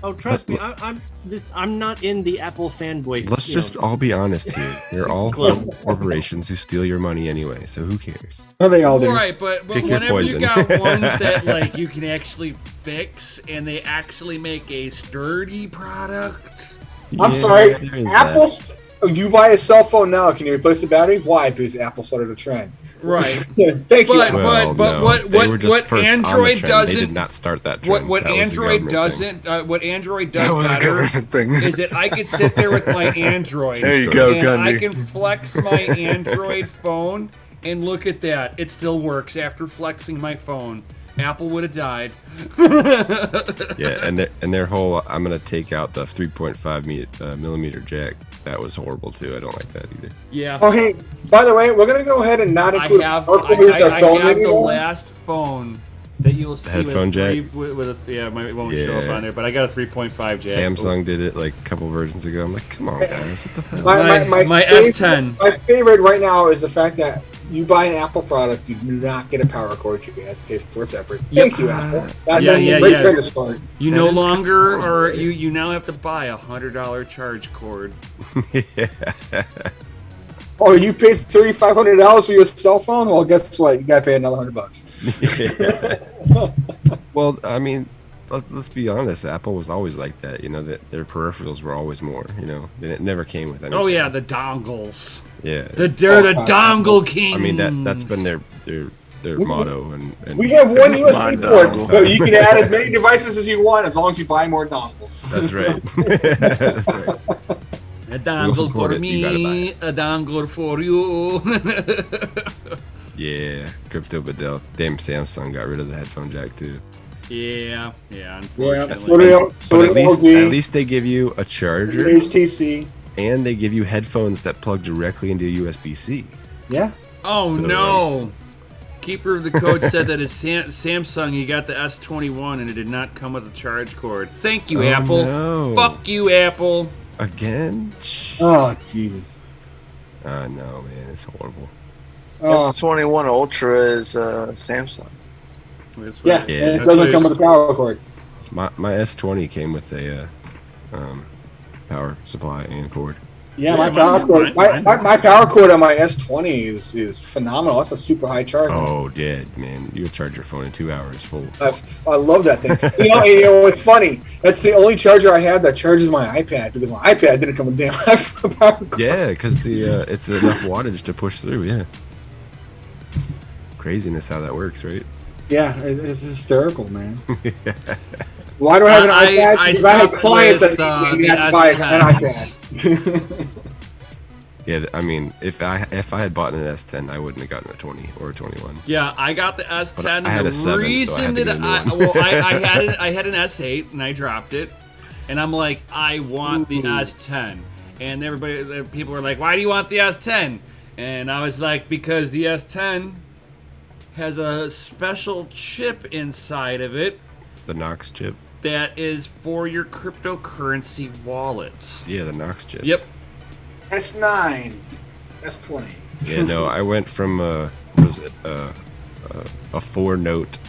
Oh, trust me, I'm not in the Apple fanboy. Let's just all be honest here. They're all corporations who steal your money anyway, so who cares? Oh, they all do. Right, but Pick your whenever you poison. got ones that like you can actually fix and they actually make a sturdy product. I'm Yeah, sorry, there is Apple. that. You buy a cell phone now, can you replace the battery? Why? Because Apple started a trend. Right. Thank you. But Apple. Well, but no, what they were just what first on the Android trend. doesn't They did not start that trend. what That was a Android government doesn't what Android That does was a better government thing. is that I could sit there with my Android There you go, and I Gundy. can flex my Android phone and look at that. It still works after flexing my phone. Apple would have died. Yeah, and their whole I'm gonna take out the 3.5 millimeter jack. That was horrible too. I don't like that either. Yeah. Oh, hey, by the way, we're going to go ahead and not I include have our phone with our I phone have the anymore. last phone that you'll see headphone with, jack? with a, yeah, it won't show up Yeah. on there, but I got a 3.5 jack. Samsung did it like a couple versions ago. I'm like, come on, guys, what the hell? My favorite- S10. My favorite right now is the fact that you buy an Apple product, you do not get a power cord. You have to pay for it separate. Thank you, Apple. Yeah. Great to start. You That no is longer, kind of or cool. you now have to buy a $100 charge cord. Oh, you paid $3,500 for your cell phone? Well, guess what? You got to pay another $100. Well, I mean, let's be honest. Apple was always like that. You know, that their peripherals were always more. You know, it never came with anything. Oh yeah, the dongles. Yeah. They're the dongle kings. I mean, that's been their motto. And We have one My USB port, dongle. so you can add as many devices as you want as long as you buy more dongles. That's right. That's right. A dongle support for it, you gotta buy me, a dongle for you. Yeah, Crypto Bedell. Damn, Samsung got rid of the headphone jack too. yeah, Yeah, unfortunately. so But did at LG, least they give you a charger HTC. and they give you headphones that plug directly into USB-C. Yeah. Oh So, no! Keeper of the code said that his Samsung, he got the S21 and it did not come with a charge cord. Thank you, Oh, Apple. no. Fuck you, Apple. Again? Oh, Jesus. No, man, it's horrible. Oh, S21 Ultra is Samsung. yeah. Yeah. And it doesn't come with a power cord. My S20 came with a power supply and cord. Yeah, my power cord. My power cord on my S20 is phenomenal. That's a super high charge. Oh, yeah, man. You'll charge your phone in 2 hours full. I love that thing. You know, it's funny. That's the only charger I have that charges my iPad because my iPad didn't come with damn power cord. Yeah, because it's enough wattage to push through. Yeah. Craziness how that works, right? Yeah, it's hysterical, man. Why do I have an iPad? Because I have clients that need me to buy an iPad. Yeah, I mean, if I had bought an S10, I wouldn't have gotten a 20 or a 21. Yeah, I got the S10. I had a 7, reason so I had to that I had an S8 and I dropped it, and I'm like, I want the S10, and people were like, why do you want the S10? And I was like, because the S10 has a special chip inside of it. The Knox chip. That is for your cryptocurrency wallet. Yeah, the Knox chips. Yep. S9, S20. Yeah, no, I went from a 4 note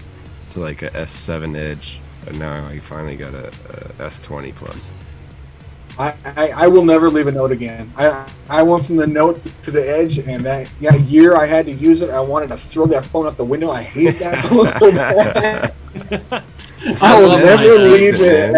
to like a S7 Edge, and now I finally got a S20 Plus. I will never leave a Note again. I went from the Note to the Edge, and that year I had to use it. I wanted to throw that phone out the window. I hate that phone so bad. I will never leave it.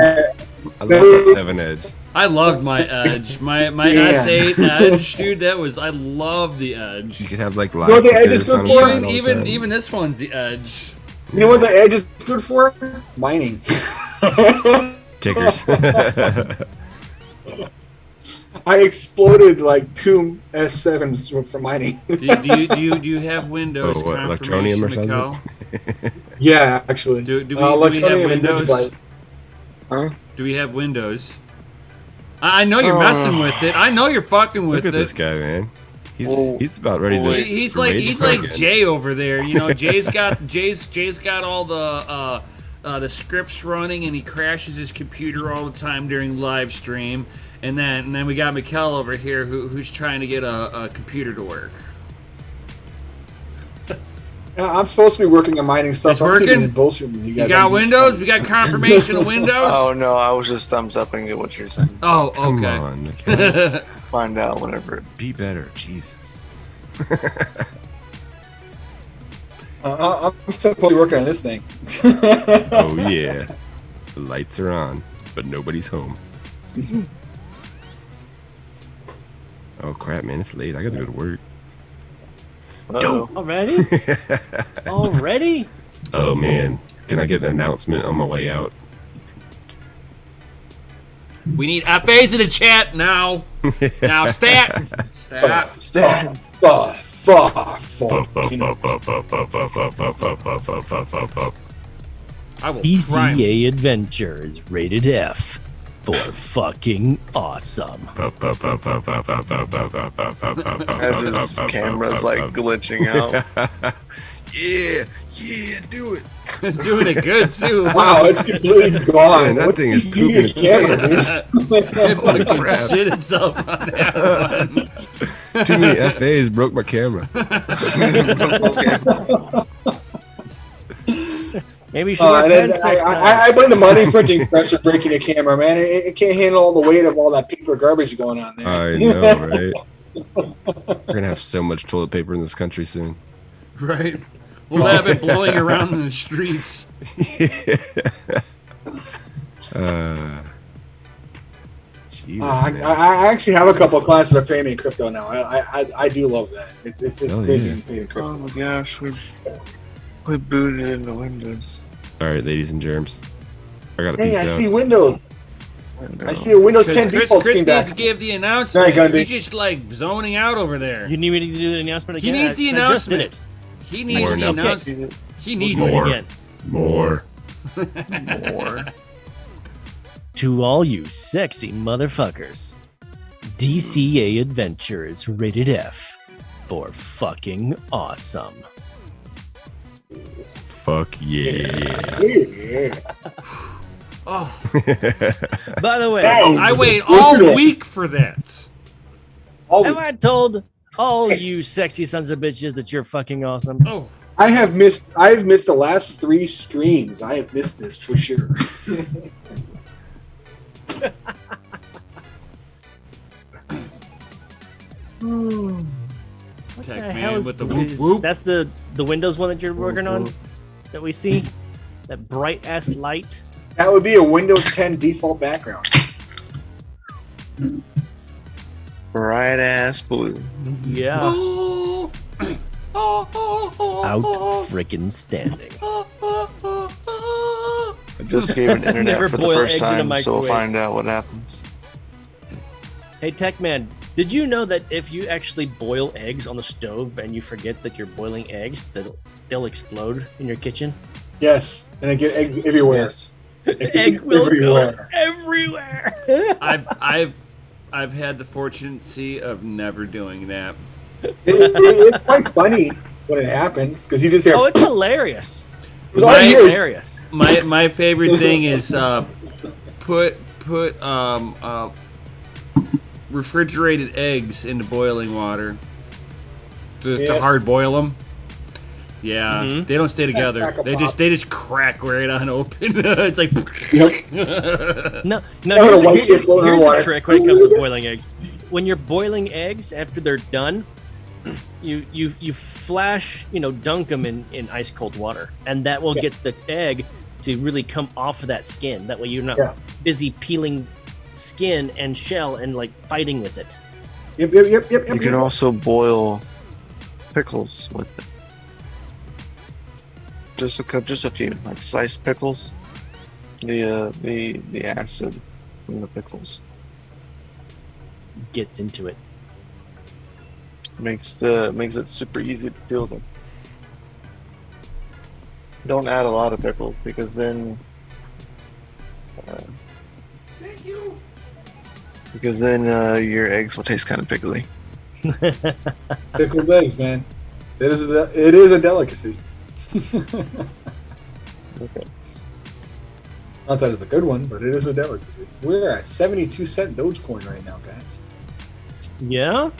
I love the 7 Edge. I loved my Edge. My S8 Edge, dude. I love the Edge. You could have like live. You know what the Edge is good for? Even this one's the Edge. You know what the Edge is good for? Mining. Tickers. I exploded like 2 S7s for mining. do you have Windows? Oh, what, Electronium or something? Yeah, actually. Do we have Windows? Huh? Do we have Windows? I know you're messing with it. I know you're fucking with it. Look at this guy, man. He's about ready to. He's like Jay over there. You know, Jay's got all the scripts running, and he crashes his computer all the time during live stream. And then we got Mikkel over here who's trying to get a computer to work. I'm supposed to be working on mining stuff. It's working? Bullshit you got Windows? We got confirmation of Windows? Oh, no, I was just thumbs up and get what you're saying. Oh, okay. Come on, Mikkel. Find out whenever. Be better, Jesus. I'm supposed to be working on this thing. Oh, yeah. The lights are on, but nobody's home. Oh, crap, man. It's late. I gotta go to work. Already? Already? Oh, man. Can I get an announcement on my way out? We need FAs in the chat now. Now, stat. I will DCA Adventure is rated F for fucking awesome. As his camera's like glitching out. Yeah, do it. It's doing it good too. Wow, it's completely gone. Man, that thing is pooping its pants. It fucking shit itself on that one. Too many FAs broke my camera. Maybe you should wear pants next time. I blame the money printing press for breaking a camera, man. It can't handle all the weight of all that paper garbage going on there. I know, right? We're gonna have so much toilet paper in this country soon. Right. We'll have it blowing around in the streets. Jesus, I actually have a couple of clients that are paying me in crypto now. I do love that. It's big in crypto. Oh my gosh, we booted into Windows. All right, ladies and germs. I got a Hey, piece I out. see Windows. I see a Windows 10 default Chris screen needs back. to give the announcement. Sorry, Gundy. He's just like zoning out over there. You need me to do the announcement again? He needs the I just did announcement. it. He needs the announcement. He needs Do it it again. More. To all you sexy motherfuckers, DCA Adventure is rated F for fucking awesome. Fuck yeah. Oh, By the way, I wait all week for that. have I told all you sexy sons of bitches that you're fucking awesome? Oh, I've missed the last 3 streams. I have missed this for sure. Tech the hell man is with the whoop whoop. That's the Windows one that you're working on that we see? That bright ass light? That would be a Windows 10 default background. Bright ass blue. Yeah. Out frickin' standing. I just gave it internet Never for the boil first eggs in a time, so we'll microwave. find out what happens. Hey, Tech Man, did you know that if you actually boil eggs on the stove and you forget that you're boiling eggs, that they'll explode in your kitchen? Yes, and I get egg everywhere. Yes. Egg will go everywhere. I've had the fortunate of never doing that. It's quite funny when it happens because you just hear. Oh, it's hilarious. It's all you hear is- Hilarious. My favorite thing is put refrigerated eggs into boiling water to hard boil them. Yeah, they don't stay together. They just crack right on open. It's like No, here's the trick when it comes to boiling eggs. When you're boiling eggs after they're done, you flash, dunk them in ice cold water, and that will get the egg to really come off of that skin. That way you're not busy peeling skin and shell and like fighting with it. Yep. You can also boil pickles with it. Just a few, like sliced pickles. The acid from the pickles Gets into it. makes it super easy to peel them. Don't add a lot of pickles because then your eggs will taste kind of pickly. Pickled eggs, man. It is a delicacy. Okay. Not that it's a good one, but it is a delicacy. We're at 72-cent Dogecoin right now, guys. Yeah.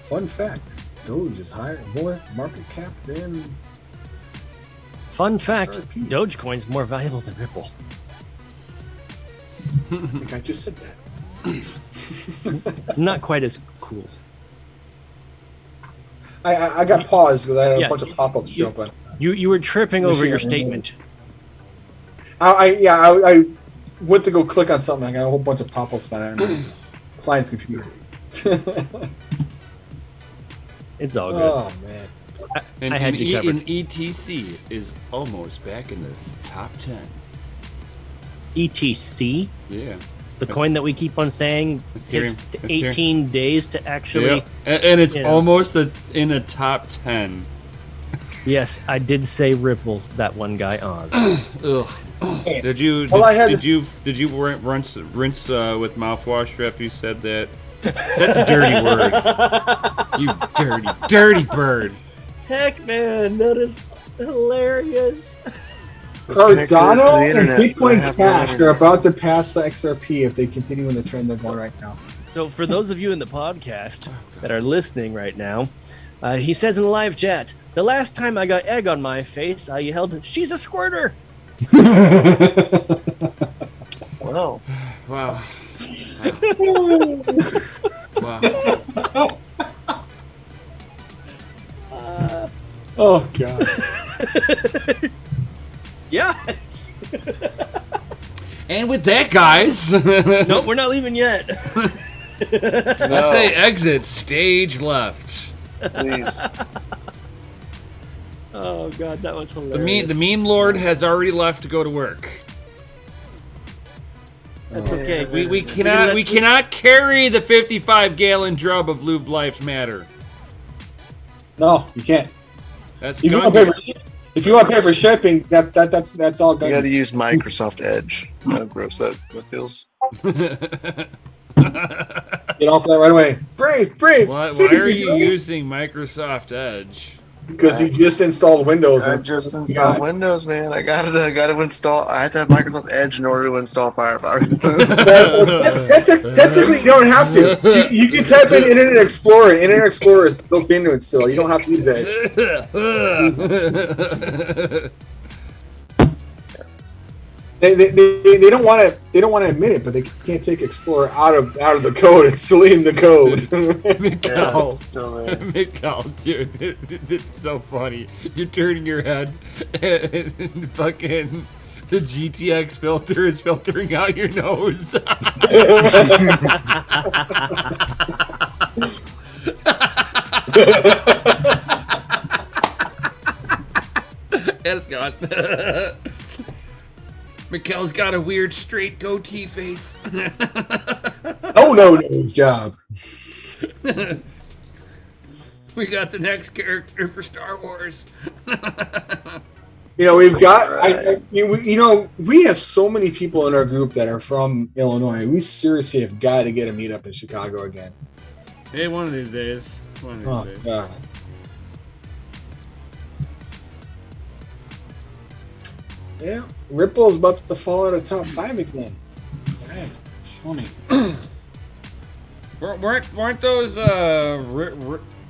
Fun fact: Doge is higher, more market cap than. Fun fact: XRP. Dogecoin's more valuable than Ripple. I think I just said that. Not quite as cool. I got paused because I had a bunch of pop-ups show up on. You were tripping over your statement. I went to go click on something. I got a whole bunch of pop-ups on it. And client's computer. It's all good. Oh man. I had you covered. And ETC is almost back in the top 10. ETC, Yeah. the coin that we keep on saying takes Ethereum. 18 days to actually. And it's almost in the top 10. Yes, I did say Ripple. That one guy, Oz. Ugh. Did you rinse with mouthwash after you said that? That's a dirty word. You dirty bird. Heck, man, that is hilarious. Cardano and Bitcoin Cash are about to pass the XRP if they continue in the trend they're going right now. So, for those of you in the podcast that are listening right now, he says in the live chat, the last time I got egg on my face, I yelled, "She's a squirter!" Wow. Wow. Wow. Oh, God. Yeah. And with that, guys, No, we're not leaving yet. I say exit stage left. Please. Oh God, that was hilarious. The meme lord has already left to go to work. That's okay. We cannot carry the 55-gallon drum of Lube Life Matter. No, you can't. That's If you want to pay for shipping, that's all You good. got to use Microsoft Edge. How gross that feels. Get off that right away. Brave. Why are you using Microsoft Edge? Because he just installed Windows. I just installed Windows, man. I got to install. I have to have Microsoft Edge in order to install Firefox. Technically, you don't have to. You can type in Internet Explorer. Internet Explorer is built into it still. You don't have to use Edge. They don't want to admit it, but they can't take Explorer out of the code. It's still in the code. Mikkel, still there. Mikkel, dude, it's so funny. You're turning your head, and fucking the GTX filter is filtering out your nose. And it's gone. Mikkel's got a weird straight goatee face. No job. We got the next character for Star Wars. We've got. We have so many people in our group that are from Illinois. We seriously have got to get a meetup in Chicago again. Hey, one of these days. God. Yeah, Ripple's about to fall out of top 5 again. Man, it's funny. weren't those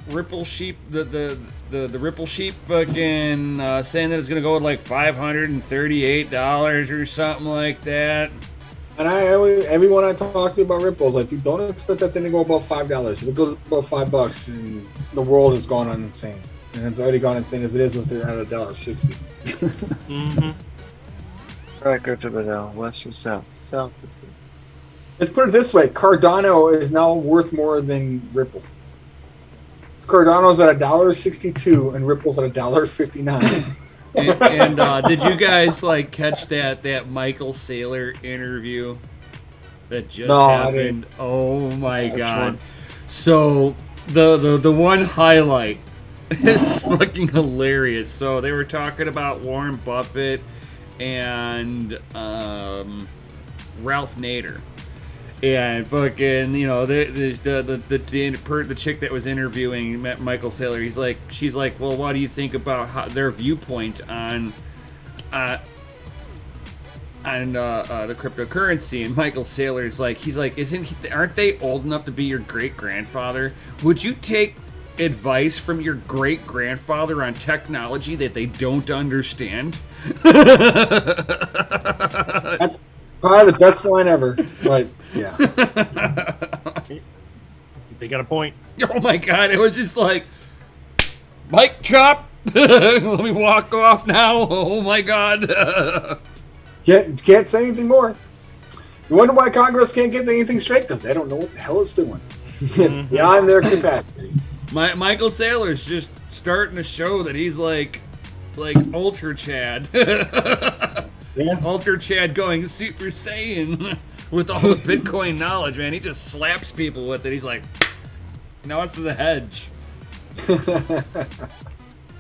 Ripple sheep the Ripple sheep fucking saying that it's gonna go at like $538 or something like that? And everyone I talk to about Ripple is like, dude, don't expect that thing to go above $5. If it goes above $5, and the world has gone on insane, and it's already gone insane as it is with it at $1.60. Mm-hmm. Right, go to the west or south? South. Let's put it this way: Cardano is now worth more than Ripple. Cardano's at $1.62 and Ripple's at $1.59. and did you guys catch that Michael Saylor interview that just happened? Oh my god! So the one highlight is fucking hilarious. So they were talking about Warren Buffett and Ralph Nader. And fucking, the chick that was interviewing Michael Saylor, she's like, well, what do you think about their viewpoint on the cryptocurrency? And Michael Saylor's aren't they old enough to be your great grandfather? Would you take advice from your great grandfather on technology that they don't understand? That's probably the best line ever. But yeah, They got a point. Oh my god, it was just like, mic drop. Let me walk off now. Oh my god. Can't say anything more. You wonder why Congress can't get anything straight? Because they don't know what the hell it's doing. It's beyond their capacity. Michael Saylor's just starting to show that he's like Ultra Chad. Yeah. Ultra Chad going Super Saiyan with all the Bitcoin knowledge, man. He just slaps people with it. He's like, no, this is a hedge.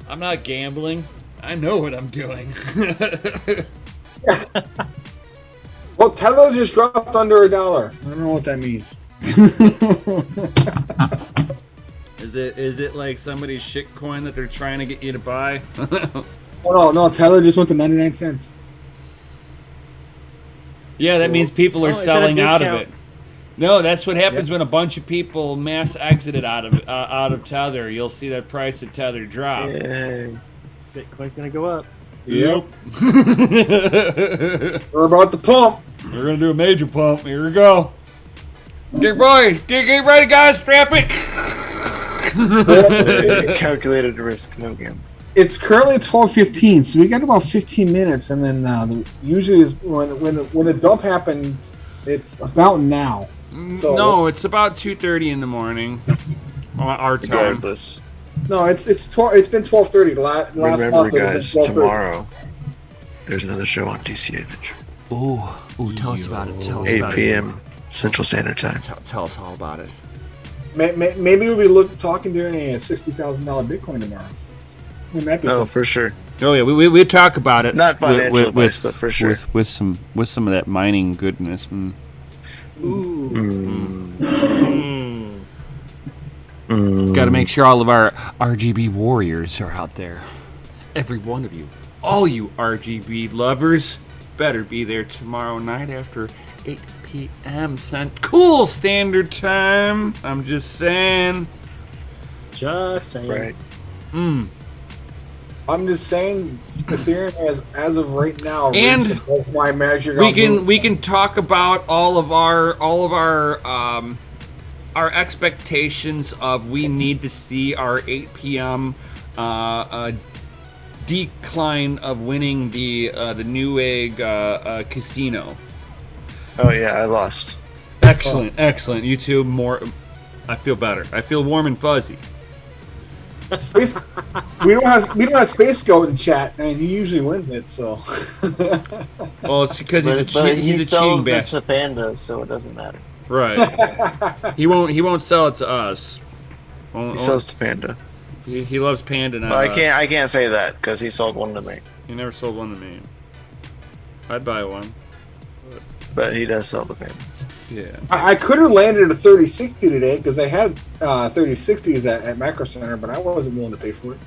I'm not gambling. I know what I'm doing. Well, Tether just dropped under $1. I don't know what that means. Is it like somebody's shitcoin that they're trying to get you to buy? Oh, no, Tether just went to 99 cents. Yeah, that means people are selling out of it. discount. No, that's what happens when a bunch of people mass exited out of Tether. You'll see that price of Tether drop. Yay. Bitcoin's gonna go up. Yep. We're about to pump. We're gonna do a major pump. Here we go. Get ready, guys. Strap it. Calculated risk, no gamble. It's currently 12:15, so we got about 15 minutes, and then usually is when the dump happens, it's about now. So No, it's about 2:30 in the morning. Our time. Regardless. no, it's been 12:30. Last Remember, month it guys, was 12:30. tomorrow there's another show on DCA Adventure. Ooh, tell us about it. 8 p.m. Central Standard Time. Tell us all about it. Maybe we'll be talking during a $60,000 Bitcoin tomorrow. We might be Oh, some- for sure. Oh yeah, we talk about it. Not financial advice, but for sure. With some of that mining goodness. Got to make sure all of our RGB warriors are out there. Every one of you, all you RGB lovers, better be there tomorrow night after 8 p.m. Cool Standard Time. I'm just saying. Just saying. Right. I'm just saying, Ethereum as of right now, And reached above my measure. we can talk about all of our expectations of we need to see our 8 p.m. Decline of winning the Newegg casino. Oh yeah, I lost. Excellent. You two more. I feel better. I feel warm and fuzzy. Space, we don't have Space Goat in chat, and he usually wins it. So. Well, it's because he's a cheating sells it bastard. to Panda, so it doesn't matter. Right. He won't sell it to us. He sells to Panda. He loves Panda now. Well, I can't say that because he sold one to me. He never sold one to me. I'd buy one. But he does sell to Panda. Yeah. I could have landed a 3060 today because I had 3060s at Macro Center, but I wasn't willing to pay for it.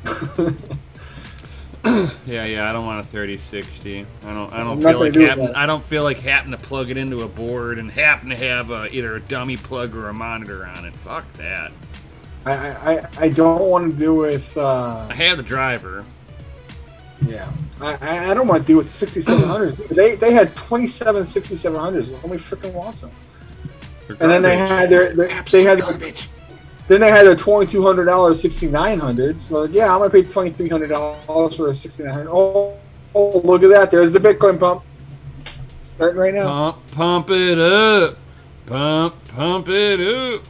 Yeah. I don't want a 3060. I don't feel like having to plug it into a board and having to have either a dummy plug or a monitor on it. Fuck that. I don't want to do with. I have the driver. Yeah, I don't want to do with 6700s. They had 27 6700s. Nobody freaking wants them. And then they had their garbage. Then they had their $2,200 6900s. So yeah, I'm gonna pay $2,300 for a 6900. Oh, look at that! There's the Bitcoin pump starting right now. Pump it up, pump it up.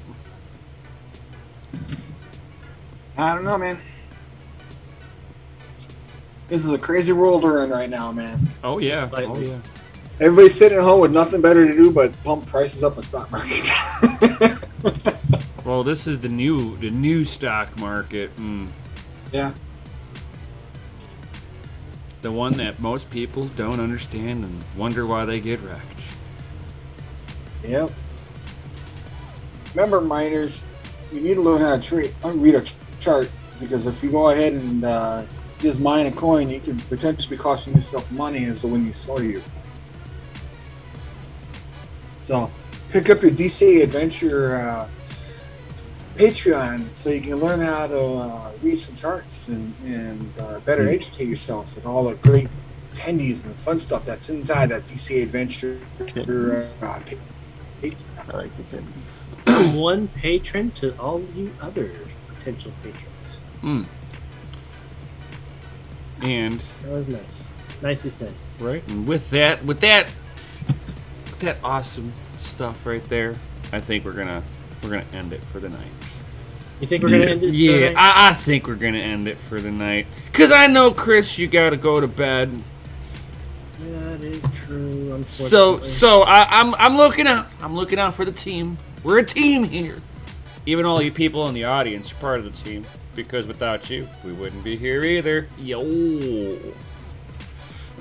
I don't know, man. This is a crazy world we're in right now, man. Oh yeah. Slightly. Oh yeah. Everybody's sitting at home with nothing better to do but pump prices up in stock markets. Well, this is the new stock market. Yeah. The one that most people don't understand and wonder why they get wrecked. Yep. Remember, miners, you need to learn how to read a chart, because if you go ahead and just mine a coin, you can potentially be costing yourself money as to when you sell you. So, pick up your DCA Adventure Patreon so you can learn how to read some charts and better educate yourself with all the great attendees and fun stuff that's inside that DCA Adventure. I like the attendees. One patron to all you other potential patrons. And that was nice. Nicely said. Right. And with that awesome stuff right there, I think we're gonna end it for the night. You think we're gonna end it? Yeah, for the night? I think we're gonna end it for the night. Cause I know, Chris, you gotta go to bed. Yeah, that is true. Unfortunately. So I'm looking out. I'm looking out for the team. We're a team here. Even all you people in the audience are part of the team. Because without you, we wouldn't be here either. Yo.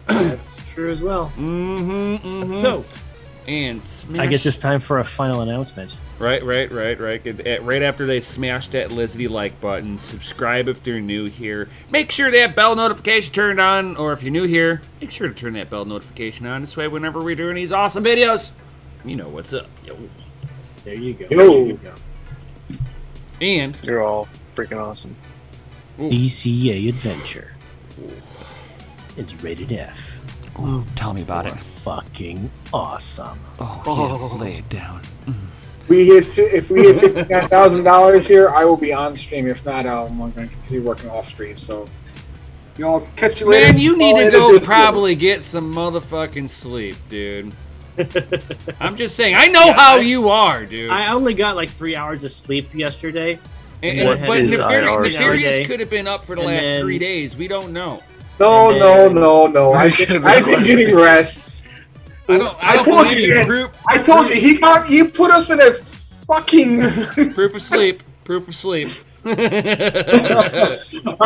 That's true as well. So, and smash. I guess it's time for a final announcement. Right. Right after they smash that Lizzie like button, subscribe if they're new here. Make sure that bell notification turned on, or if you're new here, make sure to turn that bell notification on. This way, whenever we're doing these awesome videos, you know what's up. Yo. There you go. Yo. There you go. And you're all freaking awesome. DCA Adventure is rated F. Ooh, tell me about it. Fucking awesome. Oh, yeah, lay it down. If we hit $59,000 here, I will be on stream. If not, I'm going to continue working off stream. So, y'all catch you later. Man, you need to go probably get some motherfucking sleep, dude. I'm just saying. I know how you are, dude. I only got like 3 hours of sleep yesterday. But Nefarious could have been up for the last 3 days. We don't know. No. I've been getting rest. I told you. I told you. He put us in a fucking proof of sleep. I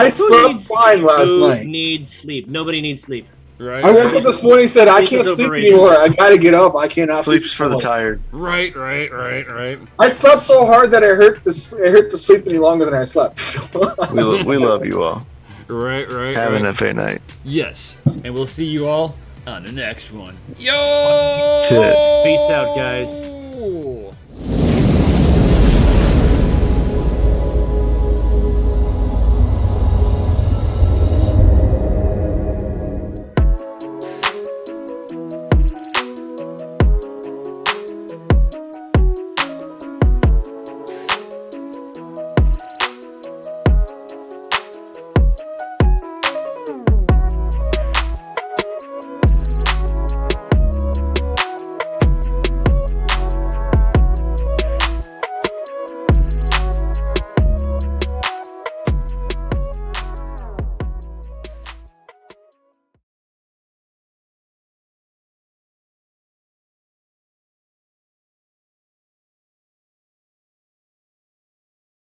slept fine last night. Needs sleep. Nobody needs sleep. Right. I woke up this morning and said, I can't sleep anymore. I gotta get up. I cannot sleep. Sleep's for the tired. Right. I slept so hard that it hurt to sleep any longer than I slept. we love you all. Right. Have an FA night. Yes. And we'll see you all on the next one. Yo! Peace out, guys.